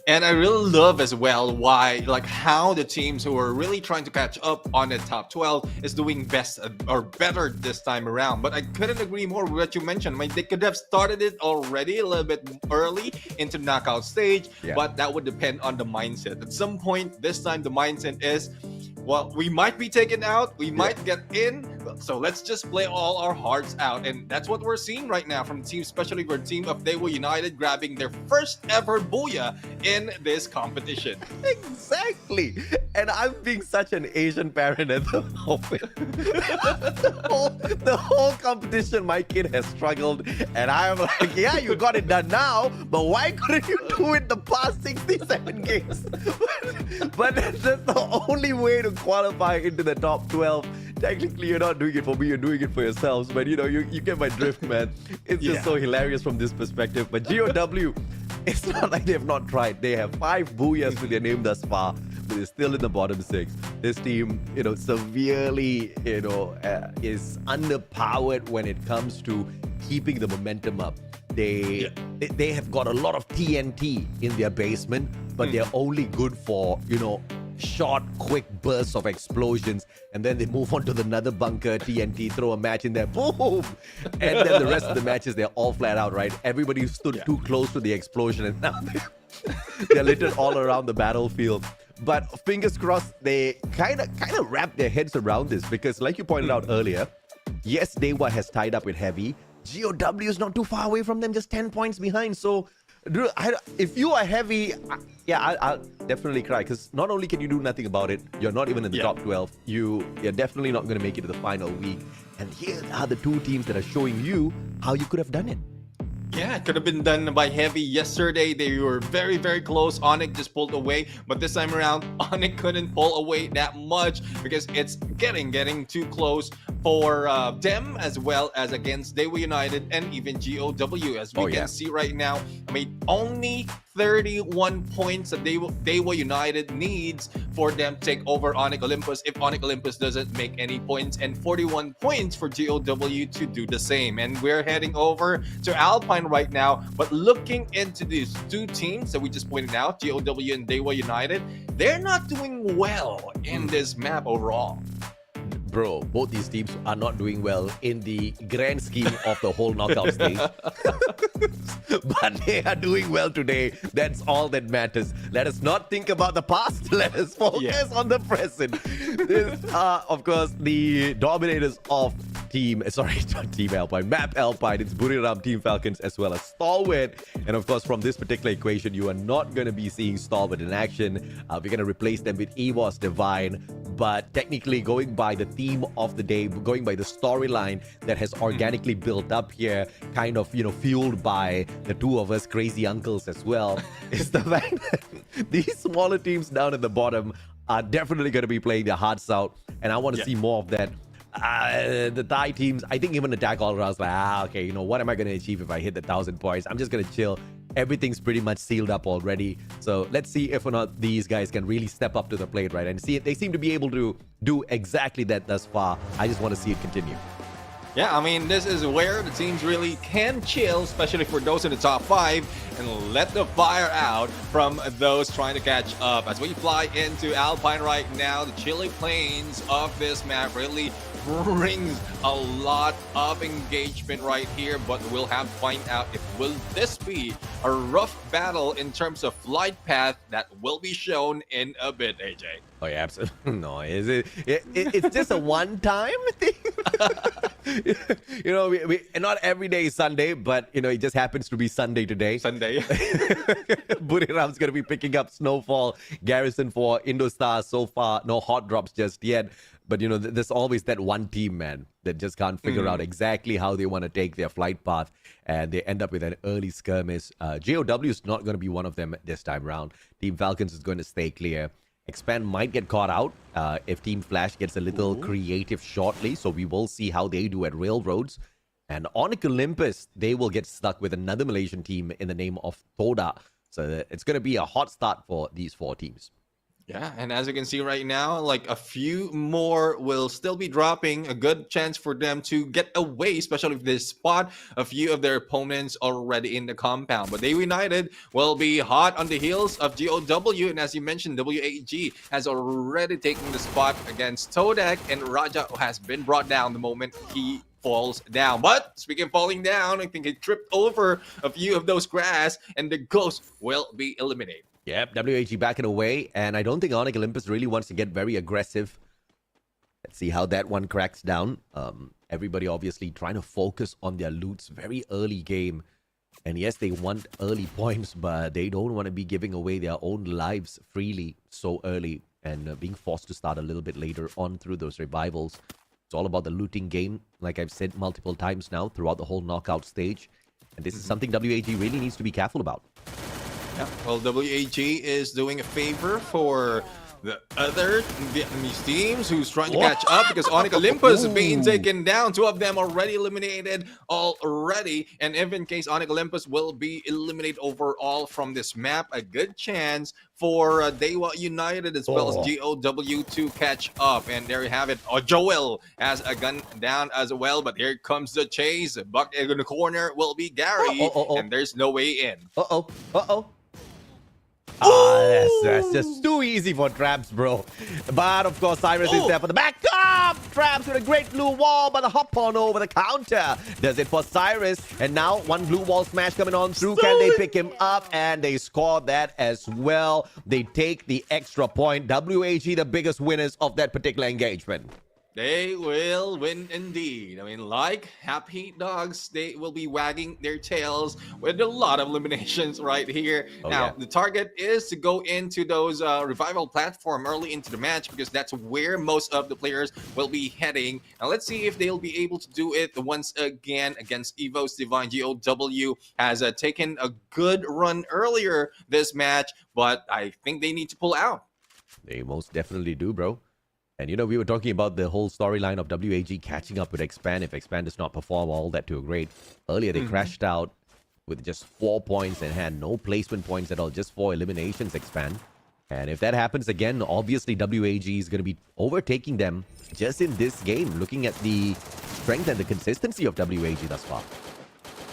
And I really love as well how the teams who are really trying to catch up on the top 12 is doing best or better this time around. But I couldn't agree more with what you mentioned. I mean, they could have started it already a little bit early into knockout stage, but that would depend on the mindset. At some point this time, the mindset is, well, we might be taken out, we might get in, so let's just play all our hearts out. And that's what we're seeing right now from the team, especially for the team of Daewoo United grabbing their first ever Booyah in this competition. Exactly. And I'm being such an Asian parent at the moment. the whole competition, my kid has struggled. And I'm like, yeah, you got it done now, but why couldn't you do it the past 67 games? But that's the only way to qualify into the top 12. Technically, you're not doing it for me, you're doing it for yourselves. But, you know, you get my drift, man. It's just so hilarious from this perspective. But GOW, it's not like they have not tried. They have 5 Booyahs to their name thus far, but they're still in the bottom 6. This team, you know, severely, you know, is underpowered when it comes to keeping the momentum up. They have got a lot of TNT in their basement, but they're only good for, you know, short, quick bursts of explosions, and then they move on to another bunker, TNT, throw a match in there, boom! And then the rest of the matches, they're all flat out, right? Everybody stood too close to the explosion, and now they're littered all around the battlefield. But fingers crossed, they kind of wrap their heads around this, because like you pointed out earlier, yes, Daewoo has tied up with Heavy. GOW is not too far away from them, just 10 points behind. So, dude, if you are Heavy, I'll definitely cry, because not only can you do nothing about it, you're not even in the top 12. You're definitely not going to make it to the final week. And here are the 2 teams that are showing you how you could have done it. Yeah, it could have been done by Heavy yesterday. They were very, very close. Onyx just pulled away, but this time around, Onyx couldn't pull away that much because it's getting too close for them, as well as against Daewoo United and even GOW, as we can see right now. I mean, only 31 points that Daewoo United needs for them to take over Onyx Olympus if Onyx Olympus doesn't make any points, and 41 points for GOW to do the same. And we're heading over to Alpine right now, but looking into these 2 teams that we just pointed out, GOW and Daewoo United, they're not doing well in this map overall. Bro, both these teams are not doing well in the grand scheme of the whole knockout stage. But they are doing well today. That's all that matters. Let us not think about the past. Let us focus on the present. This are, of course, the dominators of Team Alpine, Map Alpine. It's Buriram, Team Falcons, as well as Stalwart. And of course, from this particular equation, you are not going to be seeing Stalwart in action. We're going to replace them with EVOS Divine. But technically, going by the theme of the day, going by the storyline that has organically built up here, kind of, you know, fueled by the 2 of us crazy uncles as well, is the fact that these smaller teams down at the bottom are definitely going to be playing their hearts out. And I want to see more of that. The Thai teams, I think even Attack All Around, like, okay, you know, what am I going to achieve if I hit the 1,000 points? I'm just going to chill. everything's pretty much sealed up already. So let's see if or not these guys can really step up to the plate, right? And see, they seem to be able to do exactly that thus far. I just want to see it continue. Yeah, I mean, this is where the teams really can chill, especially for those in the top 5, and let the fire out from those trying to catch up. As we fly into Alpine right now, the chilly plains of this map really brings a lot of engagement right here, but we'll have to find out if will this be a rough battle in terms of flight path that will be shown in a bit, AJ. Oh yeah, absolutely. No, is it? It's just a one-time thing. You know, we not every day is Sunday, but you know, it just happens to be Sunday today. Sunday. Buriram's going to be picking up snowfall. Garrison for Indostar so far, no hot drops just yet. But you know, there's always that one team, man, that just can't figure out exactly how they want to take their flight path, and they end up with an early skirmish. GOW is not going to be one of them this time round. Team Falcons is going to stay clear. Expand might get caught out if Team Flash gets a little creative shortly, so we will see how they do at Railroads. And Onyx Olympus, they will get stuck with another Malaysian team in the name of Todak. So it's going to be a hot start for these 4 teams. Yeah, and as you can see right now, like a few more will still be dropping. A good chance for them to get away, especially if they spot a few of their opponents already in the compound. But They United will be hot on the heels of GOW. And as you mentioned, WAG has already taken the spot against Todak, and Raja has been brought down the moment he falls down. But speaking of falling down, I think he tripped over a few of those grass, and the ghost will be eliminated. Yep, WAG backing away, and I don't think Onyx Olympus really wants to get very aggressive. Let's see how that one cracks down. Everybody obviously trying to focus on their loots very early game. And yes, they want early points, but they don't want to be giving away their own lives freely so early and being forced to start a little bit later on through those revivals. It's all about the looting game, like I've said multiple times now throughout the whole knockout stage. And this is something WAG really needs to be careful about. Yeah, well, WAG is doing a favor for the other Vietnamese teams who's trying to catch up because Onyx Olympus being taken down. 2 of them already eliminated already. And if in case Onyx Olympus will be eliminated overall from this map, a good chance for Dewa United as well as GOW to catch up. And there you have it. Joel has a gun down as well, but here comes the chase. Buck in the corner will be Gary, and there's no way in. That's just too easy for Traps, bro. But of course, Cyrus is there for the backup. Traps with a great blue wall, but the hop on over the counter does it for Cyrus. And now one blue wall smash coming on through. Can they pick him up? And they score that as well. They take the extra point. WAG, the biggest winners of that particular engagement. They will win indeed. I mean, like happy dogs, they will be wagging their tails with a lot of eliminations right here. The target is to go into those revival platform early into the match because that's where most of the players will be heading. And let's see if they'll be able to do it once again against Evo's Divine. GOW has taken a good run earlier this match, but I think they need to pull out. They most definitely do, bro. And you know, we were talking about the whole storyline of WAG catching up with Expand if Expand does not perform all that too great. Earlier, they crashed out with just 4 points and had no placement points at all, just 4 eliminations Expand. And if that happens again, obviously WAG is going to be overtaking them just in this game, looking at the strength and the consistency of WAG thus far.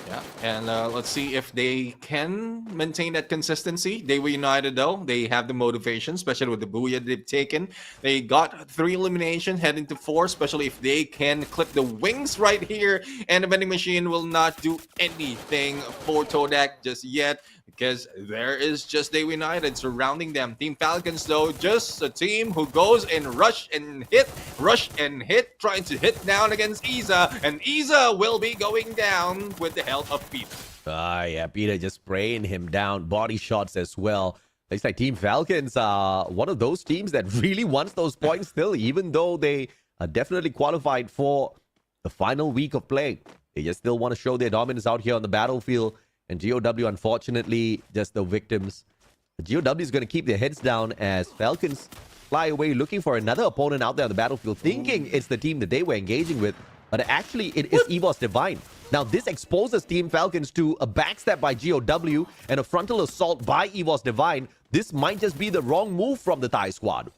Yeah, and let's see if they can maintain that consistency. They were United, though. They have the motivation, especially with the Booyah they've taken. They got 3 eliminations, heading to 4, especially if they can clip the wings right here. And the vending machine will not do anything for Todak just yet, because there is just They United surrounding them. Team Falcons, though, just a team who goes and rush and hit, trying to hit down against Iza. And Iza will be going down with the help of Peter. Yeah, Peter just spraying him down. Body shots as well. Looks like Team Falcons are one of those teams that really wants those points still, even though they are definitely qualified for the final week of play. They just still want to show their dominance out here on the battlefield. And GOW, unfortunately, just the victims. GOW is going to keep their heads down as Falcons fly away looking for another opponent out there on the battlefield, thinking it's the team that they were engaging with. But actually, it is EVOS Divine. Now, this exposes Team Falcons to a backstab by GOW and a frontal assault by EVOS Divine. This might just be the wrong move from the Thai squad.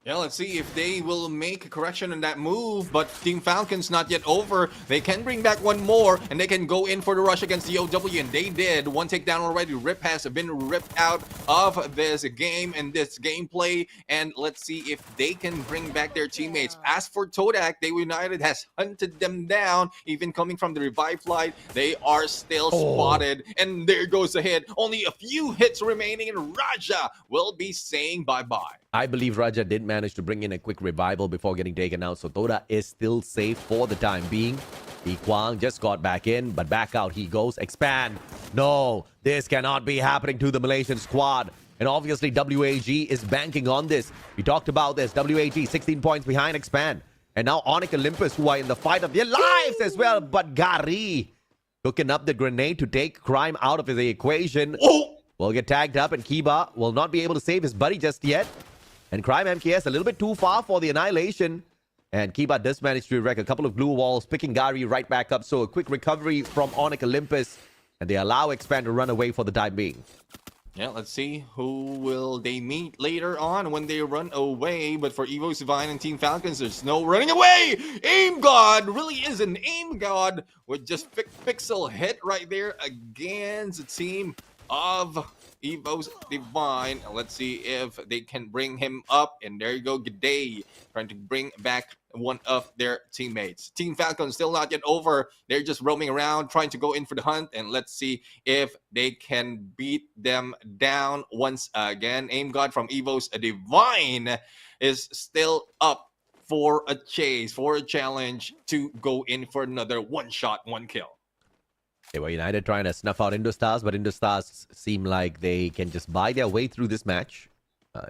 Yeah, let's see if they will make a correction on that move, but Team Falcons not yet over. They can bring back one more, and they can go in for the rush against the OW, and they did. One takedown already. Rip has been ripped out of this game and this gameplay, and let's see if they can bring back their teammates. As for Todak, they United has hunted them down, even coming from the revive flight. They are still spotted, and there goes a hit. Only a few hits remaining, and Raja will be saying bye-bye. I believe Raja did manage to bring in a quick revival before getting taken out, so Toda is still safe for the time being. Lee Kwang just got back in, but back out he goes. Expand. No, this cannot be happening to the Malaysian squad. And obviously, WAG is banking on this. We talked about this. WAG 16 points behind Expand. And now Onyx Olympus, who are in the fight of their lives as well. But Gary cooking up the grenade to take Crime out of his equation. Will get tagged up, and Kiba will not be able to save his buddy just yet. And Crime MKS a little bit too far for the annihilation. And Kiba does manage to wreck a couple of blue walls, picking Gary right back up. So a quick recovery from Onyx Olympus. And they allow Expand to run away for the time being. Yeah, let's see who will they meet later on when they run away. But for EVOS Divine and Team Falcons, there's no running away. Aim God really is an aim God with just pixel hit right there against the team of EVOS Divine. Let's see if they can bring him up. And there you go, G'day, trying to bring back one of their teammates. Team Falcon still not yet over. They're just roaming around, trying to go in for the hunt. And let's see if they can beat them down once again. Aim God from EVOS Divine is still up for a chase, for a challenge to go in for another one shot, one kill. They were United trying to snuff out Indostars, but Indostars seem like they can just buy their way through this match.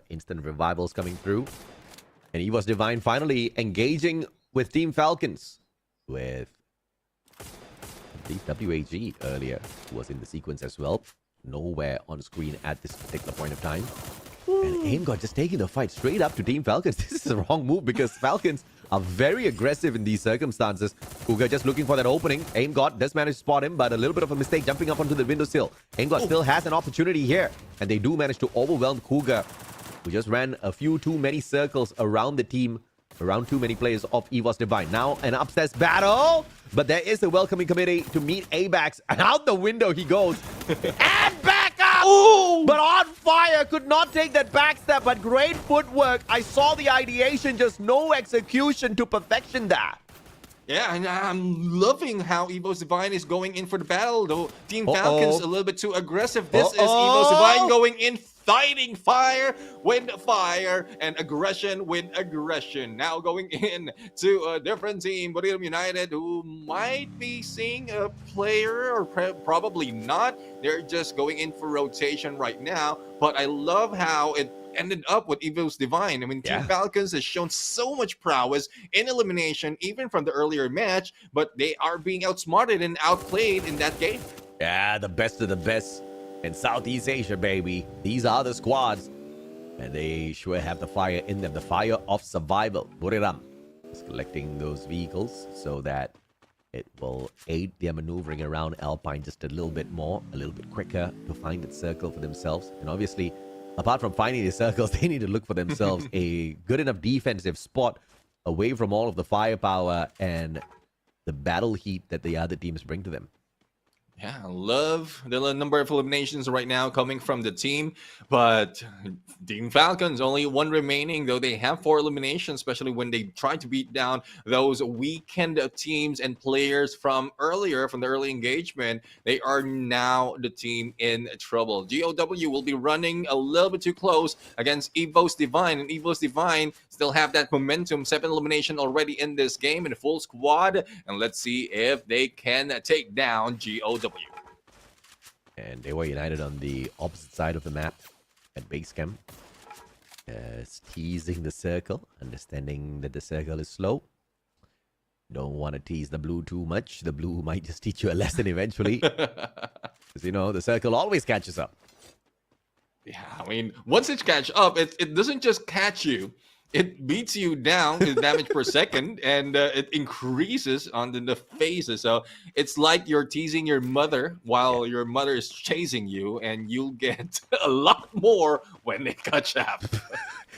Instant revivals coming through. And EVOS Divine finally engaging with Team Falcons. With the WAG earlier, who was in the sequence as well. Nowhere on screen at this particular point of time. And AimGod just taking the fight straight up to Team Falcons. This is the wrong move because Falcons are very aggressive in these circumstances. Cougar just looking for that opening. AimGod does manage to spot him, but a little bit of a mistake jumping up onto the windowsill. AimGod still has an opportunity here. And they do manage to overwhelm Cougar, who just ran a few too many circles around the team, around too many players of EVOS Divine. Now an upstairs battle, but there is a welcoming committee to meet ABAX. And out the window he goes. And back up! Ooh! But on fire, could not take that backstep, but great footwork. I saw the ideation, just no execution to perfection that. Yeah, and I'm loving how EVOS Divine is going in for the battle, though Team Falcons a little bit too aggressive. This is EVOS Divine going in, fighting fire with fire and aggression with aggression. Now going in to a different team, Bermuda United, who might be seeing a player or probably not. They're just going in for rotation right now, but I love how it ended up with EVOS Divine. I mean, Team Falcons has shown so much prowess in elimination, even from the earlier match, but they are being outsmarted and outplayed in that game. Yeah, the best of the best in Southeast Asia, baby. These are the squads, and they sure have the fire in them, the fire of survival. Buriram is collecting those vehicles so that it will aid their maneuvering around Alpine just a little bit more, a little bit quicker to find that circle for themselves. And obviously, apart from finding the circles, they need to look for themselves a good enough defensive spot away from all of the firepower and the battle heat that the other teams bring to them. Yeah, I love the number of eliminations right now coming from the team, but Team Falcons only one remaining, though they have 4 eliminations, especially when they try to beat down those weekend teams and players from earlier, from the early engagement. They are now the team in trouble. GOW will be running a little bit too close against EVOS Divine, and EVOS Divine still have that momentum, 7 elimination already in this game in a full squad, and let's see if they can take down GOW. And they were United on the opposite side of the map at base camp. Teasing the circle, understanding that the circle is slow. Don't want to tease the blue too much. The blue might just teach you a lesson eventually. Because, you know, the circle always catches up. Yeah, I mean, once it catch up, it doesn't just catch you. it beats you down to damage per second, and it increases on the phases. So it's like you're teasing your mother while your mother is chasing you, and you'll get a lot more when they catch up.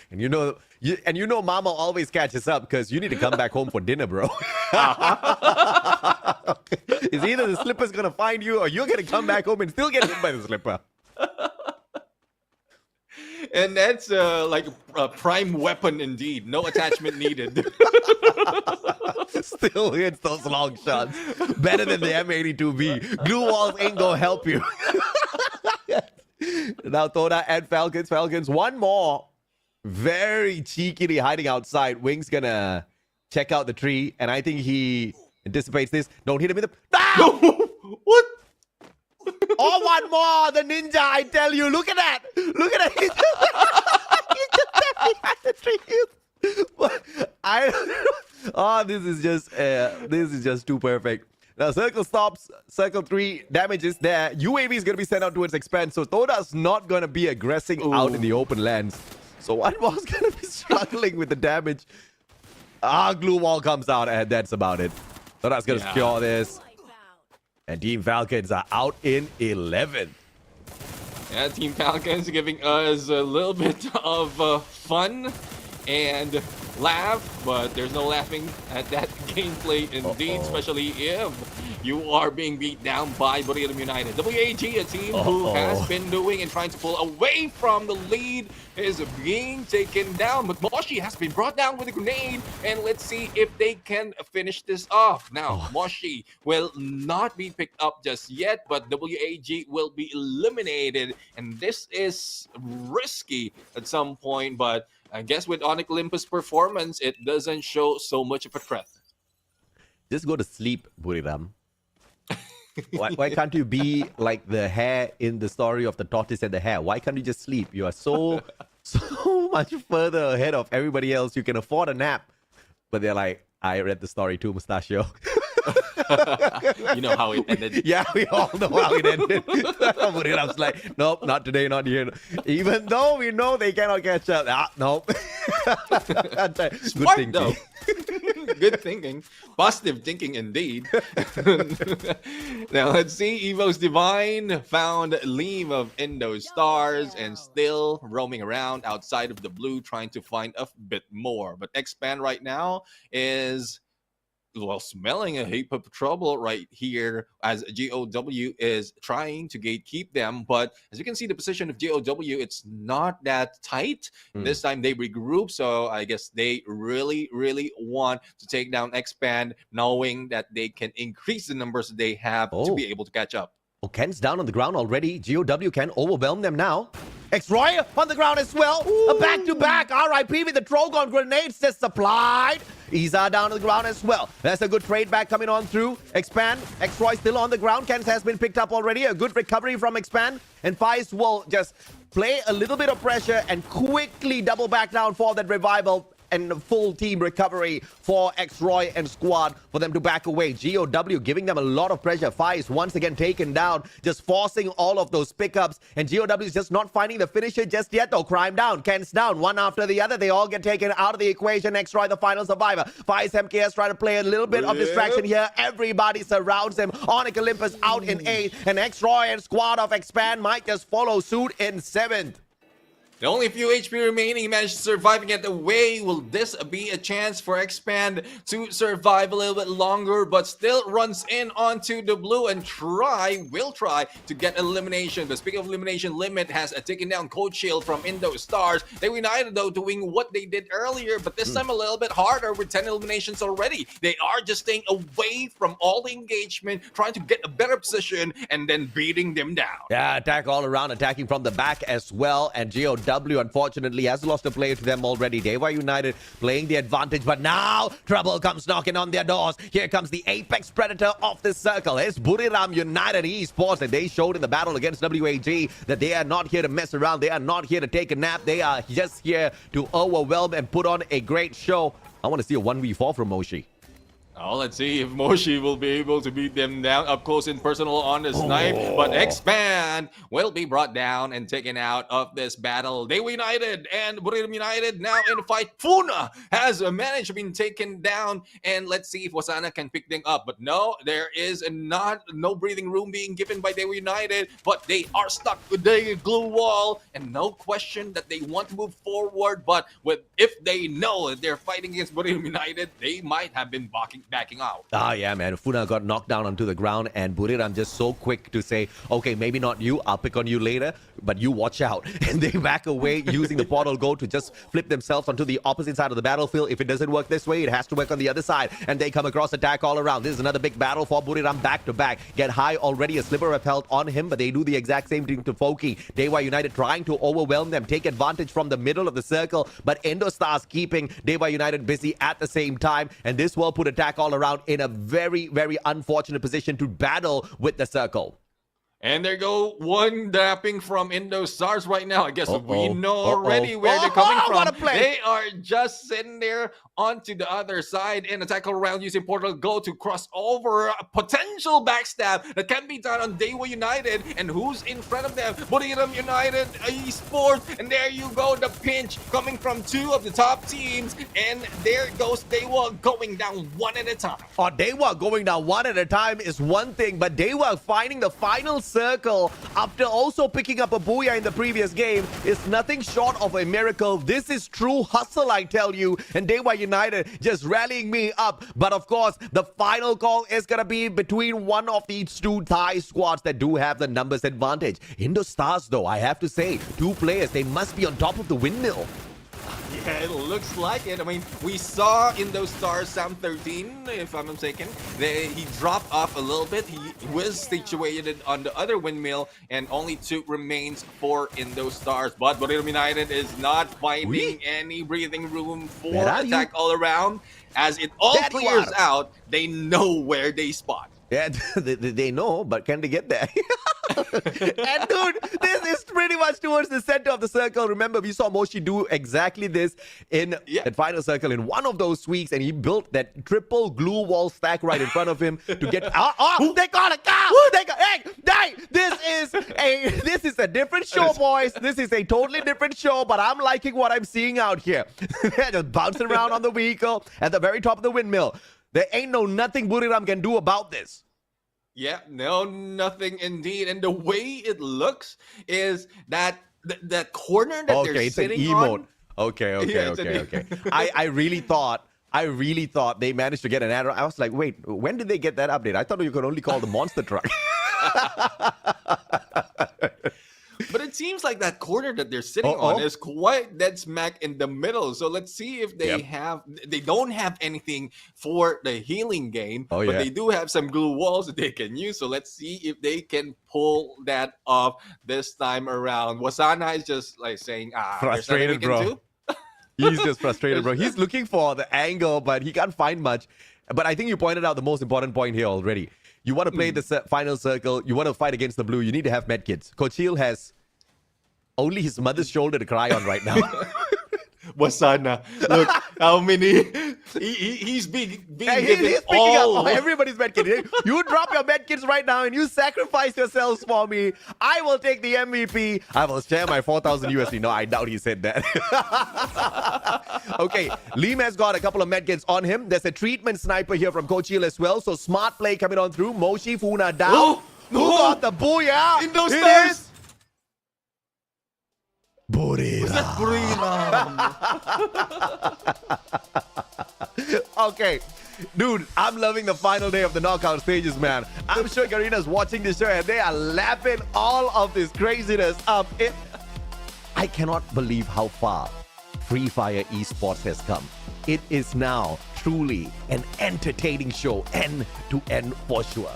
And you know, Mama always catches up because you need to come back home for dinner, bro. It's either the slipper's gonna find you, or you're gonna come back home and still get hit by the slipper. And that's like a prime weapon indeed. No attachment needed. Still hits those long shots. Better than the M82B. Glue walls ain't gonna help you. Now Todak and Falcons. One more. Very cheekily hiding outside. Wing's gonna check out the tree, and I think he anticipates this. Don't hit him in the... Ah! What? Oh, one more! The ninja, I tell you. Look at that! Look at that! He just left behind the tree. Oh, this is just too perfect. Now, circle stops, circle 3 damages there. UAV is going to be sent out towards expand, so Todak's not going to be aggressing out in the open lands. So one more's going to be struggling with the damage. Glue wall comes out, and that's about it. Todak's going to secure this. And Team Falcons are out in 11. Yeah, Team Falcons giving us a little bit of fun and laugh, but there's no laughing at that gameplay indeed, especially if you are being beat down by Bermuda United. WAG, a team who has been doing and trying to pull away from the lead, is being taken down. But Moshi has been brought down with a grenade, and let's see if they can finish this off. Now, Moshi will not be picked up just yet, but WAG will be eliminated, and this is risky at some point, but I guess with Onyx Olympus' performance, it doesn't show so much of a threat. Just go to sleep, Buriram. Why can't you be like the hare in the story of the tortoise and the hare? Why can't you just sleep? You are so much further ahead of everybody else. You can afford a nap. But they're like, I read the story too, Mustachio. You know how it ended. Yeah, we all know how it ended. Buriram's like, nope, not today, not here. Even though we know they cannot catch up. Nope. Smart, though. Good thinking. Positive thinking indeed. Now let's see. Evo's Divine found Leave of Indo Stars and still roaming around outside of the blue trying to find a bit more. But Expand right now is, well, smelling a heap of trouble right here as GOW is trying to gatekeep them. But as you can see, the position of GOW, it's not that tight. This time they regroup, so I guess they really want to take down Expand, knowing that they can increase the numbers they have to be able to catch up. Oh, Ken's down on the ground already. GOW can overwhelm them now. X-Roy on the ground as well. A back-to-back. RIP with the Trogon grenades just supplied. Iza down on the ground as well. That's a good trade back coming on through. Expand. X-Roy still on the ground. Kens has been picked up already. A good recovery from Expand. And Faiz will just play a little bit of pressure and quickly double back down for that revival. And full team recovery for X-Roy and squad for them to back away. GOW giving them a lot of pressure. Faiz once again taken down, just forcing all of those pickups. And GOW is just not finding the finisher just yet though. Crime down, Ken's down, one after the other. They all get taken out of the equation. X-Roy, the final survivor. Faiz MKS trying to play a little bit of distraction here. Everybody surrounds him. Onyx Olympus out in 8th. And X-Roy and squad of Expand might just follow suit in 7th. The only few HP remaining managed to survive and get away. Will this be a chance for Expand to survive a little bit longer, but still runs in onto the blue and will try to get elimination. But speaking of elimination, Limit has taken down Cold Shield from Indo Stars. They United though doing what they did earlier, but this time a little bit harder with 10 eliminations already. They are just staying away from all the engagement, trying to get a better position and then beating them down. Yeah, attack all around, attacking from the back as well. And GOW unfortunately has lost a player to them already. Deva United playing the advantage, but now trouble comes knocking on their doors. Here comes the apex predator of this circle. It's Buriram United Esports, and they showed in the battle against WAG that they are not here to mess around. They are not here to take a nap. They are just here to overwhelm and put on a great show. I want to see a 1v4 from Moshi. Oh, let's see if Moshi will be able to beat them down up close and personal on the snipe. But Expand will be brought down and taken out of this battle. Dewa United and Buriram United now in the fight. Funa has managed to be taken down. And let's see if Wasana can pick them up. But no, there is no breathing room being given by Dewa United. But they are stuck with the glue wall. And no question that they want to move forward. But if they know that they're fighting against Buriram United, they might have been backing out. Ah, yeah, man. Funa got knocked down onto the ground, and Buriram just so quick to say, okay, maybe not you, I'll pick on you later, but you watch out. And they back away using the portal go to just flip themselves onto the opposite side of the battlefield. If it doesn't work this way, it has to work on the other side. And they come across attack all around. This is another big battle for Buriram back to back. Get high already, a sliver of health on him, but they do the exact same thing to Foki. Dewa United trying to overwhelm them, take advantage from the middle of the circle, but Endostars keeping Dewa United busy at the same time. And this will put attack all around in a very, very unfortunate position to battle with the circle. And there go one dapping from Indostars right now. I guess we know already where they're coming from. What a play. They are just sitting there onto the other side and attack all around using portal go to cross over a potential backstab that can be done on Dewa United. And who's in front of them? Buriram United, Esports. And there you go, the pinch coming from two of the top teams. And there goes Dewa going down one at a time. Oh, Dewa going down one at a time is one thing, but Dewa finding the final circle after also picking up a booyah in the previous game is nothing short of a miracle. This is true hustle, I tell you. And Dewa United just rallying me up. But of course, the final call is going to be between one of these two Thai squads that do have the numbers advantage. Indostars, though, I have to say, two players, they must be on top of the windmill. Yeah, it looks like it. I mean, we saw in those stars Sam 13, if I'm not mistaken, he dropped off a little bit. He was situated on the other windmill, and only two remains for in those stars. But Buriram United is not finding any breathing room for attack all around. As it all clears out, they know where they spot. Yeah, they know, but can they get there? And dude, this is pretty much towards the center of the circle. Remember, we saw Moshi do exactly this in that final circle in one of those weeks, and he built that triple glue wall stack right in front of him to get. They got a cow! Hey, this is a different show, boys. This is a totally different show, but I'm liking what I'm seeing out here. They're just bouncing around on the vehicle at the very top of the windmill. There ain't nothing Buriram can do about this. Yeah, no, nothing indeed. And the way it looks is that that corner that they're sitting on. Okay. I really thought they managed to get an error. I was like, wait, when did they get that update? I thought you could only call the monster truck. But it seems like that corner that they're sitting on is quite dead smack in the middle. So let's see if they they don't have anything for the healing game, but they do have some glue walls that they can use. So let's see if they can pull that off this time around. Wasana is just like saying, frustrated, bro. He's just frustrated, bro. He's looking for the angle, but he can't find much. But I think you pointed out the most important point here already. You want to play the final circle. You want to fight against the blue. You need to have medkits. Coach Heel has only his mother's shoulder to cry on right now. Wasana, look how many he's being he's picking up everybody's medkit. You drop your medkits right now and you sacrifice yourselves for me. I will take the MVP. I will share my 4,000 USD. No, I doubt he said that. Okay, Liam has got a couple of medkits on him. There's a treatment sniper here from Coach Hill as well. So smart play coming on through. Moshi, Funa down. Who got the booyah? In those stars. Okay, dude, I'm loving the final day of the knockout stages, man. I'm sure Karina's watching this show and they are lapping all of this craziness up. I cannot believe how far Free Fire Esports has come. It is now truly an entertaining show, end to end for sure.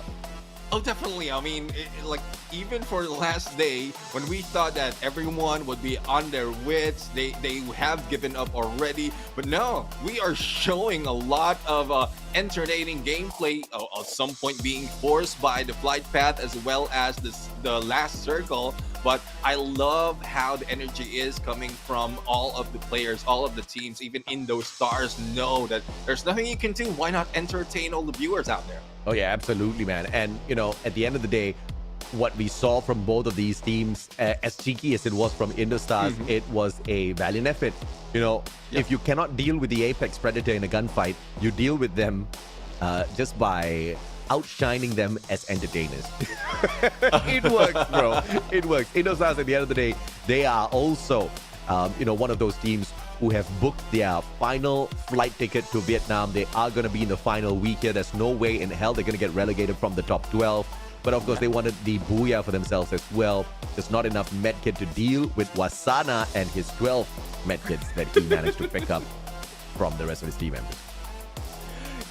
Oh, definitely. I mean, like, even for the last day, when we thought that everyone would be on their wits, they have given up already. But no, we are showing a lot of entertaining gameplay, at some point being forced by the flight path as well as the last circle but I love how the energy is coming from all of the players, all of the teams. Even Indo-Stars know that there's nothing you can do. Why not entertain all the viewers out there? Oh yeah, absolutely, man. And you know, at the end of the day, what we saw from both of these teams, as cheeky as it was from Indo-Stars, it was a valiant effort. You know, if you cannot deal with the apex predator in a gunfight, you deal with them just by outshining them as entertainers. It works, bro. It works. Indo-Stars, at the end of the day, they are also, you know, one of those teams who have booked their final flight ticket to Vietnam. They are going to be in the final week here. There's no way in hell they're going to get relegated from the top 12. But of course, they wanted the booyah for themselves as well. There's not enough medkit to deal with Wasana and his 12 medkits that he managed to pick up from the rest of his team members.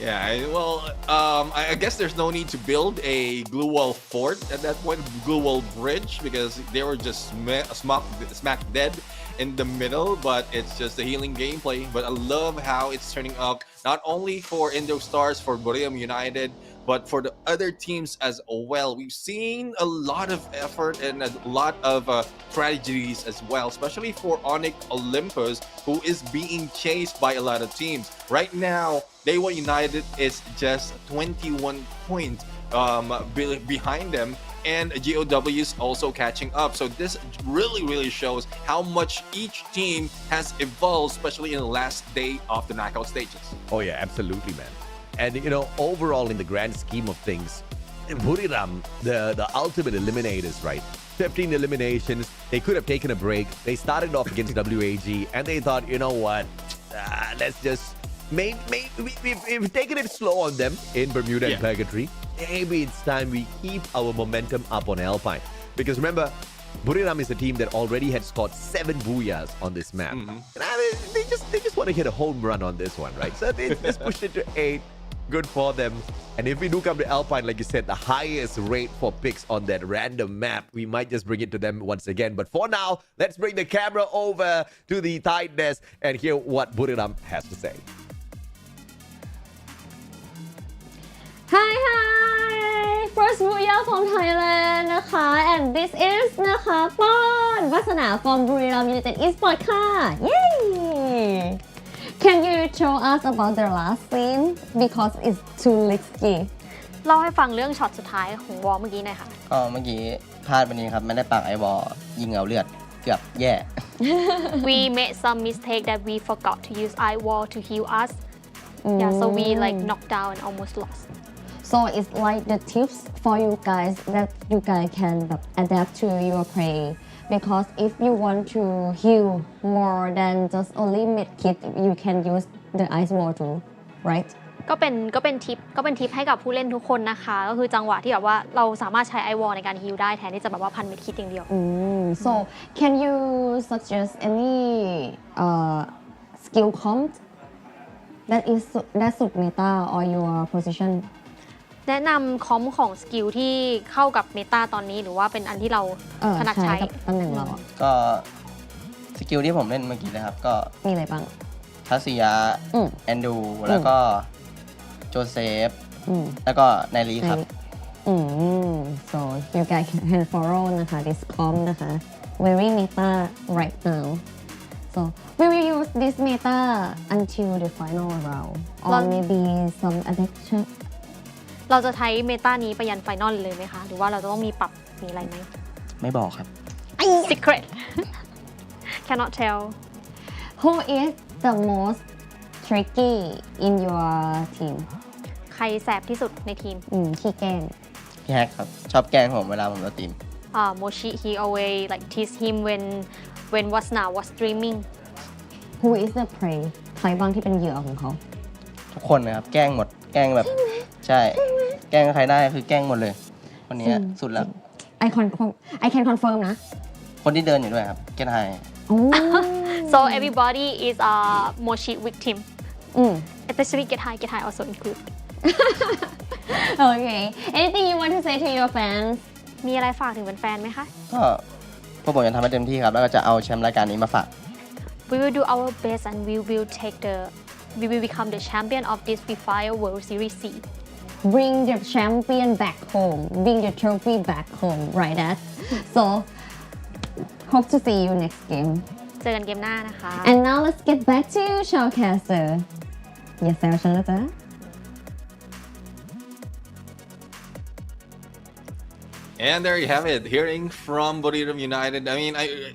Yeah, well, I guess there's no need to build a glue wall fort at that point, glue wall bridge, because they were just smack dead in the middle. But it's just a healing gameplay. But I love how it's turning up, not only for Indo-Stars, for Buriram United, but for the other teams as well. We've seen a lot of effort and a lot of tragedies as well, especially for Onyx Olympus, who is being chased by a lot of teams. Right now, Dewa United is just 21 points behind them, and GOW is also catching up. So this really shows how much each team has evolved, especially in the last day of the knockout stages. Oh yeah, absolutely, man. And you know, overall, in the grand scheme of things, Buriram, the ultimate eliminators, right? 15 eliminations. They could have taken a break. They started off against WAG, and they thought, you know what? Let's just we've taken it slow on them in Bermuda and Purgatory. Maybe it's time we keep our momentum up on Alpine. Because remember, Buriram is a team that already had scored 7 booyahs on this map. And they just want to hit a home run on this one, right? So they just pushed it to 8. Good for them. And if we do come to Alpine, like you said, the highest rate for picks on that random map, we might just bring it to them once again. But for now, let's bring the camera over to the Thai desk and hear what Buriram has to say. Hi first booyah from Thailand นะคะ and this is นะคะป้อนวาสนา from Buriram United Esports ค่ะ Yay! Can you tell us about the last scene because it's too risky เล่าให้ฟังเรื่องช็อตสุดท้ายของวอลเมื่อกี้หน่อยค่ะ ก็เมื่อกี้พลาดวันนี้ครับไม่ได้ปักไอวอลยิงเอาเลือดเกือบแย่ We made some mistake that we forgot to use eye wall to heal us yeah so we like knocked down and almost lost So it's like the tips for you guys that you guys can adapt to your play because if you want to heal more than just only medkit you can use the ice wall too right ก็เป็นทิปให้กับผู้เล่นทุกคนนะคะก็คือจังหวะที่แบบว่าเราสามารถใช้ไอวอลในการฮีลได้แทนที่จะแบบว่าพันเม็ดคิดอย่างเดียว So can you suggest any skill comp that suit meta or your position แนะนำคอมของสกิลที่เข้ากับเมตาตอนนี้หรือว่าเป็นอันที่เราถนัดใช้กับตำแหน่งเราก็สกิลที่ผมเล่นเมื่อกี้นะครับก็มีอะไรบ้างทัสซิยะแอนดูแล้วก็โจเซฟแล้วก็ไนรีครับso you guys can follow นะคะ this comp นะคะ very meta right now so we will use this meta until the final round or maybe some adaptationเราจะใช้เมตานี้ไปยันไฟนอลเลยไหมคะหรือว่าเราจะต้องมีปรับมีอะไรไหมไม่บอกครับ Secret cannot tell Who is the most tricky in your team ใครแสบที่สุดในทีมขี้แกล้งพี่แฮกครับชอบแกล้งผมเวลาผมจะทีมMochi he always like tease him when Wasna was streaming Who is the prey ใครบ้างที่เป็นเหยื่อของเขาทุกคนนะครับแกล้งหมดแกล้งแบบใช่แกล้งใครได้คือแกล้งหมดเลยคนนี้สุดแล้ว I can confirm นะคนที่เดินอยู่ด้วยครับเกตไฮSo everybody is a Mochi victim especially Get High also include Okay anything you want to say to your fans มีอะไรฝากถึงแฟนๆไหมคะก็พวกผมจะทำให้เต็มที่ครับแล้วก็จะเอาแชมป์รายการนี้มาฝาก We will do our best and we will become the champion of this Free Fire World Series C Bring the champion back home bring the trophy back home right Dad so Hope to see you next game. เจอกันเกมหน้านะคะ And now let's get back to Showcaster. อย่าแซวฉันนะจ๊ะ And there you have it, hearing from Buriram United. I mean,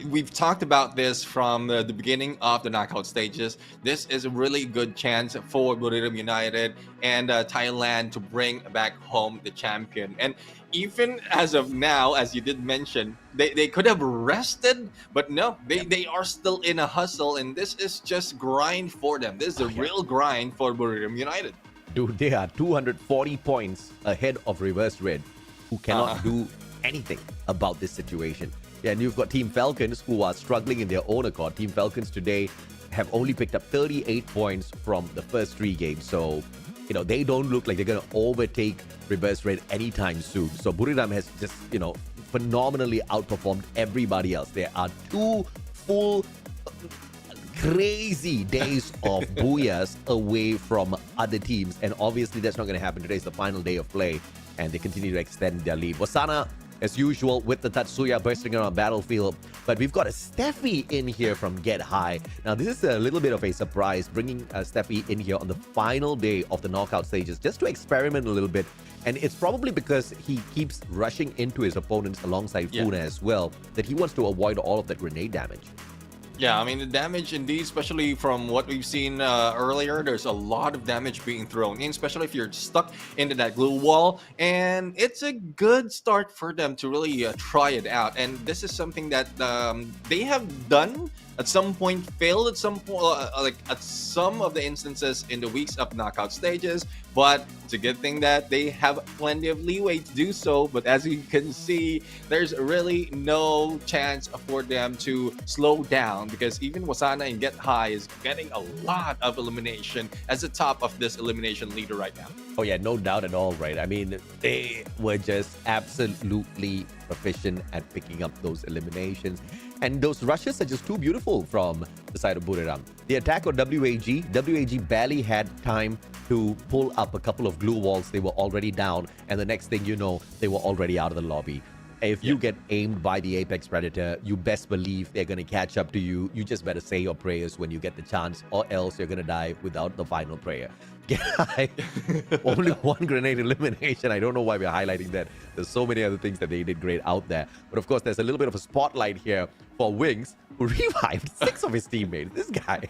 we've talked about this from the beginning of the knockout stages. This is a really good chance for Buriram United and Thailand to bring back home the champion. And even as of now, as you did mention, they could have rested, but no, they are still in a hustle, and this is just grind for them. This is a real grind for Buriram United. Dude, they are 240 points ahead of Reverse Red, who cannot do anything about this situation. Yeah, and you've got Team Falcons, who are struggling in their own accord. Team Falcons today have only picked up 38 points from the first 3 games. So, they don't look like they're going to overtake Reverse Red anytime soon. So Buriram has just, phenomenally outperformed everybody else. There are 2 full crazy days of booyahs away from other teams, and obviously that's not going to happen. Today's the final day of play, and they continue to extend their lead. Wasana, as usual, with the Tatsuya bursting around battlefield, but we've got a Steffi in here from Get High. Now this is a little bit of a surprise, bringing Steffi in here on the final day of the knockout stages just to experiment a little bit, and it's probably because he keeps rushing into his opponents alongside Funa as well, that he wants to avoid all of that grenade damage. Yeah, I mean, the damage indeed, especially from what we've seen earlier, there's a lot of damage being thrown in, especially if you're stuck into that glue wall. And it's a good start for them to really try it out. And this is something that they have done at some point, failed at some point, like at some of the instances in the weeks of knockout stages. But it's a good thing that they have plenty of leeway to do so. But as you can see, there's really no chance for them to slow down, because even Wasana and Get High is getting a lot of elimination as the top of this elimination leader right now. Oh yeah, no doubt at all, right? I mean, they were just absolutely proficient at picking up those eliminations. And those rushes are just too beautiful from the side of Buriram. The attack on WAG barely had time to pull up a couple of glue walls. They were already down, and the next thing you know, they were already out of the lobby. If you get aimed by the Apex Predator, you best believe they're going to catch up to you. You just better say your prayers when you get the chance, or else you're going to die without the final prayer. Only 1 grenade elimination. I don't know why we're highlighting that. There's so many other things that they did great out there. But of course, there's a little bit of a spotlight here for Wings, who revived 6 of his teammates. This guy.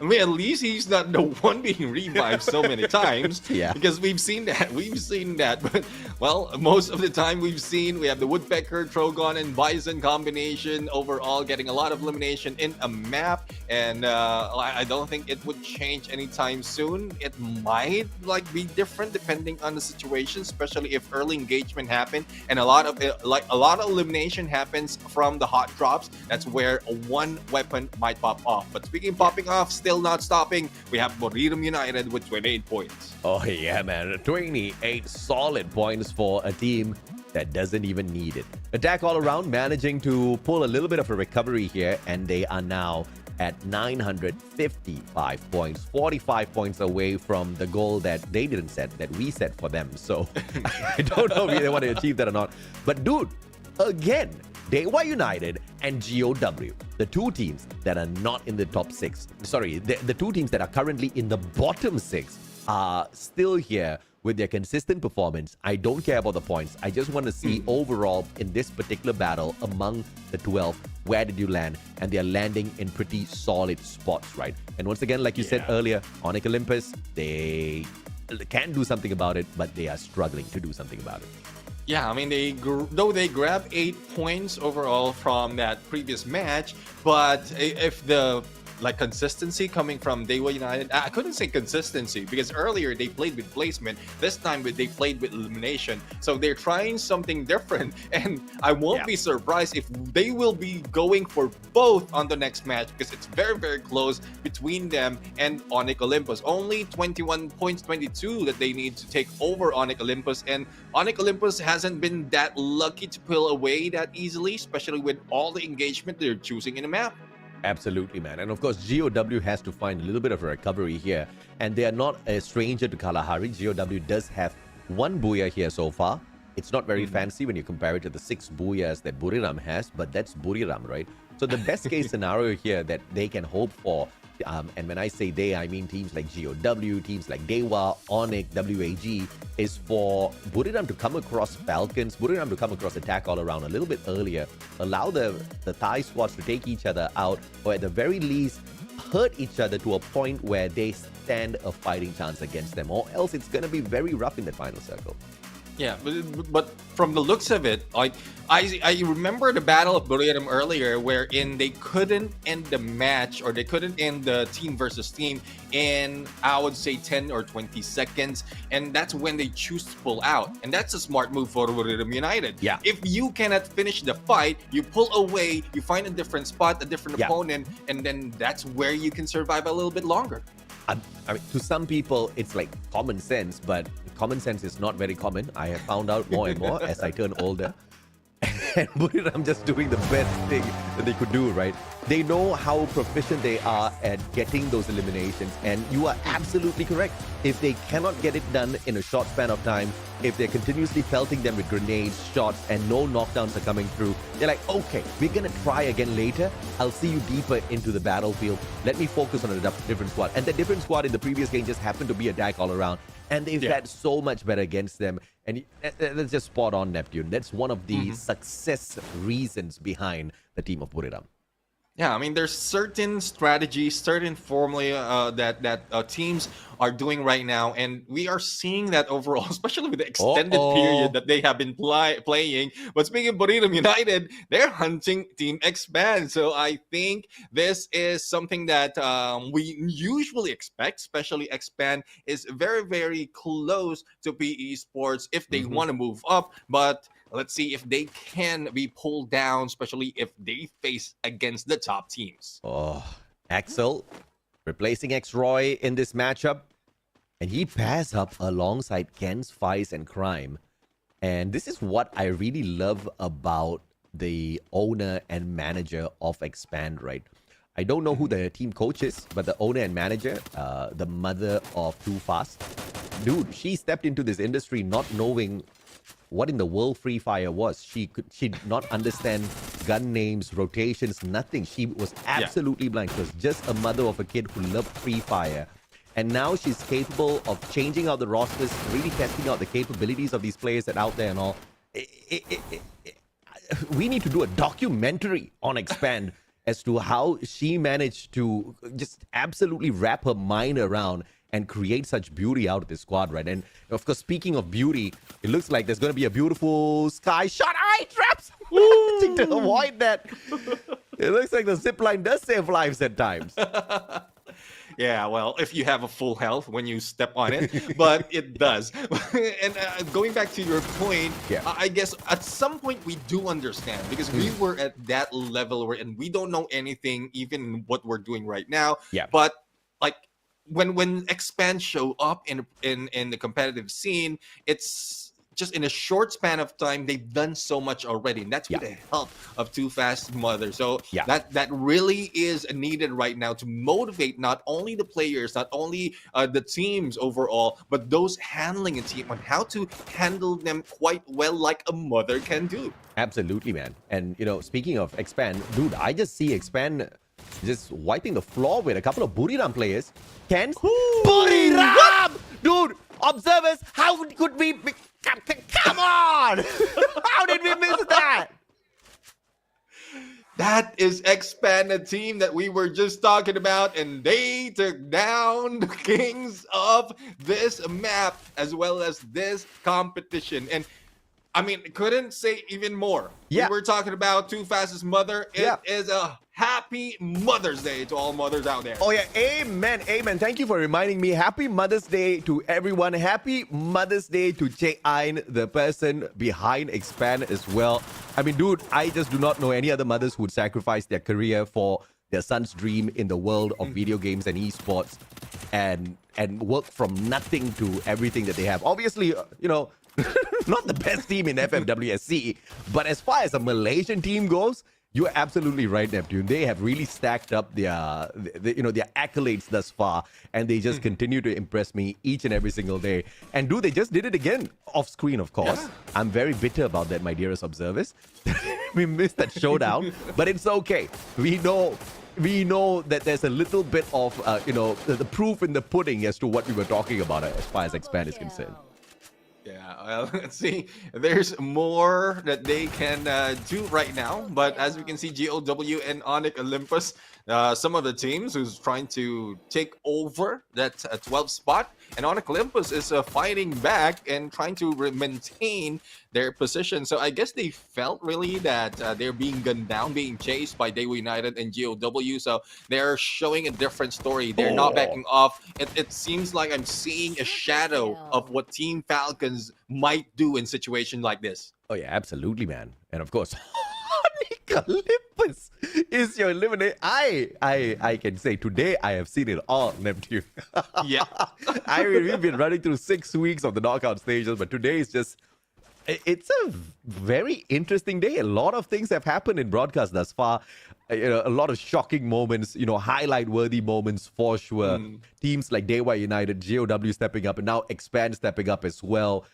I mean, at least he's not the one being revived so many times. Yeah. Because we've seen that. But, well, most of the time we have the Woodpecker, Trogon, and Bison combination overall getting a lot of elimination in a map. And I don't think it would change anytime soon. It might be different depending on the situation, especially if early engagement happen and a lot of elimination happens from the hot drops. That's where one weapon might pop off. But speaking of popping off, still not stopping, we have Buriram United with 28 points. Oh yeah, man, 28 solid points for a team that doesn't even need it. Attack all around, managing to pull a little bit of a recovery here, and they are now at 955 points, 45 points away from the goal that they didn't set, that we set for them. So I don't know if they want to achieve that or not. But dude, again, Dewa United and GOW, the two teams that are not in the top 6, sorry, the two teams that are currently in the bottom 6 are still here with their consistent performance. I don't care about the points. I just want to see overall in this particular battle among the 12, where did you land? And they're landing in pretty solid spots, right? And once again, like you said earlier, Onyx Olympus, they can do something about it, but they are struggling to do something about it. Yeah, I mean, though they grabbed 8 points overall from that previous match, but if the consistency coming from Dewa United, I couldn't say consistency because earlier they played with placement. This time they played with elimination. So they're trying something different, and I won't be surprised if they will be going for both on the next match because it's very, very close between them and Onyx Olympus. Only 21 points, 22 that they need to take over Onyx Olympus, and Onyx Olympus hasn't been that lucky to pull away that easily, especially with all the engagement they're choosing in the map. Absolutely, man. And of course, GOW has to find a little bit of a recovery here. And they are not a stranger to Kalahari. GOW does have one booyah here so far. It's not very fancy when you compare it to the 6 Booyahs that Buriram has, but that's Buriram, right? So the best case scenario here that they can hope for, and when I say they, I mean teams like GOW, teams like Dewa, Onyx, WAG, is for Buriram to come across Falcons, Buriram to come across attack all around a little bit earlier, allow the Thai squads to take each other out, or at the very least, hurt each other to a point where they stand a fighting chance against them, or else it's going to be very rough in the final circle. Yeah, but from the looks of it, like I remember the Battle of Buriram earlier, wherein they couldn't end the match, or they couldn't end the team versus team in, I would say, 10 or 20 seconds, and that's when they choose to pull out, and that's a smart move for Buriram United. Yeah. If you cannot finish the fight, you pull away, you find a different spot, a different opponent, and then that's where you can survive a little bit longer. I mean, to some people, it's like common sense, but common sense is not very common. I have found out more and more as I turn older. And Buriram just doing the best thing that they could do, right? They know how proficient they are at getting those eliminations, and you are absolutely correct. If they cannot get it done in a short span of time, if they're continuously pelting them with grenades, shots, and no knockdowns are coming through, they're like, okay, we're gonna try again later. I'll see you deeper into the battlefield. Let me focus on a different squad. And the different squad in the previous game just happened to be a DAC all around, and they've had so much better against them. And that's just spot on, Neptune. That's one of the success reasons behind the team of Buriram. Yeah, I mean, there's certain strategies, certain formula that teams are doing right now, and we are seeing that overall, especially with the extended period that they have been playing. But speaking of Buriram United, they're hunting Team Expand, so I think this is something that we usually expect. Especially Expand is very, very close to PE Sports if they want to move up, but let's see if they can be pulled down, especially if they face against the top teams. Oh, Axel replacing X-Roy in this matchup. And he pairs up alongside Ken's Vice and Crime. And this is what I really love about the owner and manager of Expand, right? I don't know who the team coach is, but the owner and manager, the mother of Too Fast. Dude, she stepped into this industry not knowing what in the world Free Fire was. She did not understand gun names, rotations, nothing. She was absolutely blind. She was just a mother of a kid who loved Free Fire. And now she's capable of changing out the rosters, really testing out the capabilities of these players that are out there and all. We need to do a documentary on Expand as to how she managed to just absolutely wrap her mind around and create such beauty out of this squad, right? And of course, speaking of beauty, it looks like there's going to be a beautiful sky shot. Eye traps! To avoid that. It looks like the zipline does save lives at times. Yeah, well, if you have a full health when you step on it, but it does. And going back to your point, I guess at some point we do understand, because we were at that level where, and we don't know anything, even what we're doing right now. Yeah. But like when Expand show up in the competitive scene, it's just in a short span of time, they've done so much already, and that's with the help of Too Fast Mother. So that really is needed right now to motivate not only the players, not only the teams overall, but those handling a team on how to handle them quite well, like a mother can do. Absolutely, man. And you know, speaking of Expand, dude, I just see Expand just wiping the floor with a couple of Buriram players. Ken's Buriram! Dude, observers, how could we be... Come on! How did we miss that? That is Expand, a team that we were just talking about, and they took down the kings of this map as well as this competition. And I mean, couldn't say even more. We were talking about Too Fast's mother. It is a happy Mother's Day to all mothers out there. Oh yeah, amen, amen. Thank you for reminding me. Happy Mother's Day to everyone. Happy Mother's Day to Che Ain, the person behind Expand as well. I mean, dude, I just do not know any other mothers who would sacrifice their career for their son's dream in the world of video games and esports, and work from nothing to everything that they have. Obviously, you know, not the best team in FFWS SEA, but as far as a Malaysian team goes, You're absolutely right, Neptune. They have really stacked up their accolades thus far, and they just continue to impress me each and every single day. And they just did it again off screen, of course. Yeah. I'm very bitter about that, my dearest observers. We missed that showdown, but it's okay. We know that there's a little bit of the proof in the pudding as to what we were talking about as far as Expand is concerned. Yeah, well, let's see. There's more that they can do right now. But as we can see, GOW and Onyx Olympus, some of the teams who's trying to take over that 12th spot. And Onyx Olympus is fighting back and trying to maintain their position. So I guess they felt really that they're being gunned down, being chased by Daewoo United and GOW. So they're showing a different story. They're not backing off. It seems like I'm seeing a shadow of what Team Falcons might do in situations like this. Oh yeah, absolutely, man. And of course, Olympus is your eliminate. I can say today I have seen it all, Neptune. Yeah. We've been running through 6 weeks of the knockout stages, but today is just, it's a very interesting day. A lot of things have happened in broadcast thus far. A lot of shocking moments, highlight-worthy moments for sure. Teams like Daewoo United, GOW stepping up, and now Expand stepping up as well.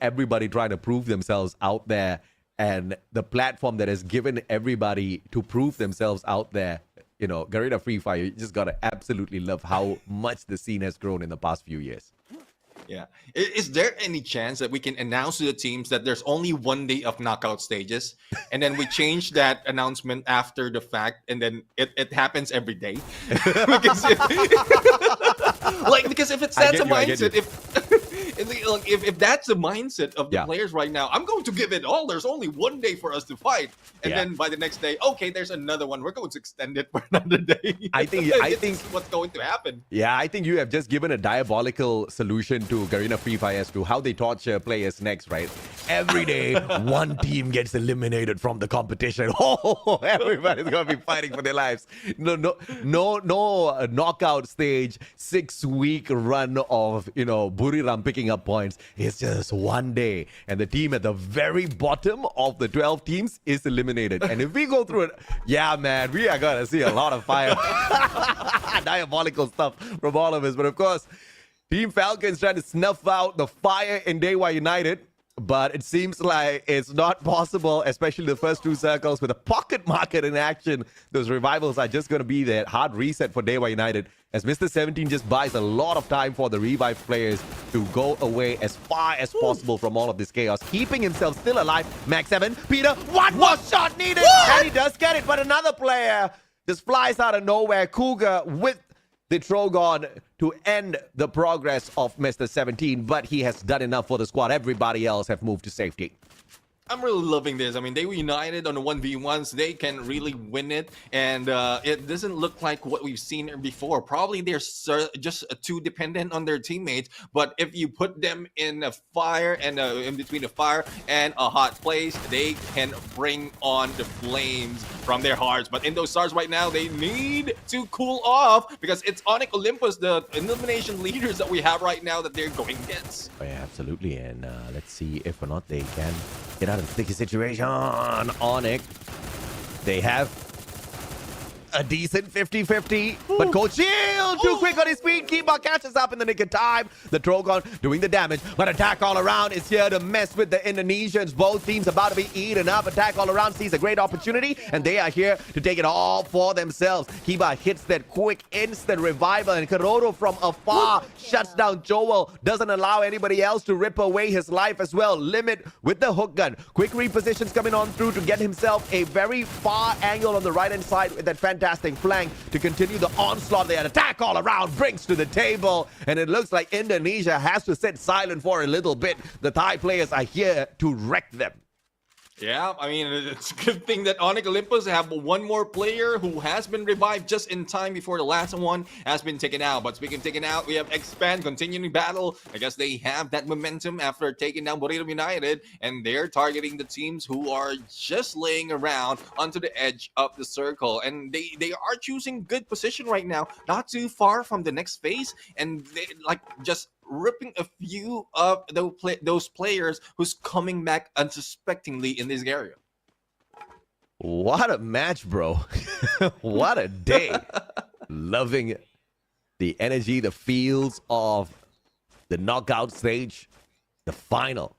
Everybody trying to prove themselves out there, and the platform that has given everybody to prove themselves out there. Garena Free Fire, you just gotta absolutely love how much the scene has grown in the past few years. Yeah. Is there any chance that we can announce to the teams that there's only one day of knockout stages, and then we change that announcement after the fact, and then it happens every day? because if it's that's a mindset, if that's the mindset of the players right now, I'm going to give it all. There's only one day for us to fight, and then by the next day, okay, there's another one. We're going to extend it for another day. I think what's going to happen. Yeah, I think you have just given a diabolical solution to Garena Free Fire as to how they torture players next, right? Every day, one team gets eliminated from the competition. Oh, everybody's gonna be fighting for their lives. No knockout stage, 6-week run of Buriram picking up points. It's just one day, and the team at the very bottom of the 12 teams is eliminated. And if we go through it, yeah, man, we are gonna see a lot of fire, diabolical stuff from all of us. But of course, Team Falcons trying to snuff out the fire in Daewoo United, but it seems like it's not possible, especially the first 2 circles with a pocket market in action. Those revivals are just going to be that hard reset for Daewoo United, as Mr. 17 just buys a lot of time for the revived players to go away as far as possible from all of this chaos, keeping himself still alive. Max 7, Peter, one more shot needed, and he does get it, but another player just flies out of nowhere. Cougar with the Trogon to end the progress of Mr. 17, but he has done enough for the squad. Everybody else have moved to safety. I'm really loving this. I mean, they were united on the 1v1s. They can really win it. And it doesn't look like what we've seen before. Probably they're just too dependent on their teammates. But if you put them in a fire and in between a fire and a hot place, they can bring on the flames from their hearts. But in those stars right now, they need to cool off because it's Onyx Olympus, the elimination leaders that we have right now, that they're going against. Oh, yeah, absolutely. And let's see if or not they can get out of the sticky situation. Onyx, they have a decent 50-50, but Coach Shield too quick on his feet. Kiba catches up in the nick of time. The Trogon doing the damage, but Attack All Around is here to mess with the Indonesians. Both teams about to be eaten up. Attack All Around sees a great opportunity, and they are here to take it all for themselves. Kiba hits that quick instant revival, and Karoro from afar shuts down Joel. Doesn't allow anybody else to rip away his life as well. Limit with the hook gun. Quick repositions coming on through to get himself a very far angle on the right-hand side with that fantastic flank to continue the onslaught. They Attack All Around brings to the table, and it looks like Indonesia has to sit silent for a little bit. The Thai players are here to wreck them. Yeah, I mean, it's a good thing that Onyx Olympus have one more player who has been revived just in time before the last one has been taken out. But speaking of taken out, we have Expand continuing battle. I guess they have that momentum after taking down Buriram United, and they're targeting the teams who are just laying around onto the edge of the circle. And they are choosing good position right now, not too far from the next phase, and they just ripping a few of those players who's coming back unsuspectingly in this area. What a match, bro. What a day. Loving the energy, the feels of the knockout stage, the final.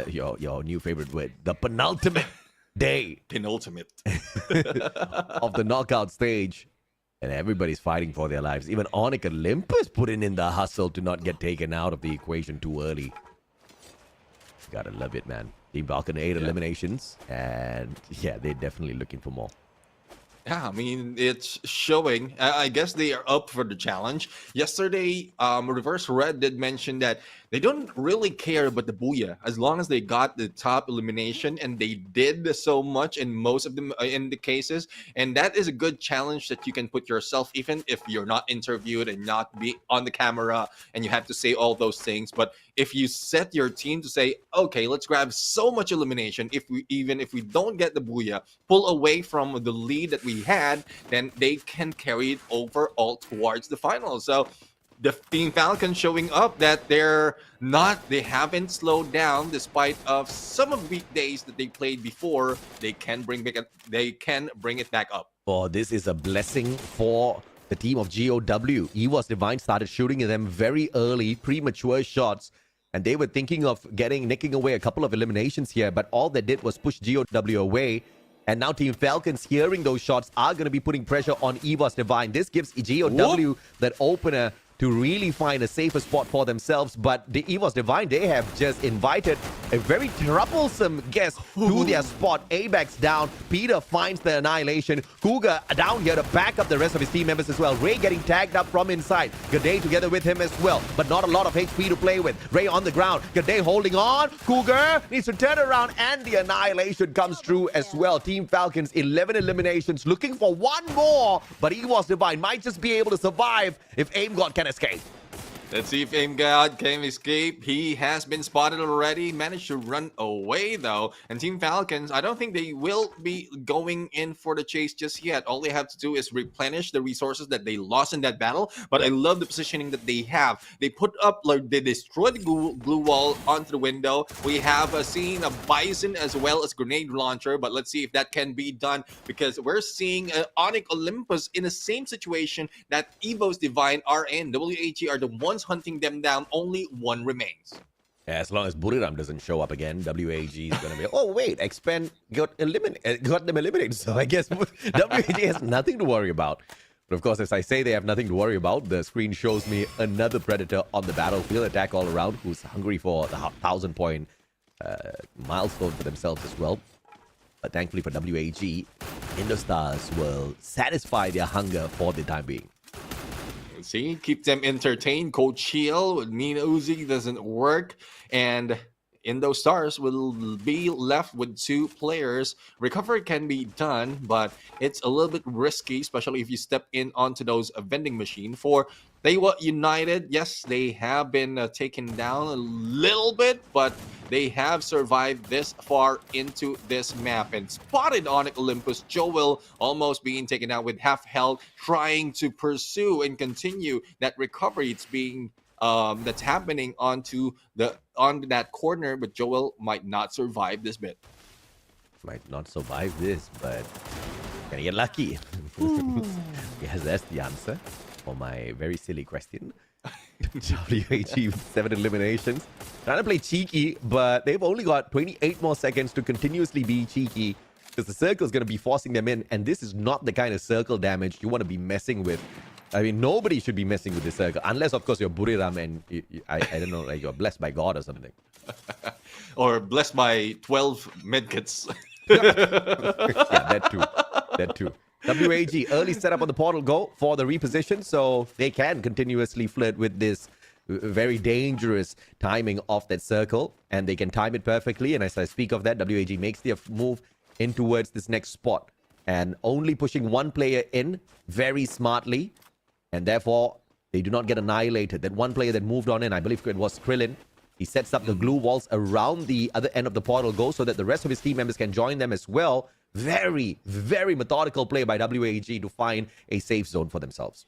Your new favorite word, the penultimate day. Penultimate. Of the knockout stage. And everybody's fighting for their lives. Even Onyx Olympus putting in the hustle to not get taken out of the equation too early. Gotta love it, man. Team Falcon 8 eliminations. And yeah, they're definitely looking for more. Yeah, I mean, it's showing. I guess they are up for the challenge. Yesterday, Reverse Red did mention that they don't really care about the Booyah as long as they got the top elimination, and they did so much in most of them in the cases. And that is a good challenge that you can put yourself, even if you're not interviewed and not be on the camera and you have to say all those things. But if you set your team to say, okay, let's grab so much elimination, even if we don't get the Booyah, pull away from the lead that we had, then they can carry it over all towards the final. So the Team Falcons showing up that they haven't slowed down despite of some of the weekdays that they played before. They can bring it back up. Oh, this is a blessing for the team of GOW. EVOS Divine started shooting at them very early, premature shots. And they were thinking of nicking away a couple of eliminations here, but all they did was push GOW away. And now Team Falcons, hearing those shots, are going to be putting pressure on EVOS Divine. This gives GOW that opener to really find a safer spot for themselves. But the EVOS Divine, they have just invited a very troublesome guest to their spot. Abex down. Peter finds the annihilation. Cougar down here to back up the rest of his team members as well. Ray getting tagged up from inside. G'day together with him as well. But not a lot of HP to play with. Ray on the ground. G'day holding on. Cougar needs to turn around, and the annihilation comes through as well. Team Falcons, 11 eliminations, looking for one more. But EVOS Divine might just be able to survive if AimGod can escape. Let's see if AimGod can escape. He has been spotted already, managed to run away though. And Team Falcons, I don't think they will be going in for the chase just yet. All they have to do is replenish the resources that they lost in that battle. But I love the positioning that they have. They they destroyed the glue wall onto the window. We have seen a Bison as well as grenade launcher, but let's see if that can be done, because we're seeing Onyx Olympus in the same situation that EVOS Divine are in. WAG are the ones hunting them down. Only one remains. As long as Buriram doesn't show up again, WAG is going to be... Oh, wait, Expand got them eliminated. So I guess WAG has nothing to worry about. But of course, as I say, they have nothing to worry about. The screen shows me another Predator on the battlefield, attack all around, who's hungry for the 1,000-point milestone for themselves as well. But thankfully for WAG, Indostars will satisfy their hunger for the time being. See, keep them entertained. Coach Shield with Mean Uzi doesn't work, and Indostars will be left with two players. Recovery can be done, but it's a little bit risky, especially if you step in onto those vending machine. For Taiwa United, yes, they have been taken down a little bit, but they have survived this far into this map and spotted Onyx Olympus. Joel almost being taken out with half health, trying to pursue and continue that recovery. It's being that's happening onto that corner, but Joel might not survive this bit. Might not survive this, but can he get lucky? Yes, that's the answer for my very silly question. WAG with 7 eliminations. Trying to play cheeky, but they've only got 28 more seconds to continuously be cheeky, because the circle is going to be forcing them in, and this is not the kind of circle damage you want to be messing with. I mean, nobody should be messing with this circle, unless, of course, you're Buriram and I don't know, like you're blessed by God or something. Or blessed by 12 medkits. Yeah, that too. WAG, early setup on the portal go for the reposition, so they can continuously flirt with this very dangerous timing of that circle, and they can time it perfectly. And as I speak of that, WAG makes their move in towards this next spot, and only pushing one player in very smartly, and therefore they do not get annihilated. That one player that moved on in, I believe it was Krillin, he sets up the glue walls around the other end of the portal go so that the rest of his team members can join them as well. Very, very methodical play by WAG to find a safe zone for themselves.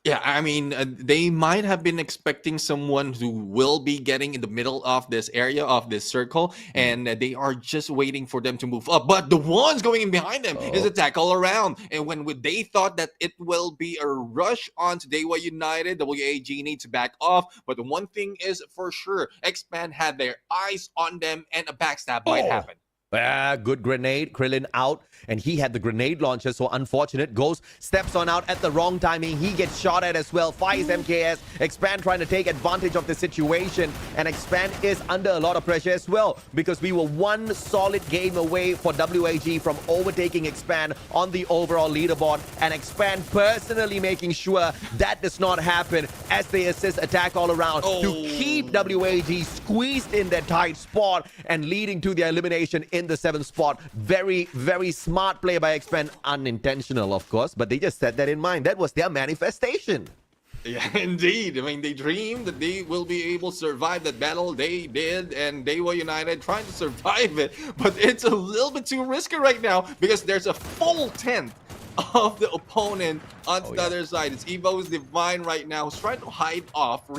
Yeah, I mean, they might have been expecting someone who will be getting in the middle of this area of this circle, and they are just waiting for them to move up. But the ones going in behind them is attack all around. And when they thought that it will be a rush on to Dewa United, WAG need to back off. But the one thing is for sure, Expand had their eyes on them, and a backstab might happen. Good grenade. Krillin out, and he had the grenade launcher, so unfortunate. Ghost steps on out at the wrong timing. He gets shot at as well. Fires MKS. Expand trying to take advantage of the situation, and Expand is under a lot of pressure as well, because we were one solid game away for WAG from overtaking Expand on the overall leaderboard, and Expand personally making sure that does not happen as they assist attack all around to keep WAG squeezed in that tight spot and leading to their elimination in the 7th spot. Very, very smart play by Expand. Unintentional, of course, but they just set that in mind. That was their manifestation. Yeah, indeed. I mean, they dreamed that they will be able to survive that battle. They did, and Dewa United trying to survive it. But it's a little bit too risky right now because there's a full 10th of the opponent on the other side. It's Evo's Divine right now, who's trying to hide off,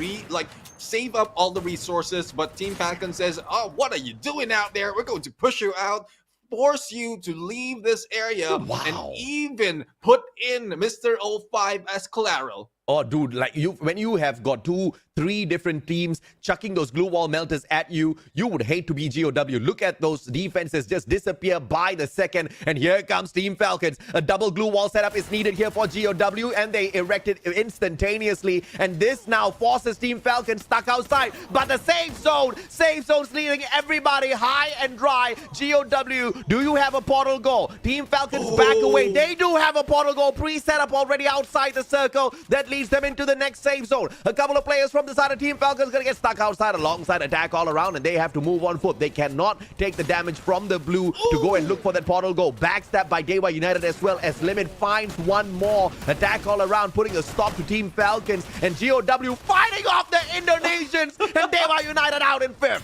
save up all the resources, but Team Falcon says, oh, what are you doing out there? We're going to push you out, force you to leave this area, and even put in Mr. 05 as collateral. Oh, dude, like when you have got 2-3 different teams chucking those glue wall melters at you, you would hate to be GOW. Look at those defenses just disappear by the second. And here comes Team Falcons. A double glue wall setup is needed here for GOW, and they erect it instantaneously. And this now forces Team Falcons stuck outside. But the safe zone's leaving everybody high and dry. GOW, do you have a portal goal? Team Falcons back away. They do have a portal goal pre-set up already outside the circle. That leads them into the next safe zone. A couple of players from the side of Team Falcons going to get stuck outside alongside attack all around, and they have to move on foot. They cannot take the damage from the blue to go and look for that portal goal. Backstab by Dewa United as well, as Limit finds one more. Attack all around, putting a stop to Team Falcons, and GOW fighting off the Indonesians, and Dewa United out in 5th.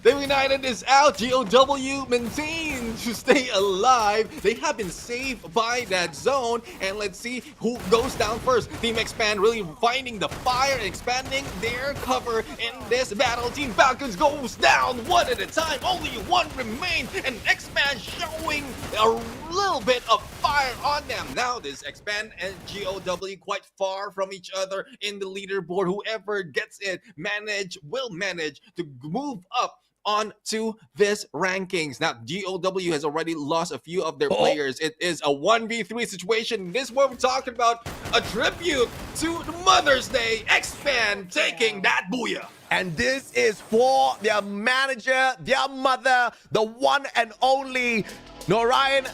Dewa United is out. GOW maintains to stay alive. They have been saved by that zone. And let's see who goes down first. Team Expand really finding the fire and expanding their cover in this battle. Team Falcons goes down one at a time. Only one remains. And Expand showing a little bit of fire on them. Now this Expand and GOW quite far from each other in the leaderboard. Whoever gets it will manage to move up on to this rankings. Now GOW has already lost a few of their players. It is a 1v3 situation. This is what we're talking about, a tribute to Mother's Day. Expand taking that booyah. And this is for their manager, their mother, the one and only Norian.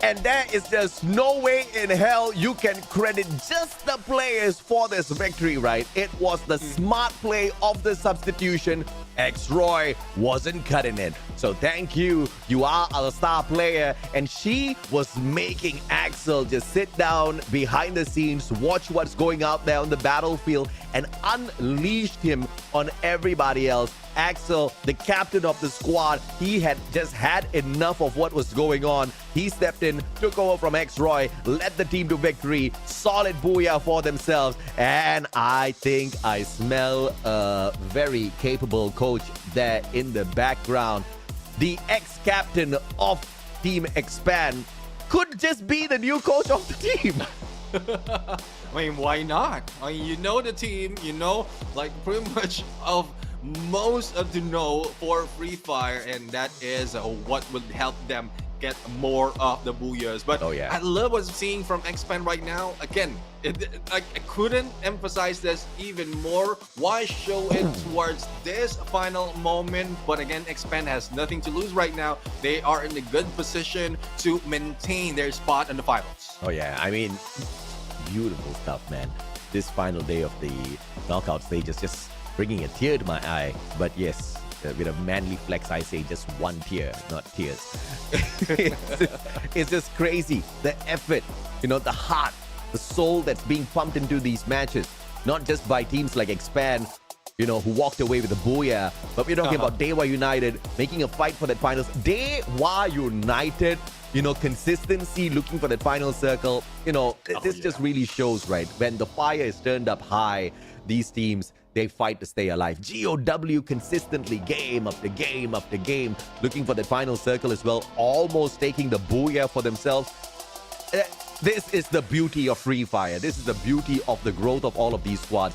And there is just no way in hell you can credit just the players for this victory, right? It was the smart play of the substitution. X-Roy wasn't cutting it. So thank you. You are our star player. And she was making Axel just sit down behind the scenes, watch what's going out there on the battlefield, and unleashed him on everybody else. Axel, the captain of the squad, he had just had enough of what was going on. He stepped in, took over from X-Roy, led the team to victory. Solid booyah for themselves. And I think I smell a very capable coach there in the background. The ex-captain of Team Expand could just be the new coach of the team. I mean, why not? I mean, you know the team, you know, like pretty much of most of the know for Free Fire, and that is what would help them get more of the booyahs. But I love what I'm seeing from Expand right now. Again, I couldn't emphasize this even more. Why show it towards this final moment? But again, Expand has nothing to lose right now. They are in a good position to maintain their spot in the finals. Oh yeah, I mean, beautiful stuff, man. This final day of the knockout stage is just bringing a tear to my eye. But yes, with a manly flex, I say just one tear, not tears. It's just crazy. The effort, you know, the heart, the soul that's being pumped into these matches. Not just by teams like Expand, you know, who walked away with a booyah, but we're talking about Dewa United making a fight for that finals. Dewa United consistency, looking for that final circle. This just really shows, right? When the fire is turned up high, these teams, they fight to stay alive. GOW consistently, game after game after game, looking for that final circle as well, almost taking the booyah for themselves. This is the beauty of Free Fire. This is the beauty of the growth of all of these squads.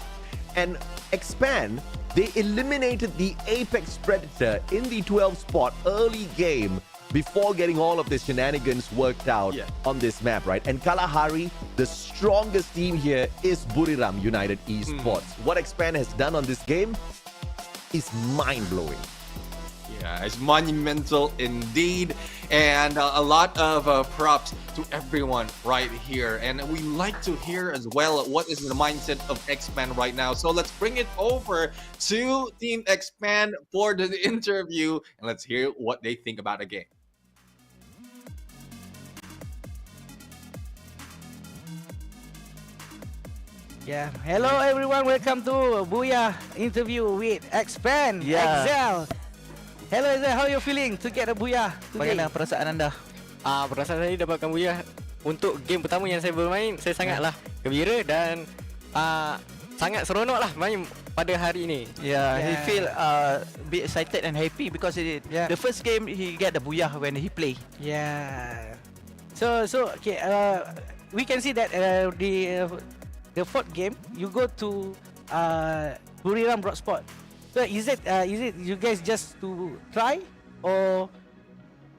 And Expand, they eliminated the Apex Predator in the 12th spot early game before getting all of the shenanigans worked out on this map, right? And Kalahari, the strongest team here is Buriram United Esports. What Expand has done on this game is mind-blowing. Yeah, it's monumental indeed, and a lot of props to everyone right here. And we like to hear as well what is the mindset of Expand right now. So let's bring it over to Team Expand for the interview, and let's hear what they think about the game. Yeah, hello everyone, welcome to Booyah interview with Expand, Excel. Hello Excel, how are you feeling to get a Booyah today? Bagaimana perasaan anda? Perasaan saya dapatkan Booyah untuk game pertama yang saya bermain, saya sangatlah gembira dan sangat seronok lah main pada hari ini. Yeah, he feel be excited and happy because the first game he get the Booyah when he play. Yeah. So okay, we can see that the fourth game you go to Buriram Broad Spot. So is it you guys just to try or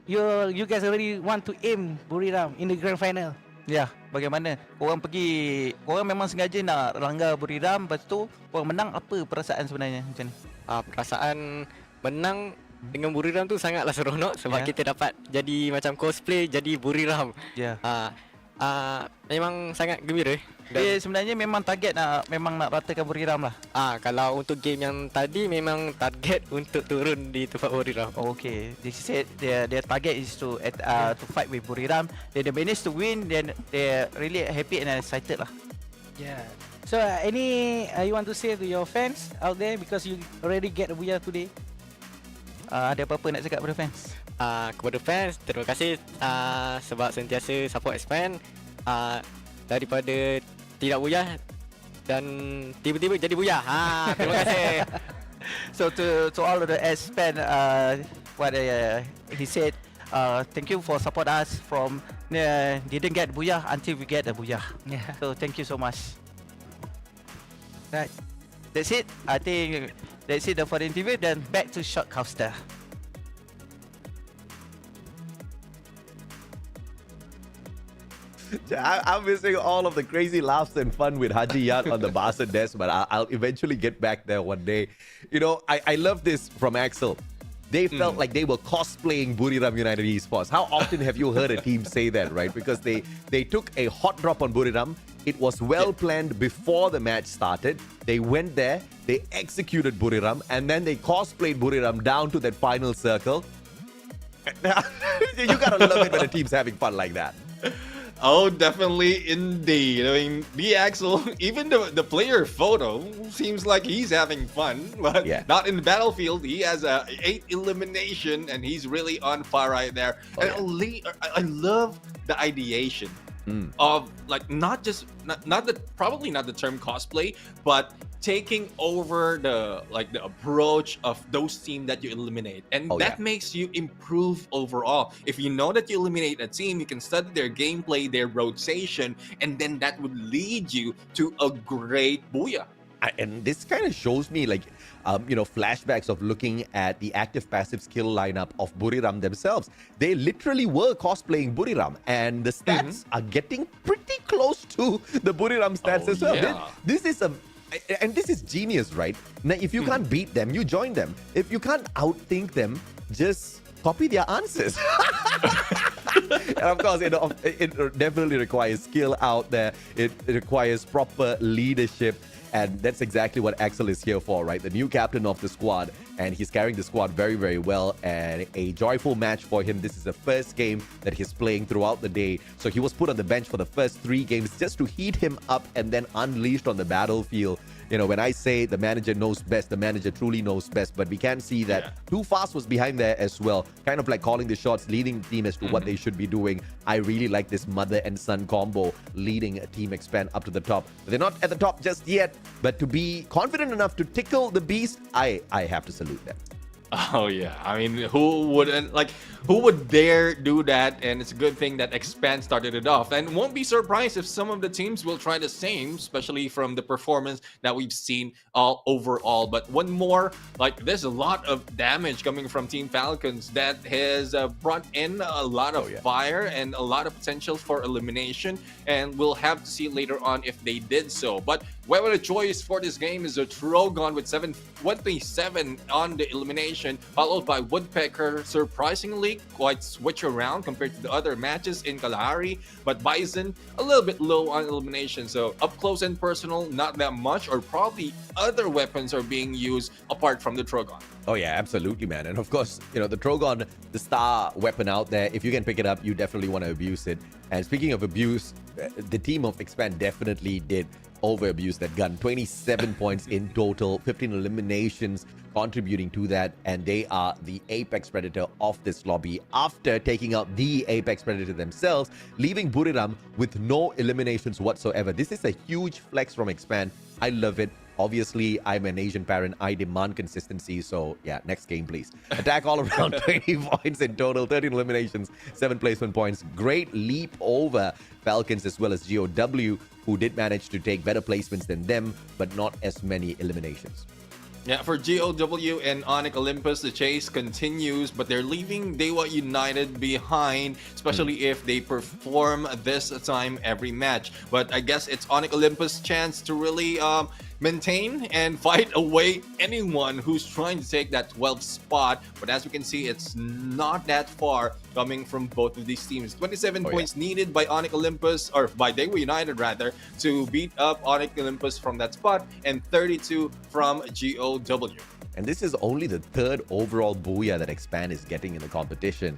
you guys already want to aim Buriram in the grand final? Ya, bagaimana? Korang memang sengaja nak langgar Buriram, lepas tu korang menang, apa perasaan sebenarnya macam ni? Perasaan menang dengan Buriram tu sangatlah seronok sebab kita dapat jadi macam cosplay jadi Buriram. Ya. Memang sangat gembira. Sebenarnya memang target memang nak ratakan Buriram lah. Kalau untuk game yang tadi memang target untuk turun di tempat Buriram. Okay, they said their target is to fight with Buriram. They managed to win, then they really happy and excited lah. Yeah. So any you want to say to your fans out there because you already get a Booyah today? Ada apa-apa nak cakap kepada fans? Kepada fans, terima kasih sebab sentiasa support Expand. Daripada tidak Booyah dan tiba-tiba jadi Booyah. Terima kasih. So to all of the Expand, what he said, thank you for support us from didn't get Booyah until we get the Booyah. Yeah. So thank you so much. Right. That's it. I think that's it for the interview. Then back to Shotcaster. I'm missing all of the crazy laughs and fun with Haji Yat on the Barca desk, but I'll eventually get back there one day. I love this from Axel. They felt like they were cosplaying Buriram United Esports. How often have you heard a team say that, right? Because they took a hot drop on Buriram. It was well planned before the match started. They went there, they executed Buriram, and then they cosplayed Buriram down to that final circle. You gotta love it when a team's having fun like that. Oh, definitely indeed. I mean, the Axel, even the player photo seems like he's having fun, but not in the battlefield. He has a 8 elimination, and he's really on fire right there. I love the ideation of like probably not the term cosplay, but taking over the approach of those teams that you eliminate, and that makes you improve overall. If you know that you eliminate a team, you can study their gameplay, their rotation, and then that would lead you to a great Booyah. And this kind of shows me flashbacks of looking at the active passive skill lineup of Buriram themselves. They literally were cosplaying Buriram, and the stats are getting pretty close to the Buriram stats as well. Yeah. This is genius, right? Now, if you can't beat them, you join them. If you can't outthink them, just copy their answers. And of course, it definitely requires skill out there. It requires proper leadership. And that's exactly what Axel is here for, right? The new captain of the squad. and he's carrying the squad very, very well, and a joyful match for him. This is the first game that he's playing throughout the day, so he was put on the bench for the first 3 games just to heat him up and then unleashed on the battlefield. You know, when I say the manager knows best, the manager truly knows best, but we can see that Too Fast was behind there as well, kind of like calling the shots, leading the team as to what they should be doing. I really like this mother and son combo leading Team Expand up to the top. They're not at the top just yet, but to be confident enough to tickle the beast, I have to salute them. Oh yeah, I mean, who wouldn't, like, who would dare do that? And it's a good thing that Expand started it off, and won't be surprised if some of the teams will try the same, especially from the performance that we've seen all overall. But one more, like, there's a lot of damage coming from Team Falcons that has brought in a lot of fire and a lot of potential for elimination, and we'll have to see later on if they did so. But weapon of choice for this game is a Trogon with 127 on the elimination, followed by Woodpecker. Surprisingly, quite switch around compared to the other matches in Kalahari, but Bison a little bit low on elimination. So up close and personal, not that much, or probably other weapons are being used apart from the Trogon. Oh yeah, absolutely, man. And of course, you know, the Trogon, the star weapon out there, if you can pick it up, you definitely want to abuse it. And speaking of abuse, the team of Expand definitely did over abuse that gun. 27 points in total, 15 eliminations contributing to that, and they are the apex predator of this lobby after taking out the apex predator themselves, leaving Buriram with no eliminations whatsoever. This is a huge flex from Expand. I love it. Obviously, I'm an Asian parent. I demand consistency. So, yeah, next game, please. Attack all around, 20 points in total, 13 eliminations, 7 placement points. Great leap over Falcons as well as GOW, who did manage to take better placements than them, but not as many eliminations. Yeah, for GOW and Onyx Olympus, the chase continues, but they're leaving Dewa United behind, especially if they perform this time every match. But I guess it's Onyx Olympus' chance to really maintain and fight away anyone who's trying to take that 12th spot. But as we can see, it's not that far coming from both of these teams. 27 points needed by Onyx Olympus, or by Dewa United rather, to beat up Onyx Olympus from that spot, and 32 from GOW. And this is only the 3rd overall booyah that Expand is getting in the competition.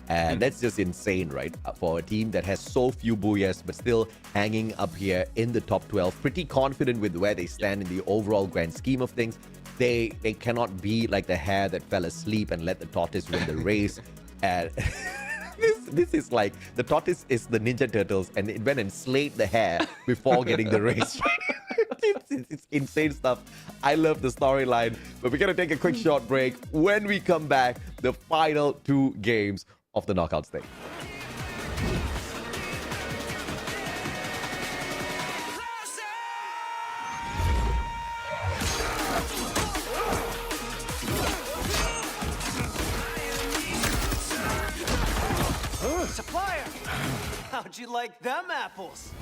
And that's just insane, right? For a team that has so few booyahs, but still hanging up here in the top 12. Pretty confident with where they stand in the overall grand scheme of things. They cannot be like the hare that fell asleep and let the tortoise win the race. And this is like, the tortoise is the Ninja Turtles, and it went and slayed the hare before getting the race. It's insane stuff. I love the storyline, but we're going to take a quick short break. When we come back, the final 2 games of the knockout stage. Supplier! How'd you like them apples?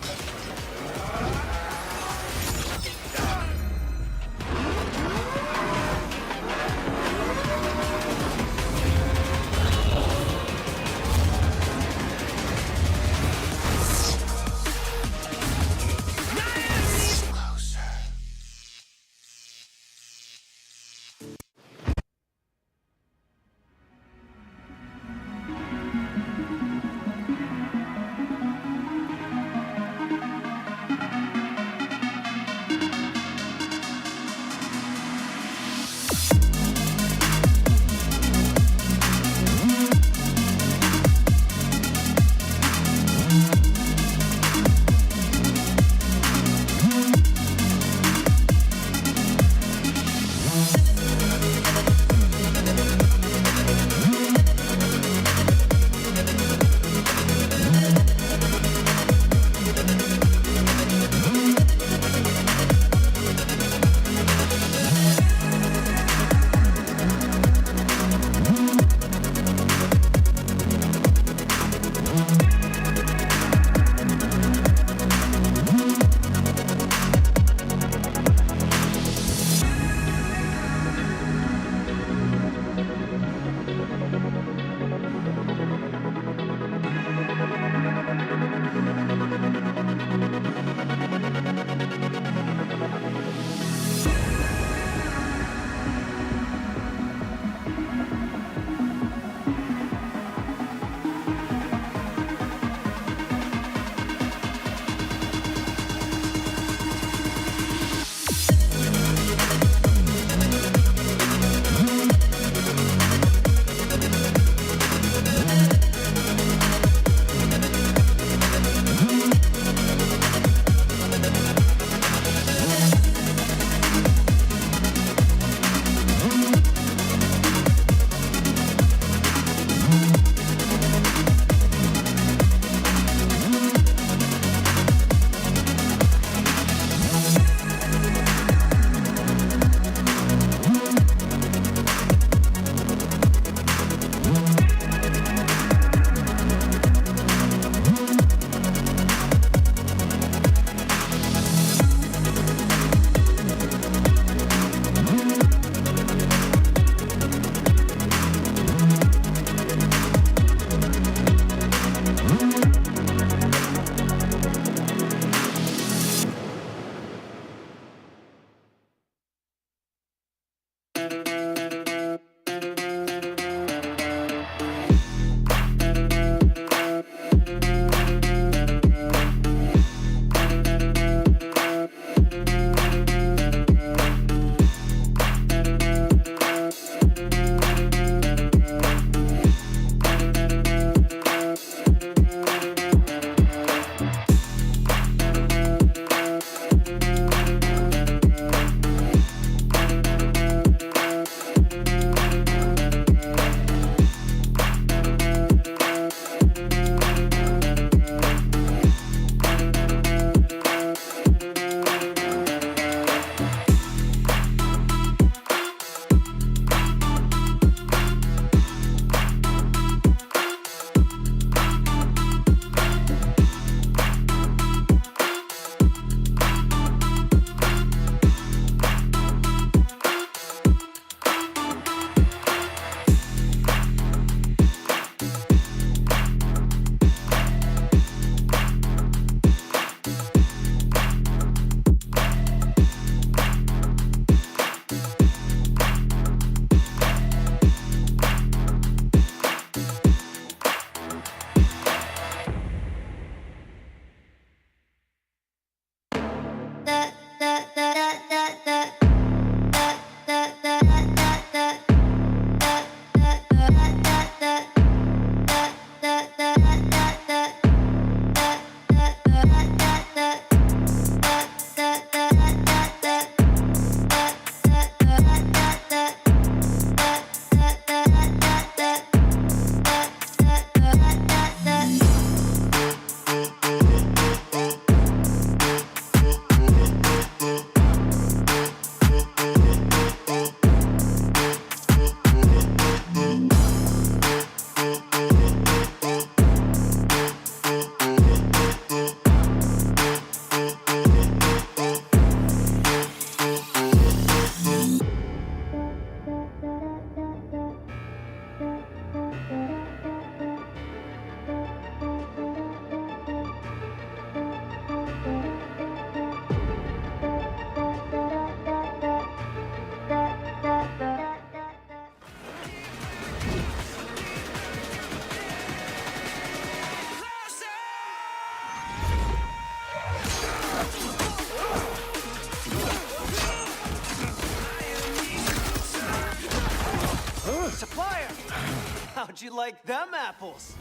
How'd you like them apples?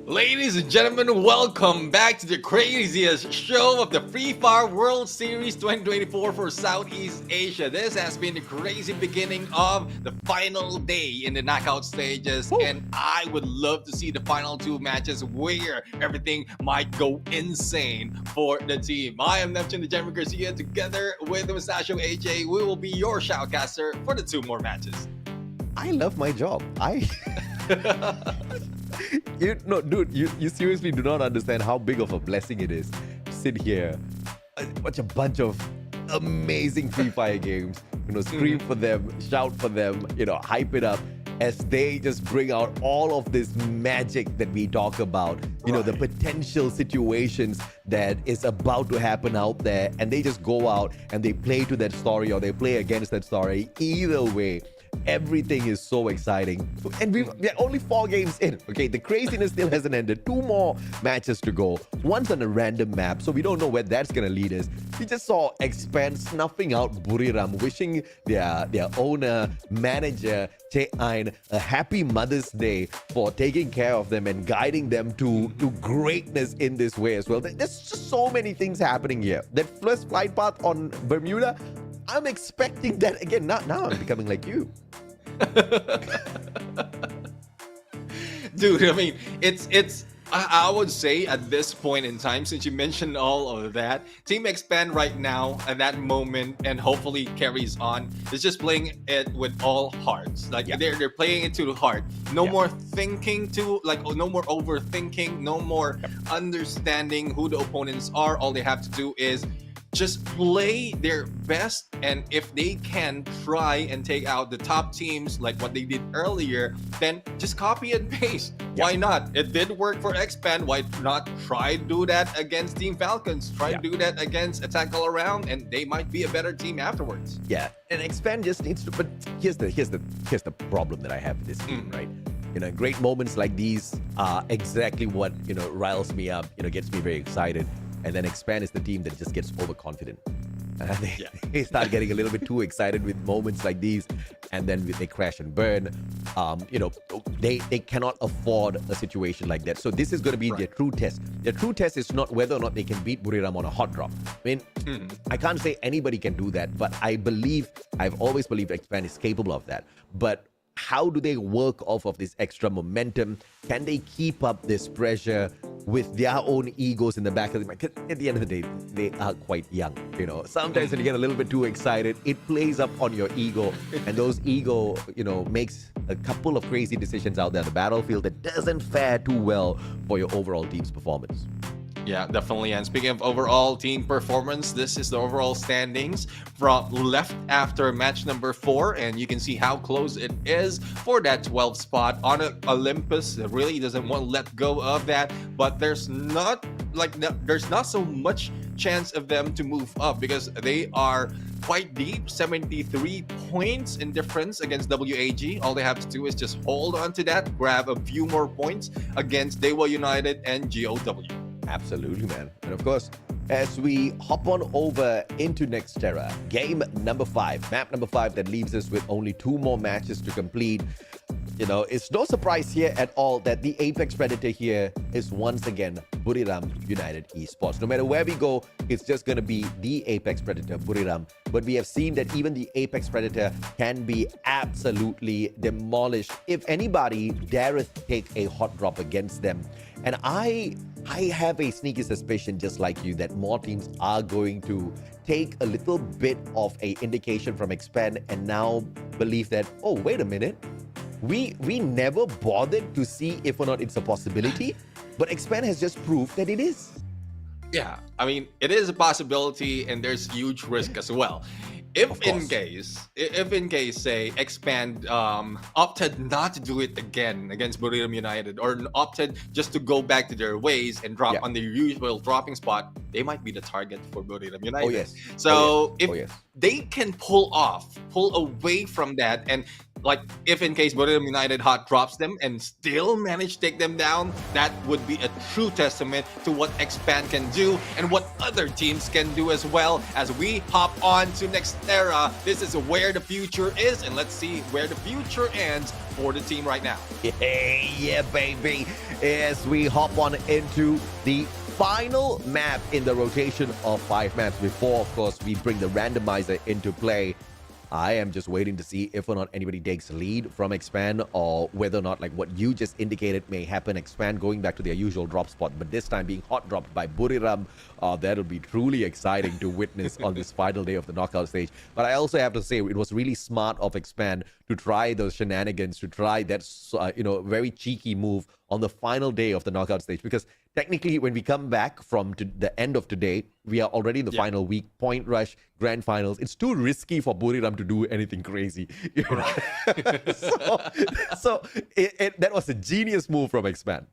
Ladies and gentlemen, welcome back to the craziest show of the Free Fire World Series 2024 for Southeast Asia. This has been the crazy beginning of the final day in the knockout stages, and I would love to see the final two matches where everything might go insane for the team. I am Neptune the Gemma Garcia, together with the Mustachio AJ. We will be your shoutcaster for the two more matches. I love my job. Dude, you seriously do not understand how big of a blessing it is to sit here, watch a bunch of amazing Free Fire games, scream for them, shout for them, hype it up as they just bring out all of this magic that we talk about, the potential situations that is about to happen out there, and they just go out and they play to that story or they play against that story. Either way, everything is so exciting. And we're only 4 games in. Okay, the craziness still hasn't ended. 2 more matches to go. One's on a random map, so we don't know where that's going to lead us. We just saw Expand snuffing out Buriram, wishing their owner, manager, Che Ain, a happy Mother's Day for taking care of them and guiding them to greatness in this way as well. There's just so many things happening here. That first flight path on Bermuda, I'm expecting that again. Now I'm becoming like you. Dude, I mean, I would say at this point in time, since you mentioned all of that, Team Expand right now at that moment, and hopefully carries on, is just playing it with all hearts. They're playing it to the heart. No more thinking no more overthinking, no more understanding who the opponents are. All they have to do is just play their best, and if they can try and take out the top teams like what they did earlier, then just copy and paste. Why not? It did work for Expand. Why not try to do that against Team Falcons? Try to do that against Attack All Around, and they might be a better team afterwards. Yeah, and Expand just needs to. But here's the problem that I have with this team, right? Great moments like these are exactly what riles me up. Gets me very excited. And then Expand is the team that just gets overconfident. They start getting a little bit too excited with moments like these, and then they crash and burn. They cannot afford a situation like that. So this is going to be their true test. Their true test is not whether or not they can beat Buriram on a hot drop. I mean, I can't say anybody can do that, but I've always believed Expand is capable of that. But how do they work off of this extra momentum? Can they keep up this pressure with their own egos in the back of the mind? At the end of the day, they are quite young. Sometimes when you get a little bit too excited, it plays up on your ego, and those ego, makes a couple of crazy decisions out there on the battlefield that doesn't fare too well for your overall team's performance. Yeah, definitely. And speaking of overall team performance, this is the overall standings from left after match number 4, and you can see how close it is for that 12th spot on Olympus. It really doesn't want to let go of that, but there's not so much chance of them to move up because they are quite deep, 73 points in difference against WAG. All they have to do is just hold on to that, grab a few more points against Dewa United and GOW. Absolutely, man. And of course, as we hop on over into Nextera, game number 5, map number 5 that leaves us with only 2 more matches to complete. It's no surprise here at all that the Apex Predator here is once again Buriram United Esports. No matter where we go, it's just going to be the Apex Predator, Buriram. But we have seen that even the Apex Predator can be absolutely demolished if anybody dareth take a hot drop against them. And I have a sneaky suspicion, just like you, that more teams are going to take a little bit of a indication from Expand and now believe that, oh, wait a minute, we never bothered to see if or not it's a possibility, but Expand has just proved that it is. Yeah, I mean, it is a possibility, and there's huge risk as well. If in case, say, Expand opted not to do it again against Buriram United, or opted just to go back to their ways and drop on their usual dropping spot, they might be the target for Buriram United. Oh yes. So if yes. they can pull away from that, and like if in case Buriram United hot drops them and still manage to take them down, that would be a true testament to what Expand can do and what other teams can do as well. As we hop on to next era, this is where the future is, and let's see where the future ends for the team right now. Yeah, baby. As we hop on into the final map in the rotation of 5 maps before, of course, we bring the randomizer into play. I am just waiting to see if or not anybody takes lead from Expand, or whether or not, like what you just indicated, may happen. Expand going back to their usual drop spot, but this time being hot dropped by Buriram. That'll be truly exciting to witness on this final day of the knockout stage. But I also have to say, it was really smart of Expand to try those shenanigans, to try that, very cheeky move on the final day of the knockout stage, because technically when we come back from the end of today, we are already in the final week, point rush, grand finals. It's too risky for Buriram to do anything crazy. so that was a genius move from Expand.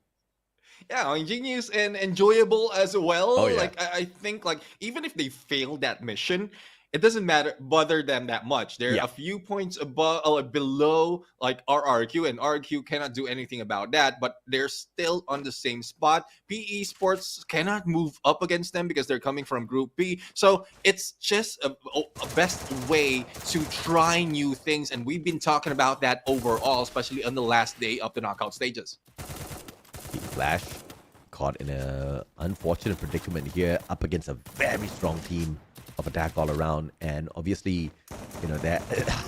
Yeah, ingenious and enjoyable as well. Oh, yeah. Like I think, like even if they fail that mission, it doesn't bother them that much. They're a few points above or below like RRQ, and RRQ cannot do anything about that, but they're still on the same spot. PE Sports cannot move up against them because they're coming from Group B. So it's just a best way to try new things, and we've been talking about that overall, especially on the last day of the knockout stages. Flash caught in a unfortunate predicament here, up against a very strong team of Attack All Around, and obviously, that.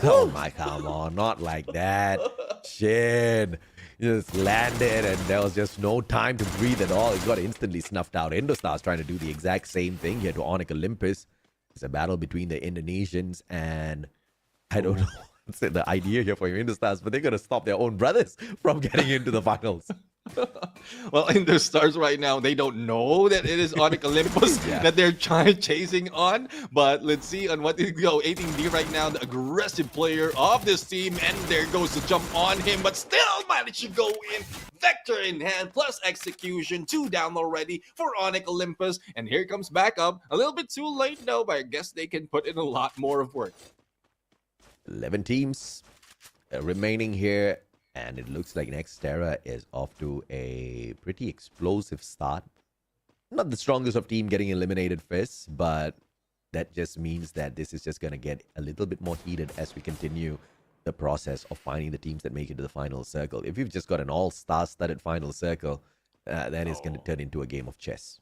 Oh my, come on, not like that. Shit, just landed, and there was just no time to breathe at all. He got instantly snuffed out. Indostar's trying to do the exact same thing here to Onyx Olympus. It's a battle between the Indonesians, and I don't know what's the idea here for Indostars, but they're gonna stop their own brothers from getting into the finals. Well, in the stars right now, they don't know that it is Onyx Olympus that they're chasing on. But let's see on what they go. 18D right now, the aggressive player of this team, and there goes the jump on him, but still managed to go in. Vector in hand, plus execution. 2 down already for Onyx Olympus, and here comes back up. A little bit too late though, but I guess they can put in a lot more of work. 11 teams remaining here. And it looks like Nextera is off to a pretty explosive start. Not the strongest of team getting eliminated first, but that just means that this is just going to get a little bit more heated as we continue the process of finding the teams that make it to the final circle. If you've just got an all-star studded final circle, that is going to turn into a game of chess.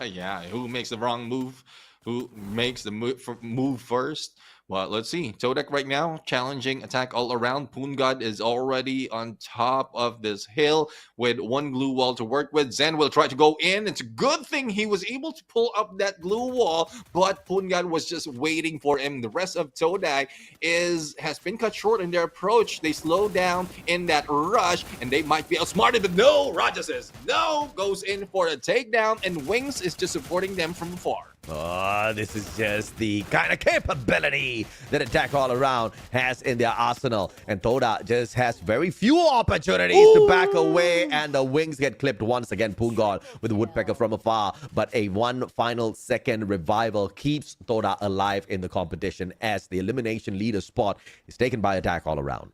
Yeah, who makes the wrong move? Who makes the move first? Well, let's see. Todak right now challenging Attack All Around. Pungad is already on top of this hill with 1 glue wall to work with. Zen will try to go in. It's a good thing he was able to pull up that glue wall, but Pungad was just waiting for him. The rest of Todak has been cut short in their approach. They slow down in that rush, and they might be outsmarted, but no, Raja says no, goes in for a takedown, and Wings is just supporting them from afar. Oh, this is just the kind of capability that Attack All Around has in their arsenal. And Todak just has very few opportunities to back away, and the Wings get clipped once again. Pungad with the Woodpecker from afar, but a 1 final second revival keeps Todak alive in the competition as the elimination leader spot is taken by Attack All Around.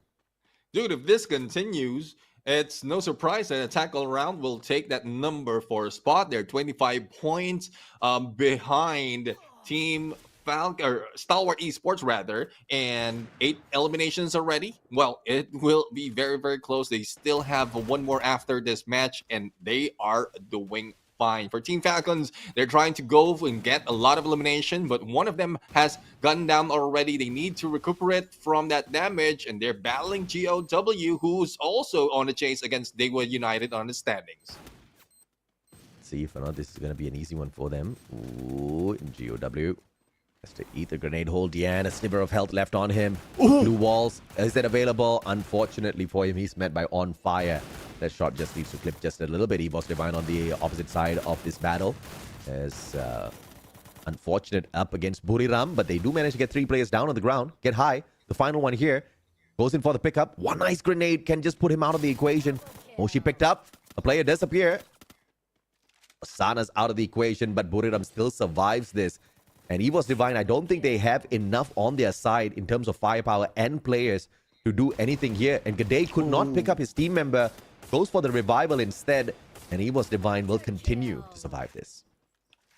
Dude, if this continues, it's no surprise that Attack All Around will take that number 4 spot. They're 25 points behind Team Stalwart Esports rather, and 8 eliminations already. Well, it will be very, very close. They still have 1 more after this match, and they are doing fine. For Team Falcons, they're trying to go and get a lot of elimination, but one of them has gone down already. They need to recuperate from that damage, and they're battling GOW, who's also on the chase against Daewoo United on the standings. Let's see if or not this is going to be an easy one for them. Ooh, GOW has to eat the grenade hold. Dian, a sniper of health left on him. Blue walls, is that available? Unfortunately for him, he's met by On Fire. That shot just needs to clip just a little bit. Esports Divine on the opposite side of this battle. As Unfortunate up against Buriram, but they do manage to get 3 players down on the ground. Get high. The final one here goes in for the pickup. One nice grenade can just put him out of the equation. Oh, she picked up. A player does appear. Sana's out of the equation, but Buriram still survives this. And Esports Divine, I don't think they have enough on their side in terms of firepower and players to do anything here. And Gade could not pick up his team member. Goes for the revival instead. And Esports Divine will continue to survive this.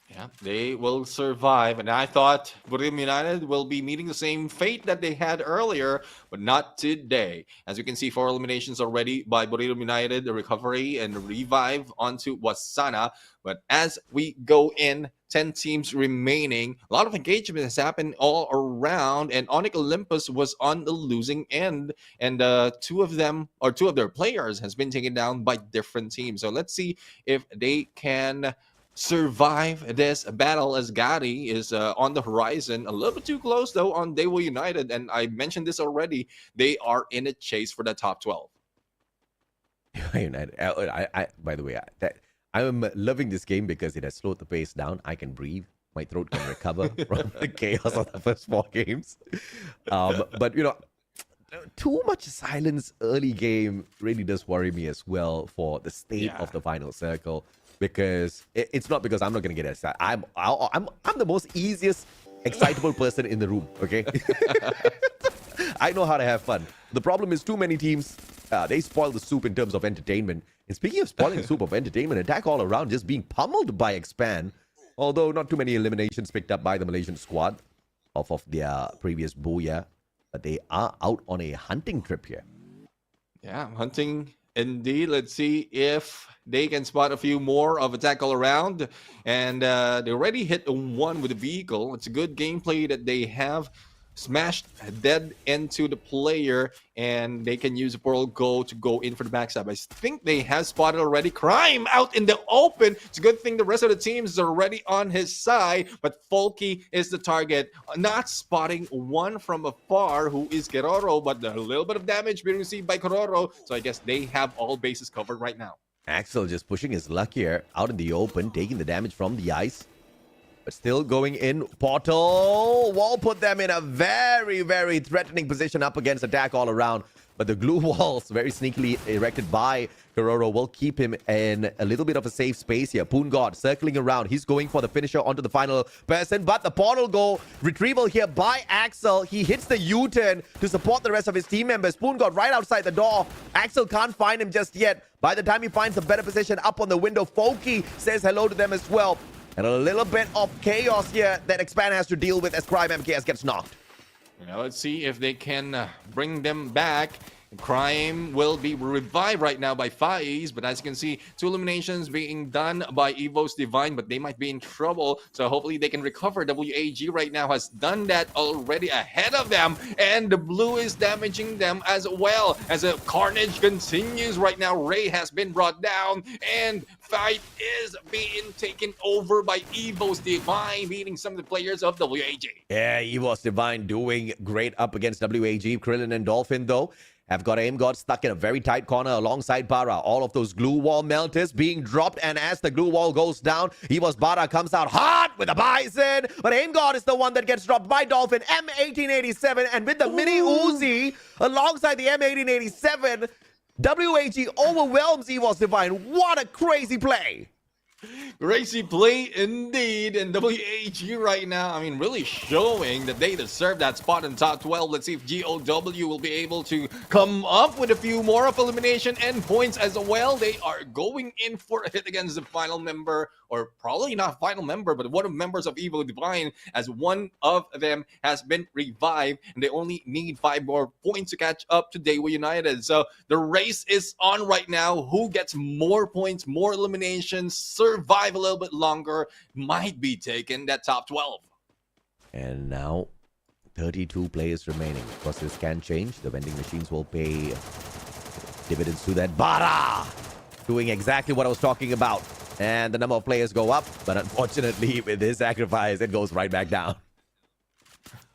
Yeah, they will survive. And I thought Buriram United will be meeting the same fate that they had earlier, but not today. As you can see, 4 eliminations already by Buriram United, the recovery and the revive onto Wasana. But as we go in, 10 teams remaining, a lot of engagement has happened all around, and Onyx Olympus was on the losing end, and 2 of their players has been taken down by different teams. So let's see if they can survive this battle, as Gary is on the horizon. A little bit too close though on Daewoo United, and I mentioned this already, they are in a chase for the top 12. United, by the way, I'm loving this game because it has slowed the pace down. I can breathe. My throat can recover from the chaos of the first 4 games. But you know, too much silence early game really does worry me as well for the state of the final circle. Because it's not because I'm not going to get excited. I'm the most easiest excitable person in the room, okay? I know how to have fun. The problem is too many teams, they spoil the soup in terms of entertainment. And speaking of spoiling the soup of entertainment, Attack All Around just being pummeled by Expand. Although not too many eliminations picked up by the Malaysian squad off of their previous Booyah. But they are out on a hunting trip here. Yeah, hunting indeed. Let's see if they can spot a few more of Attack All Around. And they already hit 1 with the vehicle. It's a good gameplay that they have. Smashed dead into the player, and they can use a Pearl Go to go in for the backstab. I think they have spotted already Crime out in the open. It's a good thing the rest of the teams is already on his side, but Folky is the target. Not spotting one from afar, who is Keroro, but a little bit of damage being received by Keroro, so I guess they have all bases covered right now. Axel just pushing his luck here, out in the open, taking the damage from the ice. But still going in. Portal wall put them in a very, very threatening position up against Attack All Around. But the glue walls, very sneakily erected by Keroro, will keep him in a little bit of a safe space here. Poongod circling around. He's going for the finisher onto the final person. But the portal go retrieval here by Axel. He hits the U-turn to support the rest of his team members. Poongod right outside the door. Axel can't find him just yet. By the time he finds a better position up on the window, Folky says hello to them as well. And a little bit of chaos here that Expand has to deal with as Crime MKS gets knocked. Now let's see if they can bring them back. Crime will be revived right now by Faiz, but as you can see, 2 eliminations being done by Evo's Divine, but they might be in trouble, so hopefully they can recover. WAG right now has done that already ahead of them, and the blue is damaging them as well. As a carnage continues right now, Ray has been brought down, and fight is being taken over by Evo's Divine, beating some of the players of WAG. Yeah, Evo's Divine doing great up against WAG. Krillin and Dolphin, though, have got Aim God stuck in a very tight corner alongside Bara. All of those glue wall melters being dropped, and as the glue wall goes down, Evo's Bara comes out hard with a Bison, but Aim God is the one that gets dropped by Dolphin. M1887, and with the mini Uzi alongside the M1887, WAG overwhelms Evo's Divine. What a crazy play! Crazy play indeed, and WAG right now, I mean, really showing that they deserve that spot in top 12. Let's see if GOW will be able to come up with a few more of elimination and points as well. They are going in for a hit against the final member, or probably not final member, but one of the members of Evo Divine, as one of them has been revived, and they only need 5 more points to catch up to Daewoo United. So the race is on right now. Who gets more points, more eliminations, survive a little bit longer, might be taking that top 12. And now 32 players remaining. Of course, this can change. The vending machines will pay dividends to that. Bara doing exactly what I was talking about. And the number of players go up, but unfortunately with his sacrifice, it goes right back down.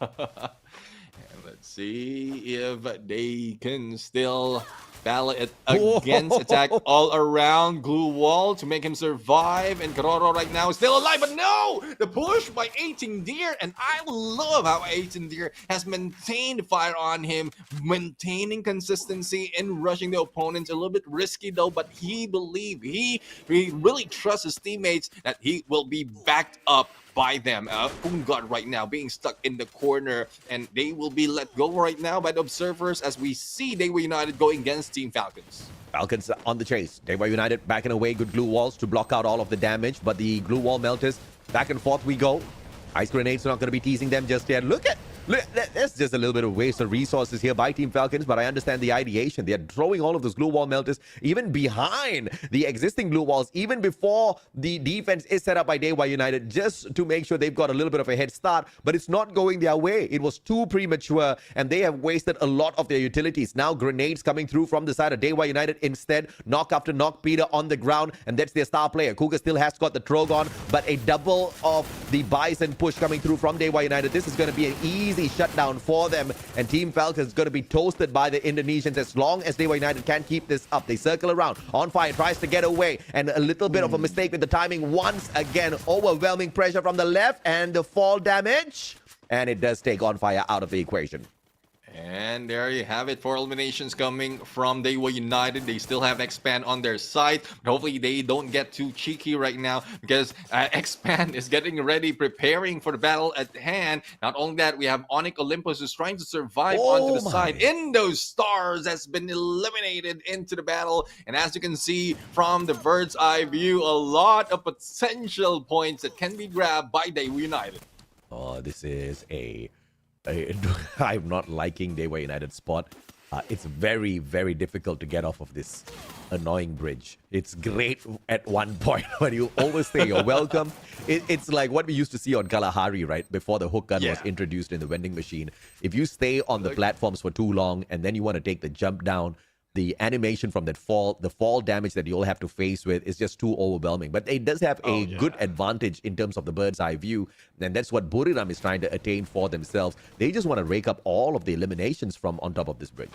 Let's see if they can still battle against attack all around. Glue wall to make him survive. And Kororo right now is still alive, but no! The push by 18 Deer, and I love how 18 Deer has maintained fire on him, maintaining consistency in rushing the opponents. A little bit risky though, but he really trusts his teammates that he will be backed up by them. Ungod right now being stuck in the corner, and they will be let go right now by the observers as we see Daewoo United going against Team Falcons. Falcons on the chase. Daewoo United backing away, good glue walls to block out all of the damage, but the glue wall melters, back and forth we go. Ice grenades are not going to be teasing them just yet. Look, that's just a little bit of waste of resources here by Team Falcons, but I understand the ideation. They're throwing all of those glue wall melters even behind the existing glue walls, even before the defense is set up by Daewoo United, just to make sure they've got a little bit of a head start, but it's not going their way. It was too premature, and they have wasted a lot of their utilities. Now grenades coming through from the side of Daewoo United instead. Knock after knock, Peter on the ground, and that's their star player. Kuga still has got the Trogon, but a double of the Bison push coming through from Daewoo United. This is going to be an easy shutdown for them, and Team Falcons is going to be toasted by the Indonesians as long as Daewoo United can keep this up. They circle around. On fire tries to get away, and a little bit of a mistake with the timing once again. Overwhelming pressure from the left, and the fall damage, and it does take On Fire out of the equation. And there you have it, 4 eliminations coming from Daewoo United. They still have Expand on their side, but hopefully they don't get too cheeky right now, because Expand is getting ready, preparing for the battle at hand. Not only that, we have Onyx Olympus who's trying to survive onto the side. Indo Stars has been eliminated into the battle, and as you can see from the bird's eye view, a lot of potential points that can be grabbed by Daewoo United. Oh, this is I'm not liking Daewoo United's spot. It's very, very difficult to get off of this annoying bridge. It's great at one point, but you always say you're welcome. It's like what we used to see on Kalahari, right? Before the hook gun was introduced in the vending machine. If you stay on the platforms for too long and then you want to take the jump down, the animation from that fall, the fall damage that you'll have to face with is just too overwhelming. But it does have a good advantage in terms of the bird's eye view, and that's what Buriram is trying to attain for themselves. They just want to rake up all of the eliminations from on top of this bridge.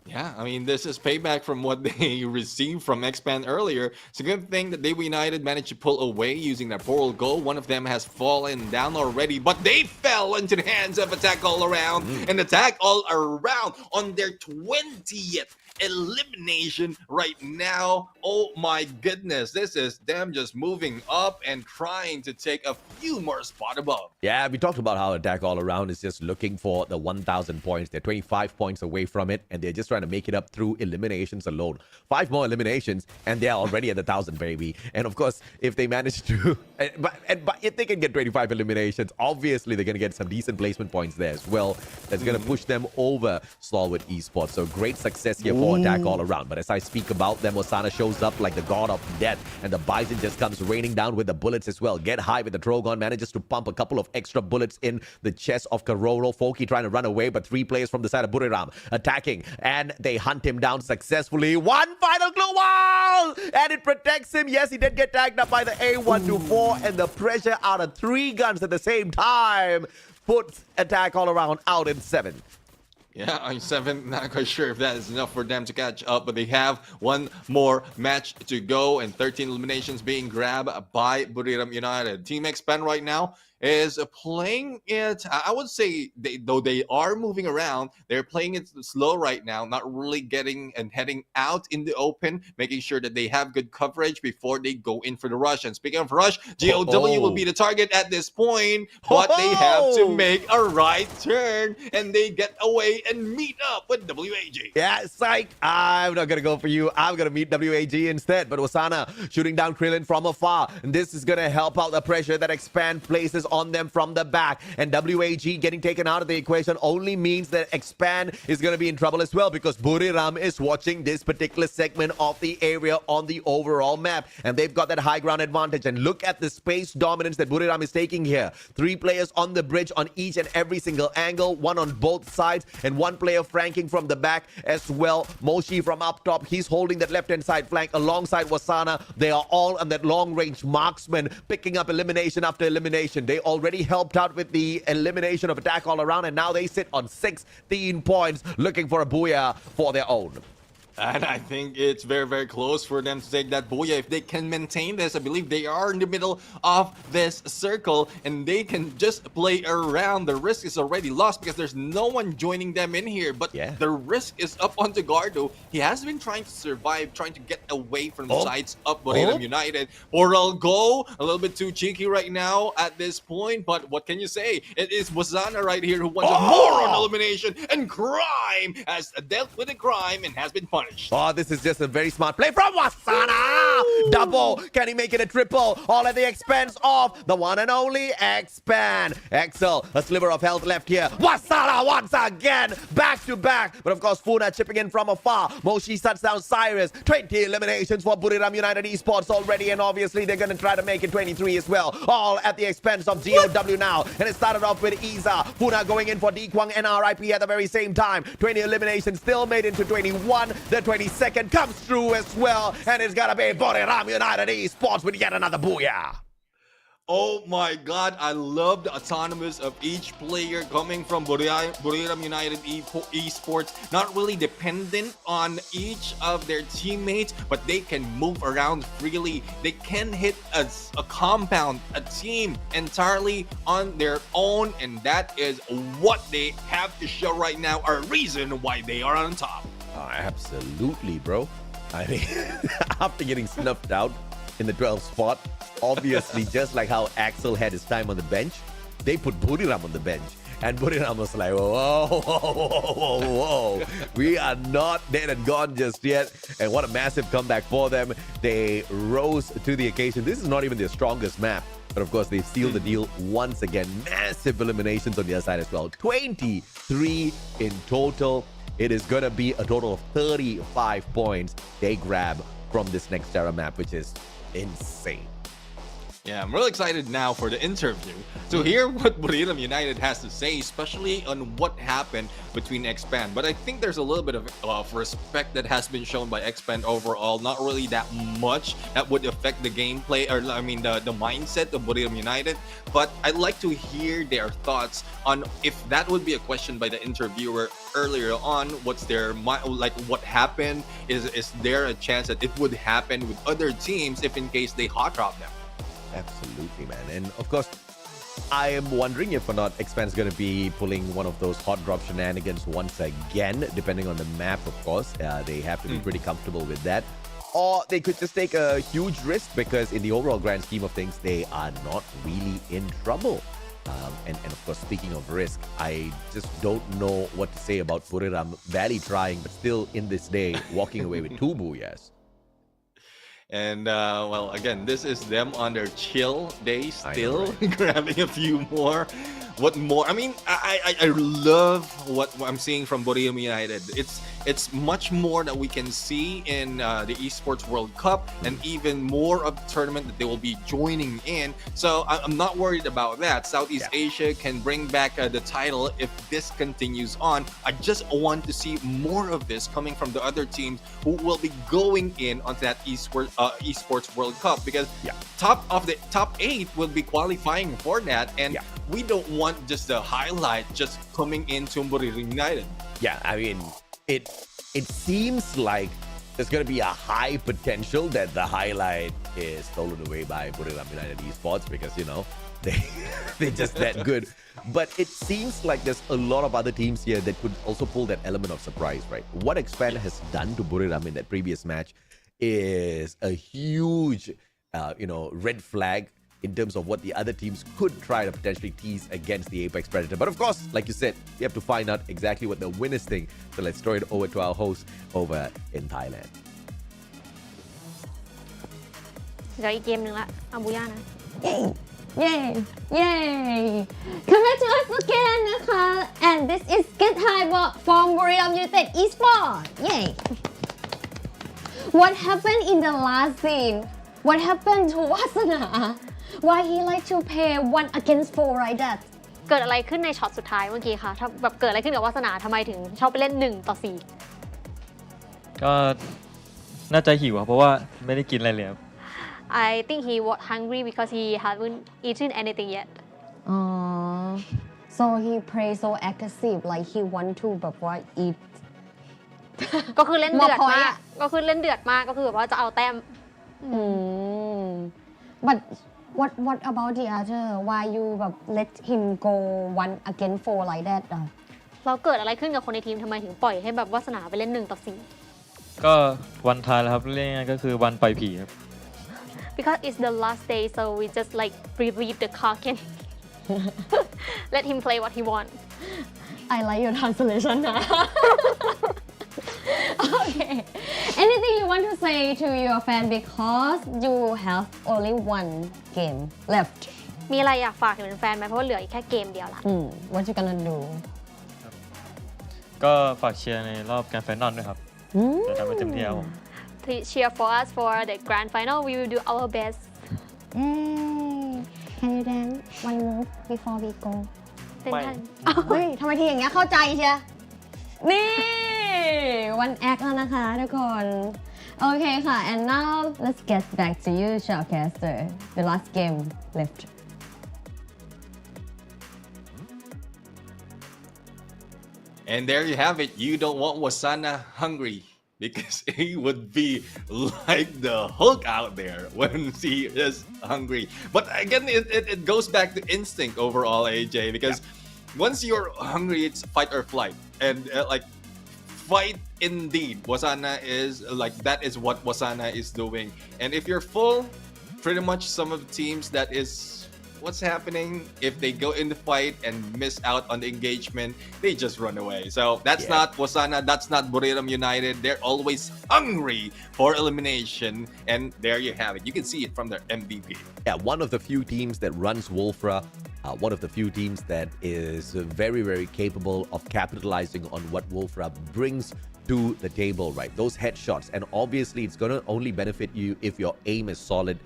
Yeah, I mean, this is payback from what they received from Expand earlier. It's a good thing that Daewoo United managed to pull away using that portal goal. One of them has fallen down already, but they fell into the hands of Attack All Around. And Attack All Around on their 20th elimination right now. Oh my goodness, this is them just moving up and trying to take a few more spots above. Yeah, we talked about how Attack All Around is just looking for the 1,000 points. They're 25 points away from it, and they're just trying to make it up through eliminations alone. 5 more eliminations, and they're already at the 1,000, baby. And of course, if they manage to, but if they can get 25 eliminations, obviously they're going to get some decent placement points there as well. That's going to push them over Stalwart Esports. So great success here for Attack All Around. But as I speak about them, Osana shows up like the god of death, and the Bison just comes raining down with the bullets as well. Get high with the Trogon, manages to pump a couple of extra bullets in the chest of Kororo. Foki trying to run away, but 3 players from the side of Buriram attacking, and they hunt him down successfully. One final glue wall, and it protects him. Yes, he did get tagged up by the A124, and the pressure out of 3 guns at the same time puts Attack All Around out in 7. Yeah, I'm 7. Not quite sure if that is enough for them to catch up, but they have one more match to go, and 13 eliminations being grabbed by Buriram United. Team Expand right now is playing it, I would say, though they are moving around, they're playing it slow right now, not really getting and heading out in the open, making sure that they have good coverage before they go in for the rush. And speaking of rush, GOW will be the target at this point, but they have to make a right turn, and they get away and meet up with WAG. Yeah, psych, I'm not going to go for you. I'm going to meet WAG instead. But Osana shooting down Krillin from afar, and this is going to help out the pressure that Expand places on them from the back. And WAG getting taken out of the equation only means that Expand is going to be in trouble as well, because Buriram is watching this particular segment of the area on the overall map, and they've got that high ground advantage. And look at the space dominance that Buriram is taking here. 3 players on the bridge on each and every single angle, 1 on both sides, and 1 player flanking from the back as well. Moshi from up top, he's holding that left-hand side flank alongside Wasana. They are all on that long-range marksman, picking up elimination after elimination. They already helped out with the elimination of Attack All Around, and now they sit on 16 points, looking for a booyah for their own. And I think it's very, very close for them to take that Booyah. If they can maintain this, I believe they are in the middle of this circle and they can just play around. The risk is already lost because there's no one joining them in here. But the risk is up on Gardo. He has been trying to survive, trying to get away from the sides of Buriram United. Portal go a little bit too cheeky right now at this point. But what can you say? It is Wasana right here who wants a moron elimination. And Crime has dealt with a crime and has been punished. Oh, this is just a very smart play from Wasana. Double. Can he make it a triple? All at the expense of the one and only Expand. Excel, a sliver of health left here. Wasana once again. Back to back. But of course, Funa chipping in from afar. Moshi shuts down Cyrus. 20 eliminations for Buriram United Esports already. And obviously, they're going to try to make it 23 as well. All at the expense of GOW now. And it started off with Iza. Funa going in for Dekwang and RIP at the very same time. 20 eliminations still made into 21. The 22nd comes through as well. And it's gonna be Buriram United Esports with yet another booyah. Oh my god, I love the autonomous of each player coming from Buriram United Esports. Not really dependent on each of their teammates, but they can move around freely. They can hit a compound, a team entirely on their own, and that is what they have to show right now, a reason why they are on top. Oh, absolutely, bro. I mean, after getting snuffed out in the 12th spot, obviously, just like how Axel had his time on the bench, they put Buriram on the bench. And Buriram was like, whoa, whoa, whoa, whoa, whoa. We are not dead and gone just yet. And what a massive comeback for them. They rose to the occasion. This is not even their strongest map. But of course, they've sealed the deal once again. Massive eliminations on the other side as well. 23 in total. It is going to be a total of 35 points they grab from this next Terra map, which is insane. Yeah, I'm really excited now for the interview to hear what Buriram United has to say, especially on what happened between Expand. But I think there's a little bit of respect that has been shown by Expand overall. Not really that much that would affect the gameplay, or I mean the mindset of Buriram United. But I'd like to hear their thoughts on if that would be a question by the interviewer earlier on. What's their like? What happened? Is there a chance that it would happen with other teams if in case they hot drop them? Absolutely, man. And of course, I am wondering if or not Expand's going to be pulling one of those hot drop shenanigans once again, depending on the map, of course. They have to be pretty comfortable with that. Or they could just take a huge risk because in the overall grand scheme of things, they are not really in trouble. And of course, speaking of risk, I just don't know what to say about Buriram barely trying, but still in this day, walking away with 2 booyahs. And well, again, this is them on their chill day still, grabbing a few more. What more? I mean, I love what I'm seeing from Buriram United. It's much more that we can see in the Esports World Cup and even more of the tournament that they will be joining in. So I'm not worried about that. Southeast Asia can bring back the title if this continues on. I just want to see more of this coming from the other teams who will be going in onto that Esports World Cup, because top 8 will be qualifying for that, and we don't want just the highlight just coming into Buriram United. Yeah, I mean, it seems like there's going to be a high potential that the highlight is stolen away by Buriram United Esports because, you know, they're just that good. But it seems like there's a lot of other teams here that could also pull that element of surprise, right? What Expand has done to Buriram in that previous match is a huge, red flag in terms of what the other teams could try to potentially tease against the Apex Predator. But of course, like you said, you have to find out exactly what the winners think. So let's throw it over to our host over in Thailand. เหลืออีกเกมหนึ่งละเอาบูย่านะ Yay! Yay! Congrats to us again นะคะ and this is Get High from Buriram United Esports. Yay! What happened in the last scene? What happened to Wasana? Why he like to play 1 against 4 like that? เกิดอะไรขึ้นในช็อตสุดท้ายเมื่อกี้คะถ้าแบบเกิดอะไรขึ้นกับวาสนาทำไมถึงชอบไปเล่น1 ต่อ 4 ก็น่าจะหิวครับเพราะว่าไม่ได้กินอะไรเลยครับ I think he was hungry because he haven't eaten anything yet. So he play so aggressive like he want to แบบว่า eat ก็คือเล่นเดือด More point มากก็คือเล่นเดือดมากก็คือแบบว่าจะเอาแต้ม But what about the other? Why you แบบ let him go 1-4 like that อ่ะ เราเกิดอะไรขึ้นกับคนในทีมทำไมถึงปล่อยให้แบบวาสนาไปเล่น1-4 ก็วันท้ายแล้วครับเรียกง่ายๆก็คือวันปล่อยผีครับ because it's the last day so we just like relieve the Kraken let him play what he want I like your translation นะ Okay anything you want to say to your fan because you have only one game left มีอะไรอยากฝากถึงแฟนไหมเพราะว่าเหลืออีกแค่เกมเดียวละ What you gonna do ก็ฝากเชียร์ในรอบการไฟนอลด้วยครับจะทำให้เต็มที่ครับผม cheer for us for the grand final we will do our best Yay Can you dance one move before we go เต้นทัน เฮ้ยทำไมทีอย่างเงี้ยเข้าใจเชียนี่วันแอคแล้วนะคะทุกคนโอเคค่ะ and now let's get back to you Shoutcaster the last game left And there you have it. You don't want Wasana hungry because he would be like the Hulk out there when he is hungry. But again, it goes back to instinct overall, AJ, because once you're hungry, it's fight or flight. And like fight indeed. Wasana is like, that is what Wasana is doing. And if you're full, pretty much some of the teams that is what's happening if they go in the fight and miss out on the engagement, they just run away. So that's not Wasana, that's not Buriram United. They're always hungry for elimination, and there you have it. You can see it from their MVP. Yeah, one of the few teams that runs Wolfra, one of the few teams that is very, very capable of capitalizing on what Wolfra brings to the table, right? Those headshots, and obviously it's going to only benefit you if your aim is solid.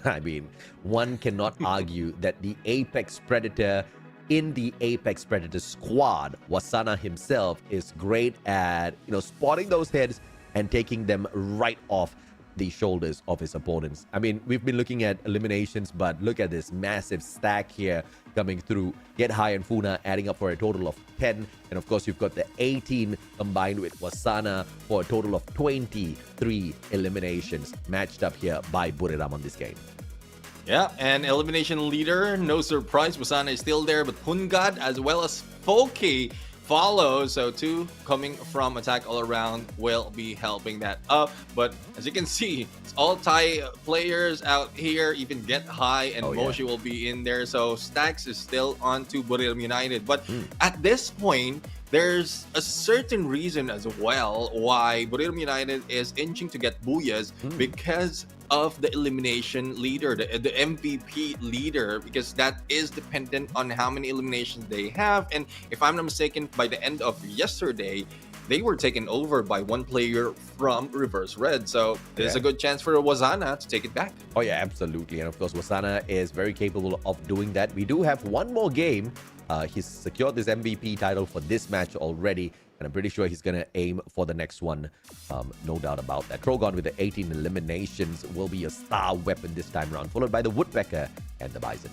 I mean, one cannot argue that the Apex Predator in the Apex Predator squad, Wasana himself is great at, spotting those heads and taking them right off the shoulders of his opponents. I mean, we've been looking at eliminations, but look at this massive stack here coming through. Get High and Funa adding up for a total of 10. And of course, you've got the 18 combined with Wasana for a total of 23 eliminations matched up here by Buriram on this game. Yeah, and elimination leader, no surprise, Wasana is still there, but Pungad as well as Foki follow. So two coming from attack all around will be helping that up. But as you can see, it's all Thai players out here. Even Get High and Moshi will be in there. So Stacks is still on to Buriram United. But at this point, there's a certain reason as well why Buriram United is inching to get Booyahs because of the elimination leader, the MVP leader, because that is dependent on how many eliminations they have. And if I'm not mistaken, by the end of yesterday, they were taken over by one player from Reverse Red. So there's a good chance for Wasana to take it back. Oh yeah, absolutely. And of course, Wasana is very capable of doing that. We do have one more game. He's secured this MVP title for this match already. And I'm pretty sure he's going to aim for the next one. No doubt about that. Trogon with the 18 eliminations will be a star weapon this time around, followed by the Woodpecker and the Bison.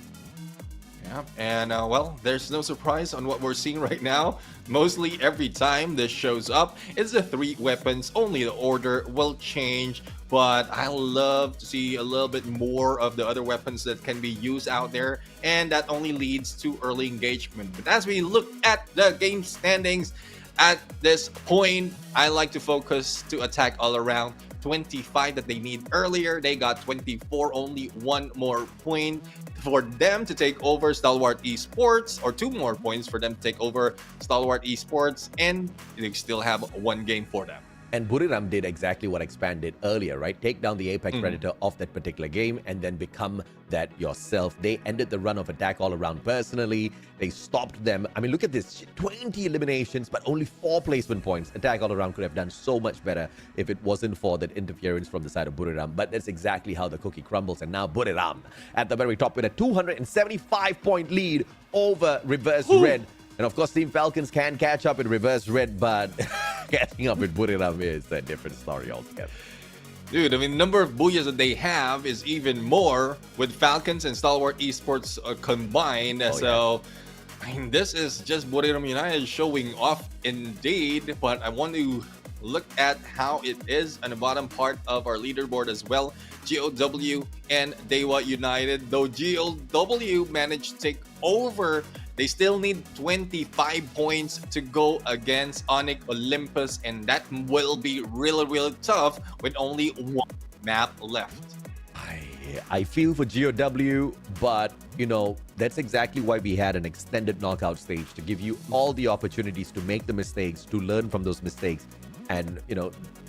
Yeah, and well, there's no surprise on what we're seeing right now. Mostly every time this shows up, it's the 3 weapons. Only the order will change, but I love to see a little bit more of the other weapons that can be used out there, and that only leads to early engagement. But as we look at the game standings, at this point, I like to focus to attack all around. 25 that they need earlier, they got 24, only 1 more point for them to take over Stalwart Esports, or 2 more points for them to take over Stalwart Esports, and they still have 1 game for them. And Buriram did exactly what Expand did earlier, right? Take down the Apex Predator of that particular game and then become that yourself. They ended the run of attack all around personally. They stopped them. I mean, look at this. 20 eliminations, but only 4 placement points. Attack all around could have done so much better if it wasn't for that interference from the side of Buriram. But that's exactly how the cookie crumbles. And now Buriram at the very top with a 275-point lead over Reverse Red. And of course, Team Falcons can catch up in Reverse Red, but catching up with Buriram is a different story altogether. Dude, I mean, the number of Booyahs that they have is even more with Falcons and Stalwart Esports combined. I mean, this is just Buriram United showing off indeed, but I want to look at how it is on the bottom part of our leaderboard as well. GOW and Dewa United, though GOW managed to take over, they still need 25 points to go against Onyx Olympus, and that will be really, really tough with only one map left. I feel for GOW, but that's exactly why we had an extended knockout stage, to give you all the opportunities to make the mistakes, to learn from those mistakes, and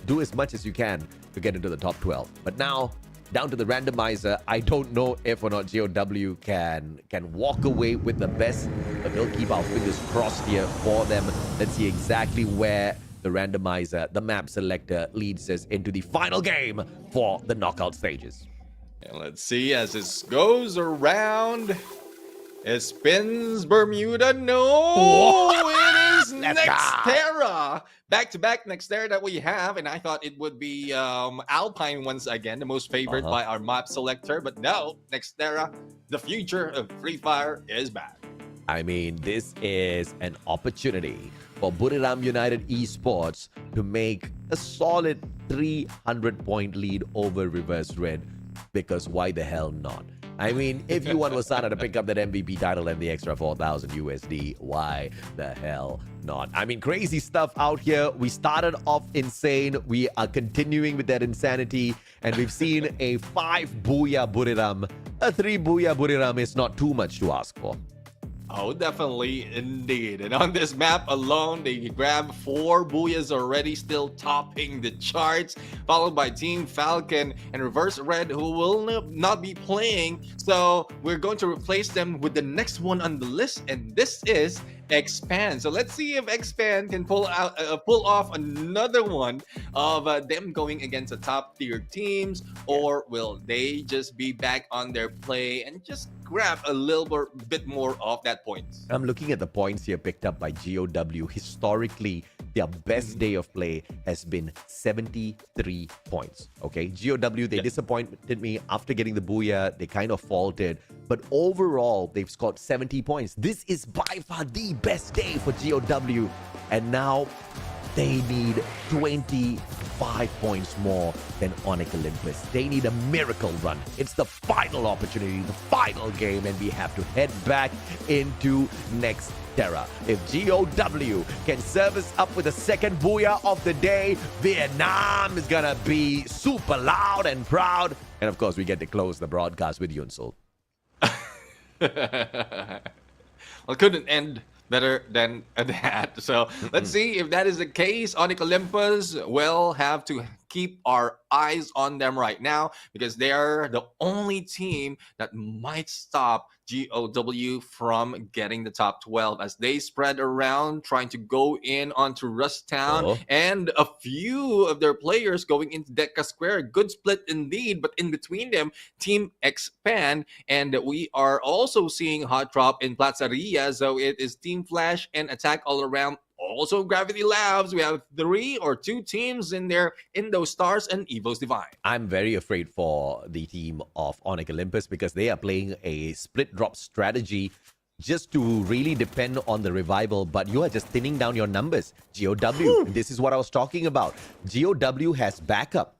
do as much as you can to get into the top 12. But now, down to the randomizer, I don't know if or not GOW can walk away with the best, but we'll keep our fingers crossed here for them. Let's see exactly where the randomizer, the map selector, leads us into the final game for the knockout stages. And let's see as this goes around. It spins Bermuda. No, it is Nextera. Back-to-back Nextera that we have. And I thought it would be Alpine once again, the most favored by our map selector. But no, Nextera, the future of Free Fire, is back. I mean, this is an opportunity for Buriram United Esports to make a solid 300-point lead over Reverse Red. Because why the hell not? I mean, if you want Wasana to pick up that MVP title and the extra 4,000 USD, why the hell not? I mean, crazy stuff out here. We started off insane. We are continuing with that insanity. And we've seen a 5 Booyah Buriram. A 3 Booyah Buriram is not too much to ask for. Oh, definitely, indeed. And on this map alone, they grab 4 Booyahs already, still topping the charts, followed by Team Falcon and Reverse Red, who will not be playing. So we're going to replace them with the next one on the list, and this is Expand. So let's see if Expand can pull off another one of them going against the top tier teams, or will they just be back on their play and just grab a little bit more of that points? I'm looking at the points here picked up by GOW. Historically, their best day of play has been 73 points. Okay, GOW, they disappointed me after getting the Booyah. They kind of faltered, but overall, they've scored 70 points. This is by far the best day for GOW, and now they need 25 points more than Onyx Olympus. They need a miracle run. It's the final opportunity, the final game, and we have to head back into Nextera. If GOW can serve us up with a second Booyah of the day, Vietnam is gonna be super loud and proud. And of course, we get to close the broadcast with Yunsul. Well, couldn't end better than that. So let's see if that is the case. Onyx Olympus will have to keep our eyes on them right now, because they are the only team that might stop GOW from getting the top 12 as they spread around trying to go in onto Rust Town, and a few of their players going into Deca Square. Good split indeed, but in between them, Team Expand, and we are also seeing Hot Drop in Plaza Riyadh, so it is Team Flash and Attack all around. Also, Gravity Labs, we have 3 or 2 teams in there, Indo Stars and Evo's Divine. I'm very afraid for the team of Onyx Olympus, because they are playing a split drop strategy just to really depend on the revival, but you are just thinning down your numbers. GOW, this is what I was talking about. GOW has backup.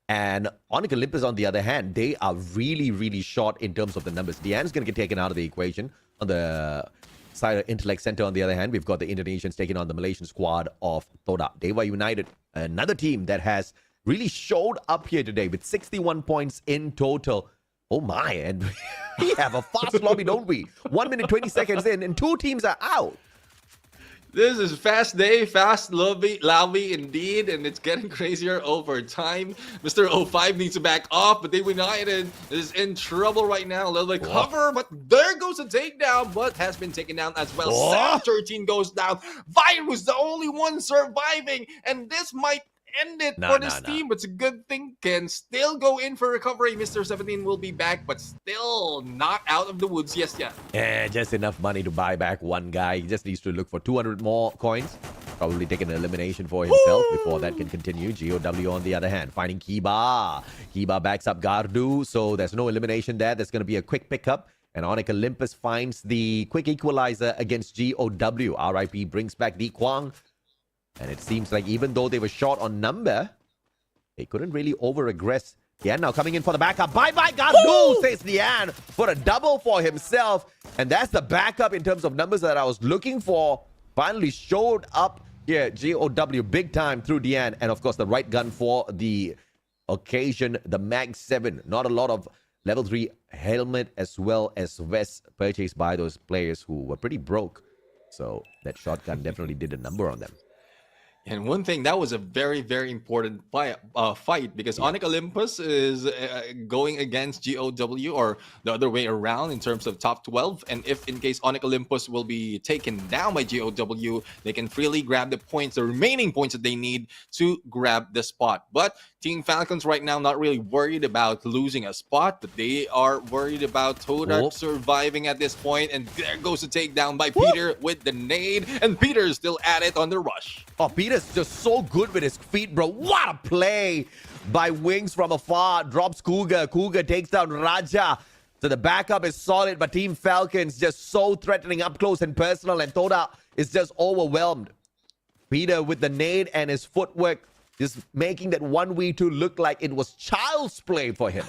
And Onyx Olympus, on the other hand, they are really, really short in terms of the numbers. Deanne's going to get taken out of the equation. On the side of Intellect Center, on the other hand, we've got the Indonesians taking on the Malaysian squad of Todak. Dewa United, another team that has really showed up here today with 61 points in total. Oh my, and we have a fast lobby, don't we? 1 minute, 20 seconds in, and 2 teams are out. This is fast day, fast lobby indeed, and it's getting crazier over time. Mr. 05 needs to back off, but Dewa United is in trouble right now. A little bit cover, but there goes a takedown, but has been taken down as well. 13 goes down. Virus, the only one surviving, and this might end it for this team, but it's a good thing. Can still go in for recovery. Mr. 17 will be back, but still not out of the woods yet. Yeah, just enough money to buy back one guy. He just needs to look for 200 more coins. Probably take an elimination for himself before that can continue. GOW, on the other hand, finding Kiba. Kiba backs up Gardu, so there's no elimination there. There's going to be a quick pickup. And Onyx Olympus finds the quick equalizer against GOW. RIP brings back the Kwang. And it seems like even though they were short on number, they couldn't really over-aggress. Dian now coming in for the backup. Bye-bye, Gadu, says Dian, for a double for himself. And that's the backup in terms of numbers that I was looking for. Finally showed up here, GOW, big time through Dian. And of course, the right gun for the occasion, the Mag 7. Not a lot of level 3 helmet as well as vest purchased by those players who were pretty broke. So that shotgun definitely did a number on them. And one thing, that was a very, very important fight because Onyx Olympus is going against GOW or the other way around in terms of top 12. And if in case Onyx Olympus will be taken down by GOW, they can freely grab the points, the remaining points that they need to grab the spot. But Team Falcons right now not really worried about losing a spot, but they are worried about Todak surviving at this point. And there goes the takedown by Peter with the nade. And Peter is still at it on the rush. Oh, Peter's just so good with his feet, bro. What a play by Wings from afar. Drops Cougar. Cougar takes down Raja. So the backup is solid, but Team Falcons just so threatening up close and personal. And Toda is just overwhelmed. Peter with the nade and his footwork just making that 1v2 look like it was child's play for him.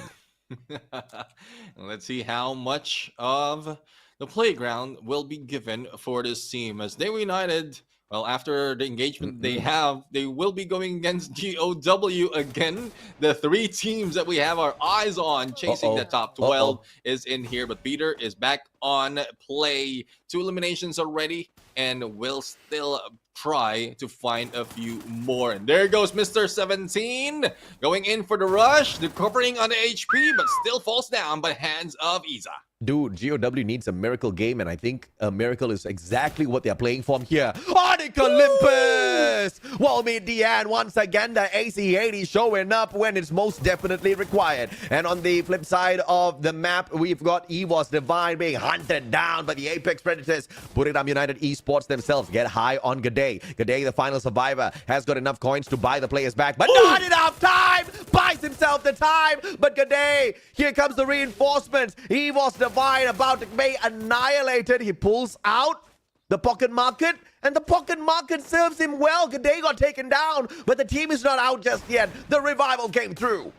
Let's see how much of the playground will be given for this team as they were united. Well, after the engagement they have, they will be going against GOW again. The 3 teams that we have our eyes on chasing the top 12 is in here. But Peter is back on play. 2 eliminations already and will still try to find a few more. And there goes Mr. 17 going in for the rush. Recovering on the HP, but still falls down by hands of Iza. Dude, GOW needs a miracle game, and I think a miracle is exactly what they're playing from here. Onyx Olympus! Well, meet Dian once again, the AC-80 showing up when it's most definitely required. And on the flip side of the map, we've got EVOS Divine being hunted down by the Apex Predators. Buriram United Esports themselves get high on G'day. G'day, the final survivor, has got enough coins to buy the players back, but not enough time! Buys himself the time, but G'day, here comes the reinforcements. EVOS Divine about to be annihilated. He pulls out the pocket market, and the pocket market serves him well. G'day got taken down, but the team is not out just yet. The revival came through.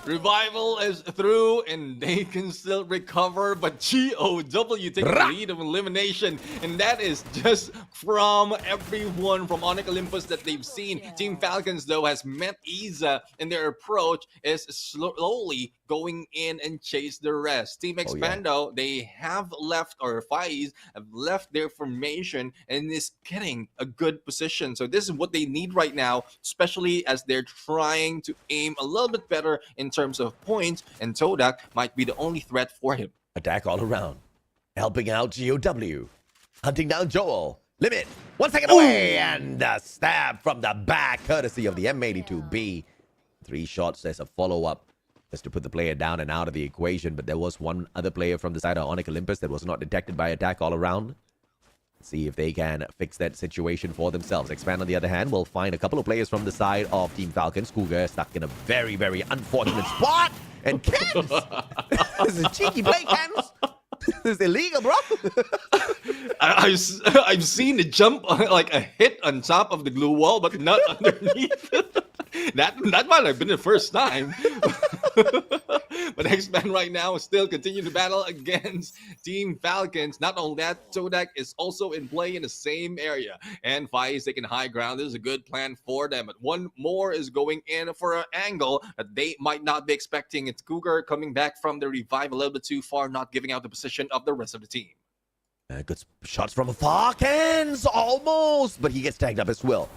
Revival is through and they can still recover, but GOW take the lead of elimination, and that is just from everyone from Onyx Olympus that they've seen. Team Falcons though has met Iza, and their approach is slowly going in and chase the rest. Team Expando, they have left, or FIEs have left their formation and is getting a good position. So this is what they need right now, especially as they're trying to aim a little bit better in terms of points, and Todak might be the only threat for him. Attack all around. Helping out GOW. Hunting down Joel. Limit. 1 second away. And a stab from the back, courtesy of the M82B. 3 shots as a follow-up, just to put the player down and out of the equation. But there was one other player from the side of Onyx Olympus that was not detected by attack all around. See if they can fix that situation for themselves. Expand, on the other hand, will find a couple of players from the side of Team Falcons. Cougar stuck in a very, very unfortunate spot. And Kens! This is a cheeky play, Kens! This is illegal, bro! I've seen the jump, like a hit on top of the glue wall, but not underneath. That might have been the first time. But X-Man right now is still continuing to battle against Team Falcons. Not only that, Todak is also in play in the same area. And FIE is taking high ground. This is a good plan for them. But one more is going in for an angle that they might not be expecting. It's Cougar coming back from the revive a little bit too far, not giving out the position of the rest of the team. Good shots from afar. Kens almost, but he gets tagged up as well.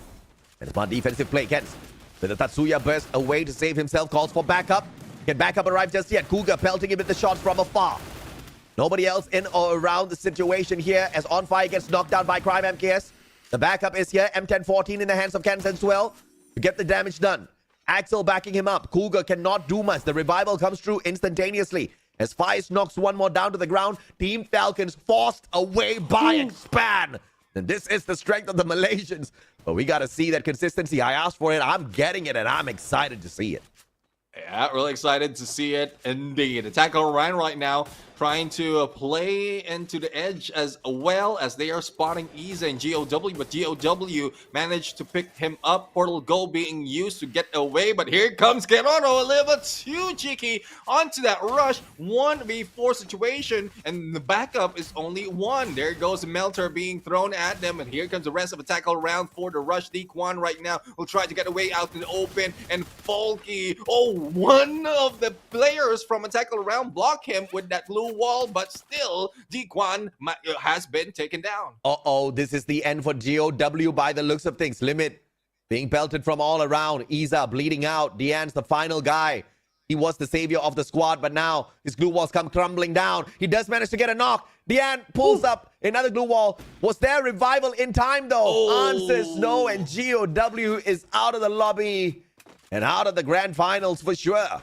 And it's my defensive play. Kens with the Tatsuya burst away to save himself. Calls for backup. Can backup arrive just yet? Cougar pelting him with the shots from afar. Nobody else in or around the situation here as On Fire gets knocked down by Crime MKS. The backup is here. M1014 in the hands of Kens as well to get the damage done. Axel backing him up. Cougar cannot do much. The revival comes through instantaneously as Fies knocks one more down to the ground. Team Falcons forced away by Expand. And this is the strength of the Malaysians. But we got to see that consistency. I asked for it. I'm getting it, and I'm excited to see it. Yeah, really excited to see it indeed. Attack Orion right now trying to play into the edge as well as they are spotting Iza and GOW, but GOW managed to pick him up. Portal Go being used to get away, but here comes Geronimo, a little bit too cheeky onto that rush. 1v4 situation, and the backup is only one. There goes Melter being thrown at them, and here comes the rest of Attack All Around for the rush. Dequan right now will try to get away out in the open, and Folky, one of the players from Attack All Around block him with that blue wall, but still Dequan has been taken down. This is the end for GOW by the looks of things. Limit being pelted from all around. Iza bleeding out. Deanne's the final guy. He was the savior of the squad, but now his glue walls come crumbling down. He does manage to get a knock. Deanne pulls up another glue wall. Was there revival in time though? Answers no, and GOW is out of the lobby and out of the grand finals for sure.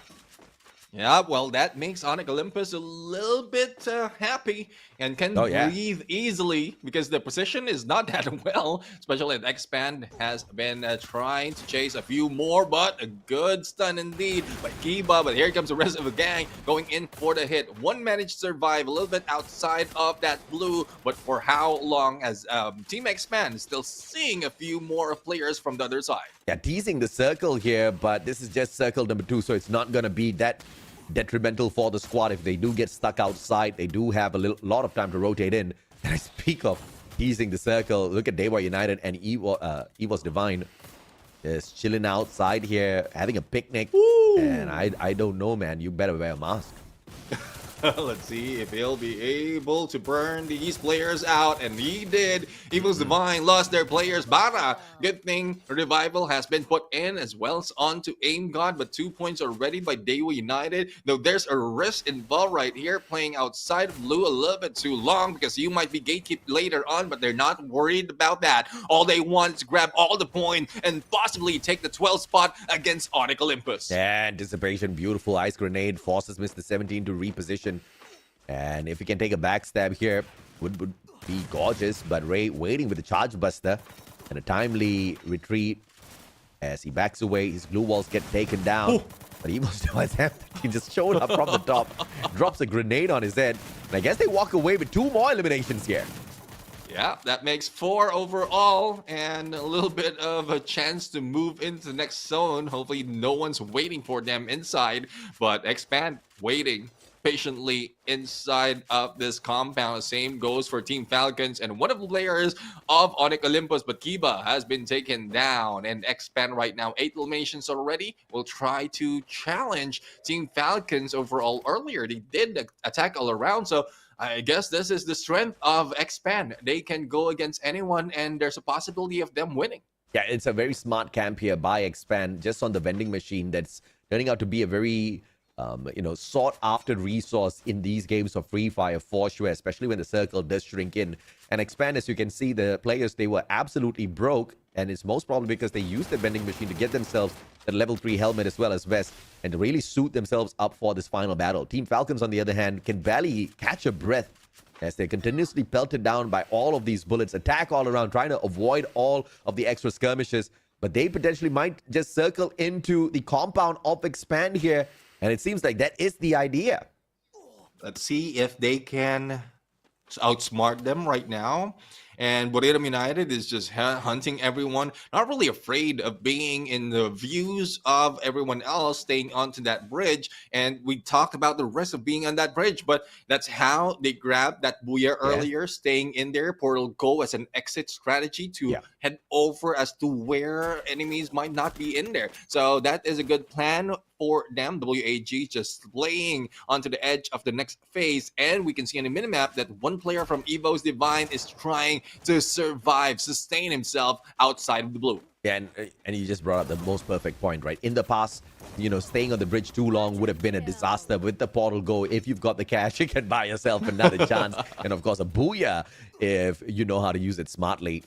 Yeah, well, that makes Onyx Olympus a little bit happy and can breathe easily because the position is not that well, especially as Expand has been trying to chase a few more, but a good stun indeed by Kiba. But here comes the rest of the gang going in for the hit. One managed to survive a little bit outside of that blue, but for how long, as Team Expand is still seeing a few more players from the other side. Yeah, teasing the circle here, but this is just circle number 2, so it's not going to be that detrimental for the squad. If they do get stuck outside, they do have a lot of time to rotate in. And I speak of teasing the circle, look at Daewoo United and Evo's Divine is chilling outside here, having a picnic. And I don't know, man. You better wear a mask. Let's see if he'll be able to burn these players out, and he did. Evil's Divine lost their players. Bara, good thing Revival has been put in as well as onto Aim God, but 2 points already by Daewoo United. Though there's a risk involved right here, playing outside of blue a little bit too long because you might be gatekeep later on, but they're not worried about that. All they want is to grab all the points and possibly take the 12th spot against Onyx Olympus. Yeah, anticipation, beautiful ice grenade forces Mr. 17 to reposition. And if he can take a backstab here, would be gorgeous. But Ray waiting with the charge buster and a timely retreat as he backs away. His glue walls get taken down. But he just showed up from the top, drops a grenade on his head. And I guess they walk away with 2 more eliminations here. Yeah, that makes 4 overall and a little bit of a chance to move into the next zone. Hopefully no one's waiting for them inside, but Expand waiting patiently inside of this compound. Same goes for Team Falcons and one of the players of Onyx Olympus, but Kiba has been taken down, and Expand right now 8 eliminations already. Will try to challenge Team Falcons overall. Earlier they did attack all around, so I guess this is the strength of Expand. They can go against anyone, and there's a possibility of them winning. Yeah, it's a very smart camp here by Expand, just on the vending machine. That's turning out to be a very sought after resource in these games of Free Fire for sure, especially when the circle does shrink in. And Expand, as you can see, the players, they were absolutely broke, and it's most probably because they used the vending machine to get themselves the level 3 helmet as well as vest and to really suit themselves up for this final battle. Team Falcons, on the other hand, can barely catch a breath as they're continuously pelted down by all of these bullets, attack all around, trying to avoid all of the extra skirmishes. But they potentially might just circle into the compound of Expand here. And it seems like that is the idea. Let's see if they can outsmart them right now. And Bermuda United is just hunting everyone, not really afraid of being in the views of everyone else, staying onto that bridge. And we talked about the risk of being on that bridge, but that's how they grabbed that Booyah earlier, staying in there. Portal Go as an exit strategy to head over as to where enemies might not be in there. So that is a good plan for them. WAG just playing onto the edge of the next phase, and we can see on the minimap that one player from Evo's Divine is trying to survive, sustain himself outside of the blue. Yeah, and you just brought up the most perfect point, right? In the past, staying on the bridge too long would have been a disaster. With the Portal Go, if you've got the cash, you can buy yourself another chance. And of course, a Booyah if you know how to use it smartly.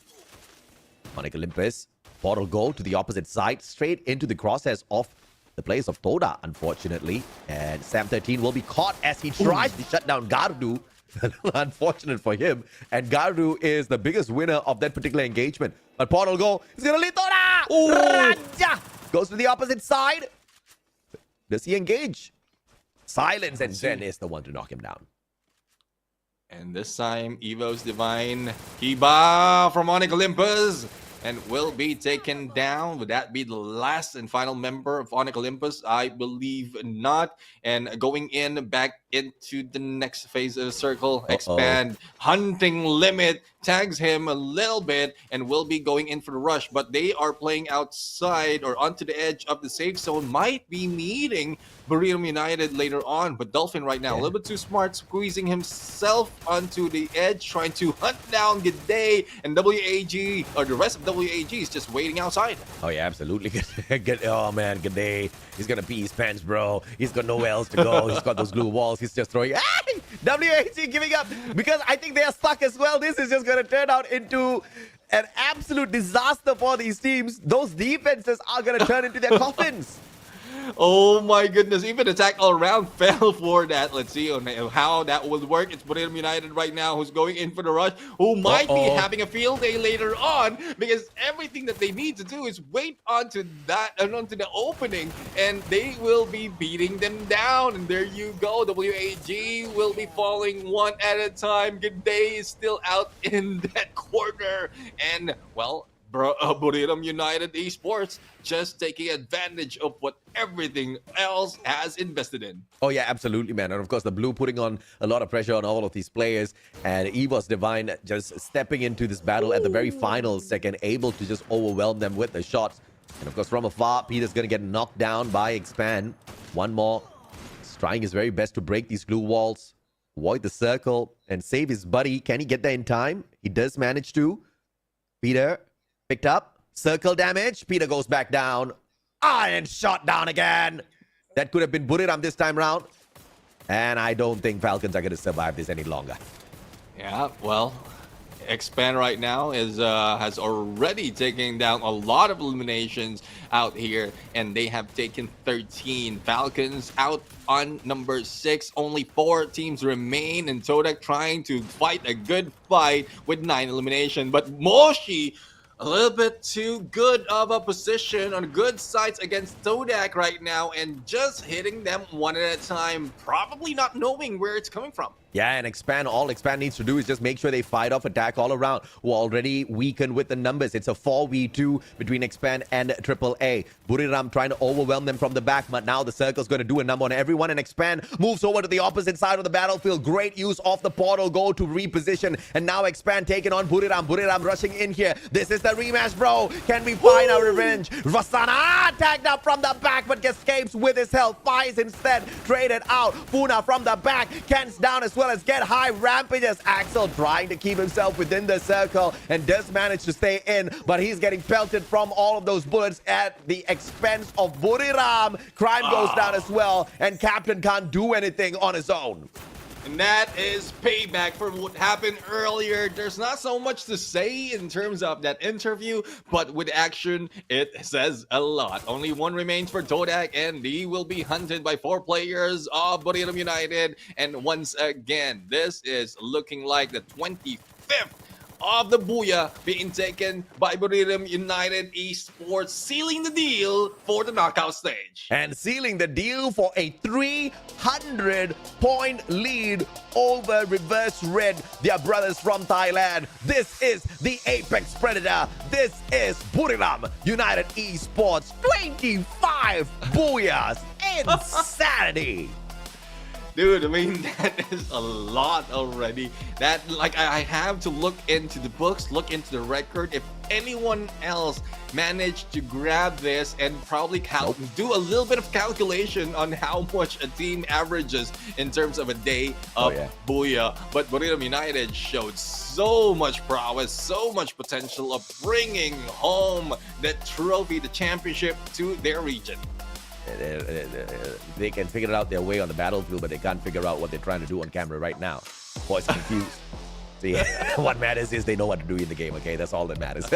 Onyx Olympus, Portal Go to the opposite side, straight into the crosshairs of the players of Todak, unfortunately. And Sam 13 will be caught as he tries to shut down Gardu. Unfortunate for him. And Gardu is the biggest winner of that particular engagement. But Portal Go is going to lead Todak! Raja! Goes to the opposite side. Does he engage? Silence, and Zen is the one to knock him down. And this time, Evo's Divine Kiba from Onyx Olympus and will be taken down. Would that be the last and final member of Onyx Olympus? I believe not. And going in back into the next phase of the circle, expand, hunting limit, tags him a little bit and will be going in for the rush. But they are playing outside or onto the edge of the safe zone. Might be needing Burritum United later on. But Dolphin right now, a little bit too smart, squeezing himself onto the edge, trying to hunt down G'day, and WAG, or the rest of WAG is just waiting outside. Oh yeah, absolutely. Oh man, G'day. He's gonna pee his pants, bro. He's got nowhere else to go. He's got those glue walls. He's just throwing. WAG giving up because I think they are stuck as well. This is just gonna turn out into an absolute disaster for these teams. Those defenses are gonna turn into their coffins. Oh my goodness, even attack all around fell for that. Let's see how that will work. It's Burritum United right now who's going in for the rush, who might be having a field day later on because everything that they need to do is wait onto that and onto the opening, and they will be beating them down. And there you go, WAG will be falling one at a time. G'day is still out in that corner, and well, Burritum United Esports just taking advantage of what everything else has invested in. Oh yeah, absolutely, man. And of course, the blue putting on a lot of pressure on all of these players, and Evo's Divine just stepping into this battle at the very final second, able to just overwhelm them with the shots. And of course, from afar, Peter's gonna get knocked down by Expand. One more. He's trying his very best to break these glue walls, avoid the circle, and save his buddy. Can he get there in time? He does manage to. Peter picked up. Circle damage. Peter goes back down. And shot down again. That could have been Burritum this time round. And I don't think Falcons are going to survive this any longer. Yeah, well, Expand right now is has already taken down a lot of eliminations out here, and they have taken 13. Falcons out on number 6. Only 4 teams remain, and Todak trying to fight a good fight with 9 elimination. But Moshi, a little bit too good of a position on good sides against Todak right now, and just hitting them one at a time, probably not knowing where it's coming from. Yeah, and Expand, all Expand needs to do is just make sure they fight off attack all around, who are already weakened with the numbers. It's a 4v2 between Expand and AAA. Burritum trying to overwhelm them from the back, but now the circle's going to do a number on everyone, and Expand moves over to the opposite side of the battlefield. Great use of the portal go to reposition, and now Expand taking on Burritum. Burritum rushing in here. This is the rematch, bro. Can we find our revenge? Vasana tagged up from the back, but escapes with his health. Fires instead, traded out. Funa from the back, Ken's down as well as Get High rampages. Axel trying to keep himself within the circle and does manage to stay in, but he's getting pelted from all of those bullets at the expense of Burritum. Crime goes down as well, and Captain can't do anything on his own. And that is payback for what happened earlier. There's not so much to say in terms of that interview, but with action, it says a lot. Only one remains for Todak, and he will be hunted by 4 players of Burritum United. And once again, this is looking like the 25th of the Booyah being taken by Burritum United Esports, sealing the deal for the knockout stage. And sealing the deal for a 300-point lead over Reverse Red, their brothers from Thailand. This is the Apex Predator. This is Burritum United Esports. 25 Booyahs. Insanity. Dude, I mean, that is a lot already. That, like, I have to look into the books, look into the record. If anyone else managed to grab this and probably do a little bit of calculation on how much a team averages in terms of a day of Booyah. But Burritum United showed so much prowess, so much potential of bringing home the trophy, the championship to their region. They can figure out their way on the battlefield, but they can't figure out what they're trying to do on camera right now. Boys confused. See, what matters is they know what to do in the game, okay? That's all that matters.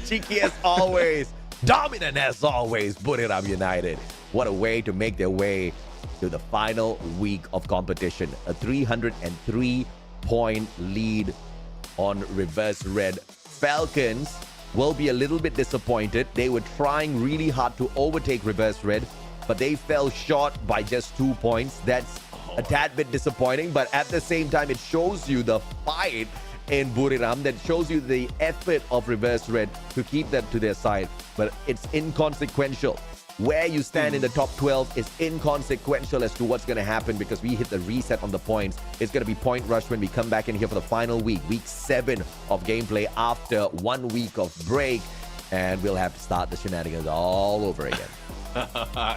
Cheeky as always. Dominant as always. Burritum United. What a way to make their way to the final week of competition. A 303-point lead on Reverse Red. Falcons will be a little bit disappointed. They were trying really hard to overtake Reverse Red, but they fell short by just 2 points. That's a tad bit disappointing, but at the same time, it shows you the fight in Buriram, that shows you the effort of Reverse Red to keep that to their side, but it's inconsequential. Where you stand in the top 12 is inconsequential as to what's going to happen, because we hit the reset on the points. It's going to be point rush when we come back in here for the final week 7 of gameplay after 1 week of break, and we'll have to start the shenanigans all over again.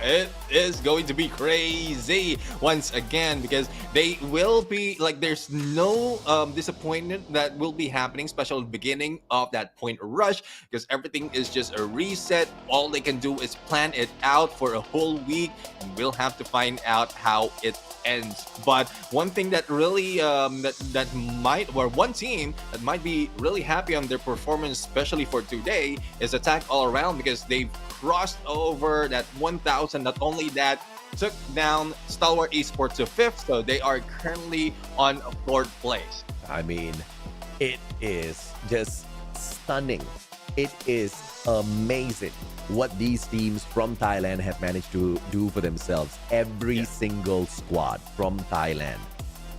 It is going to be crazy once again, because they will be like, there's no disappointment that will be happening, especially at the beginning of that point rush, because everything is just a reset. All they can do is plan it out for a whole week, and we'll have to find out how it ends. But one thing that really that might, or one team that might be really happy on their performance, especially for today, is Attack All Around, because they've crossed over that 1,000. Not only that, took down Stalwart Esports to 5th, so they are currently on 4th place. I mean, it is just stunning. It is amazing what these teams from Thailand have managed to do for themselves. Every single squad from Thailand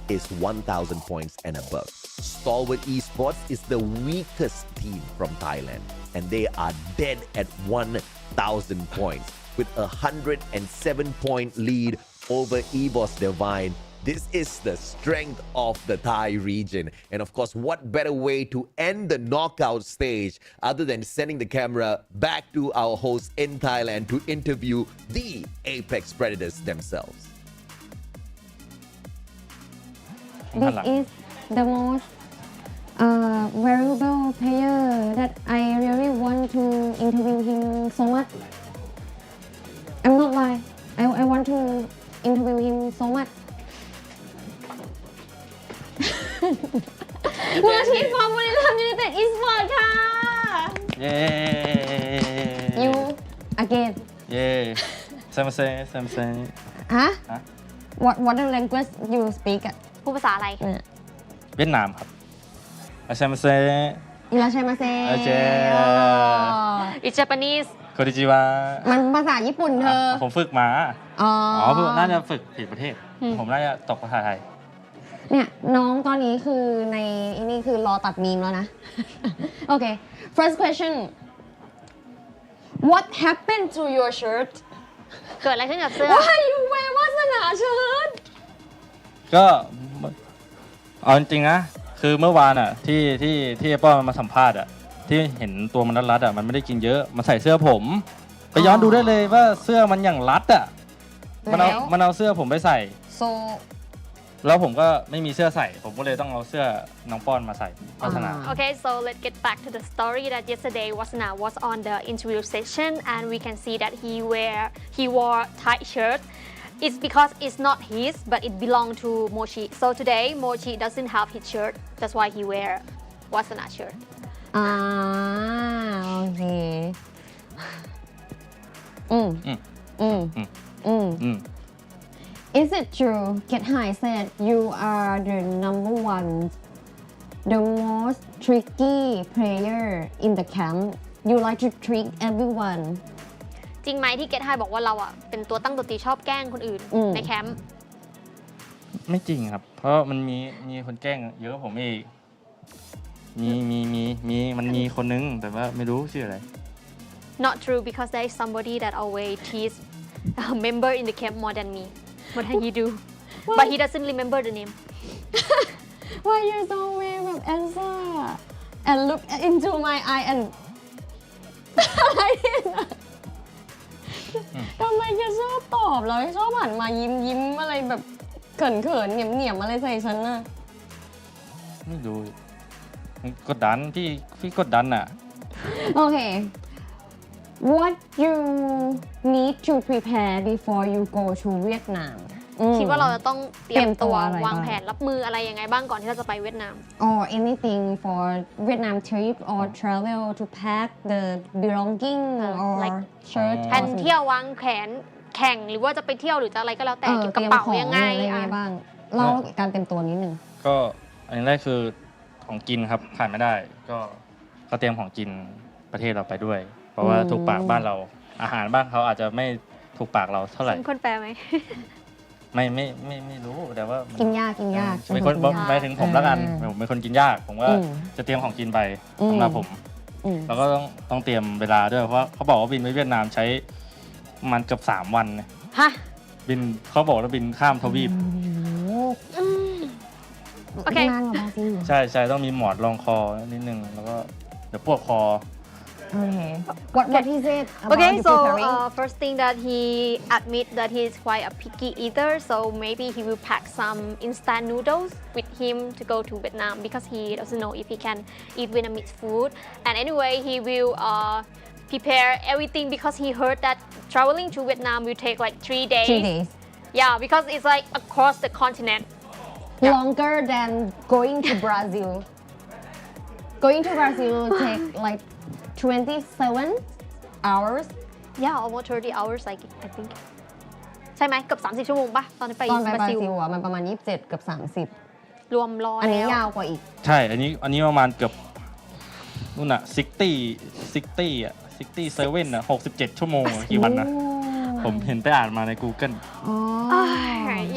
is 1,000 points and above. Stalwart Esports is the weakest team from Thailand, and they are dead at 1,000 points with a 107-point lead over EBOS Divine. This is the strength of the Thai region. And of course, what better way to end the knockout stage other than sending the camera back to our hosts in Thailand to interview the Apex Predators themselves. This is the most valuable player that I really want to interview him so much. I'm not lying. I want to interview him so much. มืออาชีพของบุรีรัมย์ยูไนเต็ดอีสปอร์ตค่ะ เย้ You again เย้ซัมเซ่ซัมเซ่ ฮะ What the language you speak อ่ะ พูดภาษาอะไร เวียดนามครับซัมเซ่ อิราชัยมาเซ อาเจ It's Japanese โคดิจิวะ มันภาษาญี่ปุ่นเธอ ผมฝึกมา อ๋อ น่าจะฝึกผิดประเทศ ผมน่าจะตกภาษาไทย เนี่ยน้องตอนนี้คือในนี่คือรอตัดมีมแล้วนะ โอเค first question what happened to your shirt เกิดอะไรขึ้นกับเสื้อ why you wear วาสนา shirt ก็เอาจริงๆนะคือเมื่อวานอ่ะที่ป้อนมาสัมภาษณ์อ่ะที่เห็นตัวมันรัดๆอ่ะมันไม่ได้กินเยอะมันใส่เสื้อผมไปย้อนดูได้เลยว่าเสื้อมันอย่างรัดอ่ะมันเอาเสื้อผมไปใส่ so แล้วผมก็ไม่มีเสื้อใส่ผมก็เลยต้องเอาเสื้อน้องป้อนมาใส่วาสนา Okay, so let's get back to the story that yesterday Wasana was on the interview session and we can see that he wore tight shirt. It's because it's not his, but it belonged to Mochi. So today Mochi doesn't have his shirt. That's why he wear Wasana shirt. โอเคIs it true Get High said you are the number one the most tricky player in the camp you like to trick everyone จริงไหมที่ Get High บอกว่าเราอ่ะเป็นตัวตั้งตัวตีชอบแกล้งคนอื่นในแคมป์ไม่จริงครับเพราะมันมีคนแกล้งเยอะผมอีกมันมีคนนึงแต่ว่าไม่รู้ชื่ออะไร Not true because there is somebody that always tease a member in the camp more than me more than he do but he doesn't remember the name Why you so way แบบ answer and look into my eye and อะไรเนี่ยทำไมแกชอบตอบแล้วชอบหันมายิ้มอะไรแบบเขินเหนียมอะไรใส่ฉันน่ะไม่รู้กดดันพี่กดดันอ่ะ Okay What you need to prepare before you go to Vietnam คิดว่าเราจะต้องเตรียมตัววางแผนรับมืออะไรยังไงบ้างก่อนที่เราจะไปเวียดนาม or anything for Vietnam trip or travel to pack the belonging or shirt แผนเที่ยววางแผนแข่งหรือว่าจะไปเที่ยวหรือจะอะไรก็แล้วแต่เก็บกระเป๋ายังไงบ้างเล่าการเตรียมตัวนิดนึงก็อันแรกคือของกินครับขาดไม่ได้ก็เตรียมของกิน ประเทศเราไปด้วย เพราะว่าถูกปากบ้านเราอาหารบ้านเขาอาจจะไม่ถูกปากเราเท่าไหร่ มีคนแปลไหม ไม่รู้แต่ว่า กินยากกินยาก เป็นคนหมายถึงผมแล้วกันผมเป็นคนกินยากผมก็จะเตรียมของกินไปสำหรับผมแล้วก็ต้องเตรียมเวลาด้วยเพราะเขาบอกว่าบินไปเวียดนามใช้มันเกือบ3 วัน ฮะ บินเขาบอกว่าบินข้ามทวีป โอเค นานกว่าบราซิล ใช่ต้องมีหมอนรองคอนิดนึงแล้วก็เดี๋ยวปวดคอ Okay. What he said about Okay, the so preparing? first thing that he admit that he's quite a picky eater, so maybe he will pack some instant noodles with him to go to Vietnam because he doesn't know if he can eat Vietnamese food. And anyway, he will prepare everything because he heard that traveling to Vietnam will take like 3 days. 3 days. Yeah, because it's like across the continent. Longer than going to Brazil. Going to Brazil will take like 27 hours. Yeah, almost 30 hours I think. ใช่ไหมเกือบ30 ชั่วโมงป่ะตอนไป ตอนไป บบ รา ราซิ ซิ ล ลอ่ะมันประมาณ27เกือบ30 รวมรอ อันนี้ แล้ว ยาวกว่าอีก ใช่อันนี้ประมาณเกือบนู่นน่ะ60อ่ะ67อ่ะ67 ชั่วโมงกี่วันนะผมเห็นไปอ่านมาใน Google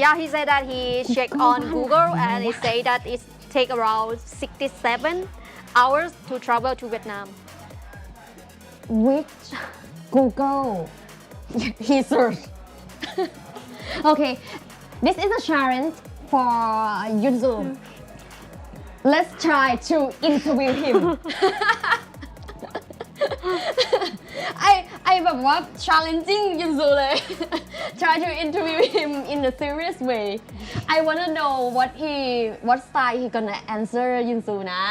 Yeah, he said that he checked on Google and it say that it take around 67 hours to travel to Vietnam. Which Google he searched. Okay, this is a challenge for Yunzu. Let's try to interview him. ไอแบบว่า challenging ยุนซูเลย try to interview him in a serious way. I wanna know what style he gonna answer ยุนซูนะ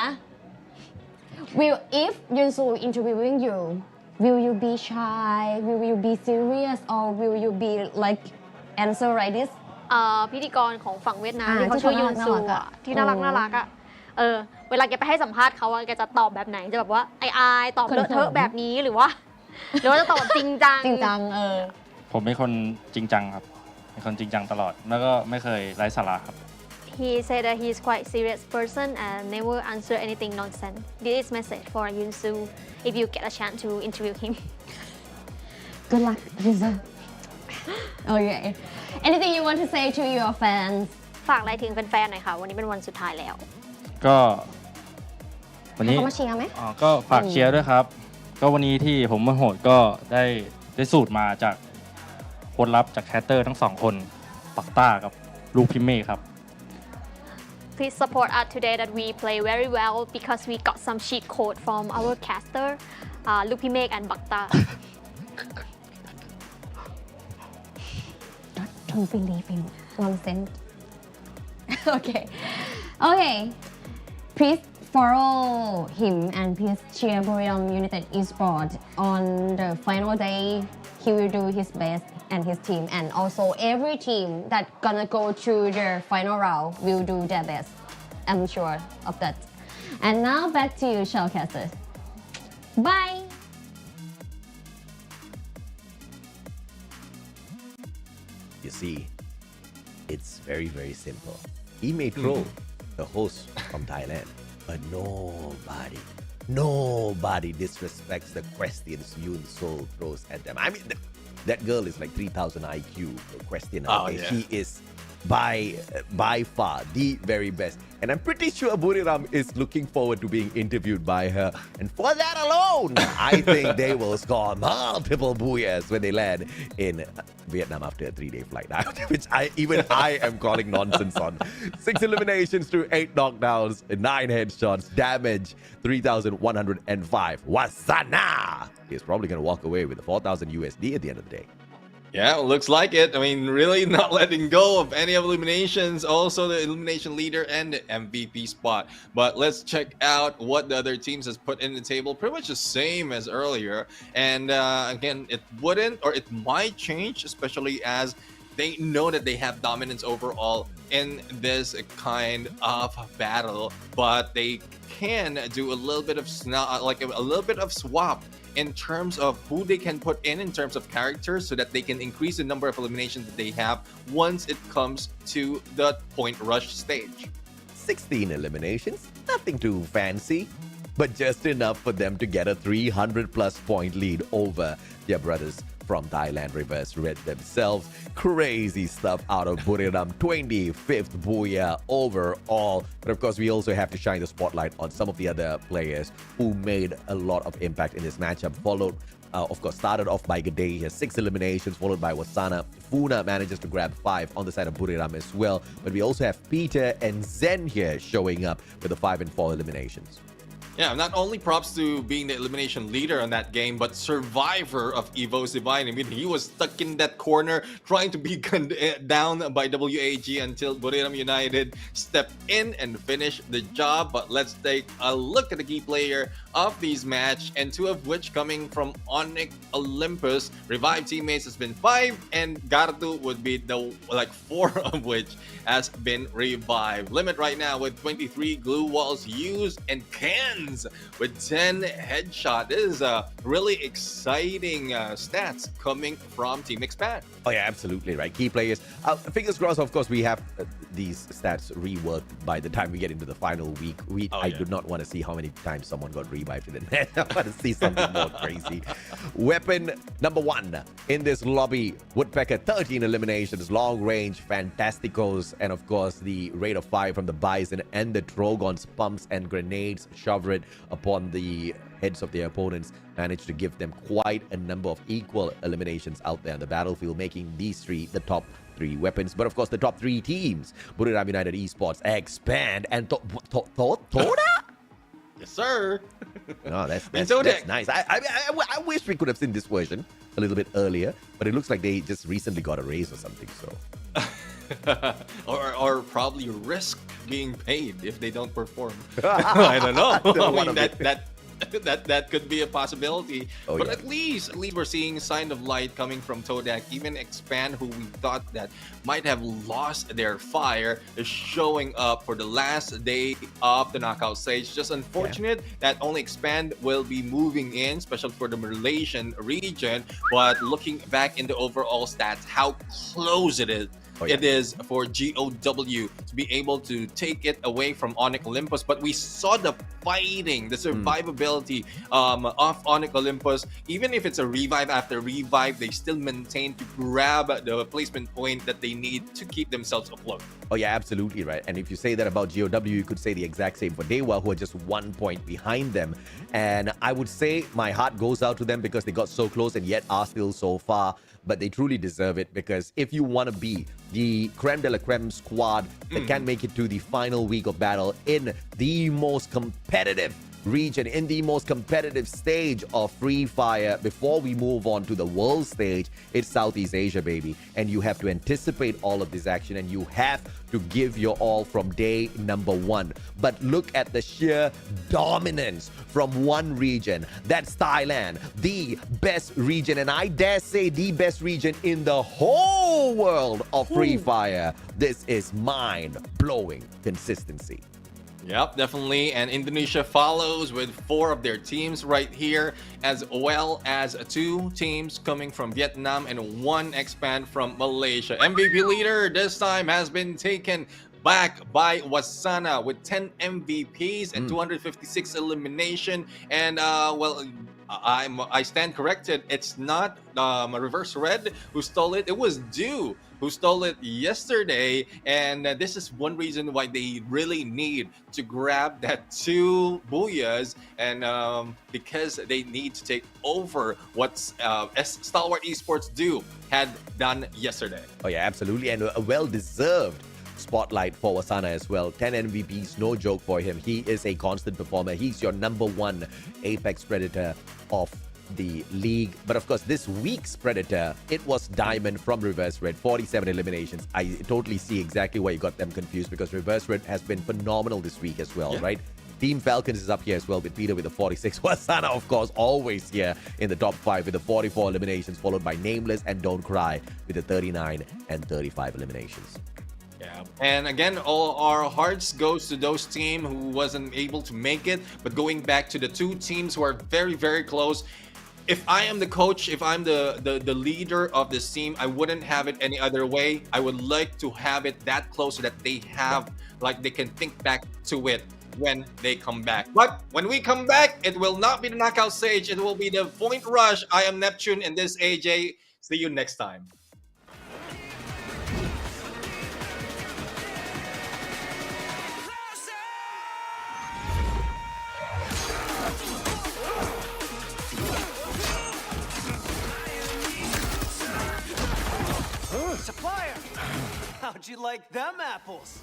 if ยุนซู interviewing you, will you be shy? Will you be serious or will you be like answer like this? พิธีกรของฝั่งเวียดนามที่เขาชื่อยุนซูอ่ะที่น่ารักอ่ะเวลาแกไปให้สัมภาษณ์เขาแกจะตอบแบบไหนจะแบบว่าอายตอบเลอะเทอะแบบนี้หรือว่าจะตอบแบบจริงจังผมเป็นคนจริงจังครับเป็นคนจริงจังตลอดแล้วก็ไม่เคยไร้สาระครับ He said that he's quite serious person and never answer anything nonsense. This is message for Yun Soo if you get a chance to interview him. Good luck, Yunzu. Okay. Anything you want to say to your fans? ฝากอะไรถึงแฟนๆหน่อยค่ะวันนี้เป็นวันสุดท้ายแล้วก็วันนี้ เขามาเชียร์ไหม ก็ฝากเชียร์ด้วยครับก็วันนี้ที่ผมมาโหดก็ได้สูตรมาจากโค้ชลับจากแคสเตอร์ทั้ง2 คนปักต้ากับลูกพิมเม่ครับ Please support us today that we play very well because we got some cheat code from our caster, Lupi Meg and Bakta. Don't believe him. Nonsense. Okay. Please follow him and please cheer Buriram United Esports on the final day. He will do his best and his team and also every team that gonna go to the final round will do their best. I'm sure of that. And now back to you, Shellcaster. Bye. You see, it's very, very simple. He may troll the host from Thailand, but nobody disrespects the questions Yoon Sol throws at them. I mean, that girl is like 3,000 IQ question. Okay, yeah. She is by far the very best. And I'm pretty sure Buriram is looking forward to being interviewed by her. And for that alone, I think they will score multiple booyahs when they land in Vietnam after a 3-day flight out, which I am calling nonsense on. 6 eliminations through 8 knockdowns, 9 headshots, damage 3,105. Wasana! He's probably going to walk away with 4,000 USD at the end of the day. Yeah, looks like it. I mean, really not letting go of any eliminations. Also, the elimination leader and the MVP spot. But let's check out what the other teams has put in the table. Pretty much the same as earlier. And again, it wouldn't or it might change, especially as they know that they have dominance overall in this kind of battle. But they can do a little bit of swap in terms of who they can put in terms of characters so that they can increase the number of eliminations that they have once it comes to the point rush stage. 16 eliminations, nothing too fancy. but just enough for them to get a 300 plus point lead over their brothers from Thailand. Reverse Red themselves. Crazy stuff out of Buriram. 25th Booyah overall. But of course, we also have to shine the spotlight on some of the other players who made a lot of impact in this matchup. Followed, of course, started off by Gade. He has 6 eliminations, followed by Wasana. Funa manages to grab 5 on the side of Buriram as well. But we also have Peter and Zen here showing up with the 5 and 4 eliminations. Yeah, not only props to being the elimination leader on that game, but survivor of Evo's Divine. I mean, he was stuck in that corner trying to be gunned down by WAG until Buriram United stepped in and finished the job. But let's take a look at the key player of these match, and 2 of which coming from Onyx Olympus. Revived teammates has been 5, and Gartu would be the 4 of which has been revived. Limit right now with 23 glue walls used, and Cans with 10 headshot. This is a really exciting stats coming from Team Expand. Oh yeah, absolutely right. Key players. Fingers crossed, of course, we have these stats reworked by the time we get into the final week. I do not want to see how many times someone got revived in the net. I want to see something more crazy. Weapon number 1 in this lobby. Woodpecker, 13 eliminations, long range, fantasticos, and of course the rate of fire from the Bison and the Trogons, pumps and grenades, shove it upon the heads of their opponents, managed to give them quite a number of equal eliminations out there on the battlefield, making these 3 the top 3 weapons. But of course, the top 3 teams: Buriram United, Esports, Expand, and Todak. Yes, sir. No, that's nice. I wish we could have seen this version a little bit earlier, but it looks like they just recently got a raise or something. So, or probably risk being paid if they don't perform. I don't know. I mean, that could be a possibility. But at least we're seeing sign of light coming from Todak. Even Expand, who we thought that might have lost their fire, is showing up for the last day of the knockout stage. Just unfortunate that only Expand will be moving in, especially for the Malaysian region. But looking back in the overall stats, how close it is. It is for GOW to be able to take it away from Onyx Olympus. But we saw the fighting, the survivability of Onyx Olympus. Even if it's a revive after revive, they still maintain to grab the placement point that they need to keep themselves afloat. Oh yeah, absolutely right. And if you say that about GOW, you could say the exact same for Dewa, who are just 1 point behind them. And I would say my heart goes out to them because they got so close and yet are still so far. But they truly deserve it, because if you want to be the creme de la creme squad that can make it to the final week of battle in the most competitive region, in the most competitive stage of Free Fire, before we move on to the world stage, it's Southeast Asia, baby. And you have to anticipate all of this action, and you have to give your all from day number 1. But look at the sheer dominance from one region. That's Thailand, the best region, and I dare say the best region in the whole world of Free Fire. This is mind-blowing consistency. Yep, definitely. And Indonesia follows with 4 of their teams right here, as well as 2 teams coming from Vietnam and 1 expand from Malaysia. MVP leader this time has been taken back by Wasana with 10 MVPs and 256 elimination. And I stand corrected. It's not Reverse Red who stole it. It was Dew who stole it yesterday. And this is one reason why they really need to grab that 2 booyahs, and because they need to take over what Stalwart Esports had done yesterday. Oh yeah, absolutely. And a well-deserved spotlight for Wasana as well. 10 MVPs, no joke for him. He is a constant performer. He's your number 1 Apex Predator of the league. But of course, this week's Predator, it was Diamond from Reverse Red. 47 eliminations. I totally see exactly why you got them confused, because Reverse Red has been phenomenal this week as well, right? Team Falcons is up here as well with Peter with the 46. Wasana, of course, always here in the top 5 with the 44 eliminations, followed by Nameless and Don't Cry with the 39 and 35 eliminations. Yeah. And again, all our hearts goes to those teams who wasn't able to make it. But going back to the 2 teams who are very, very close, if I am the coach, if I'm the leader of this team, I wouldn't have it any other way. I would like to have it that close so that they have, like, they can think back to it when they come back. But when we come back, it will not be the knockout stage. It will be the point rush. I am Neptune and this AJ. See you next time. Supplier! How'd you like them apples?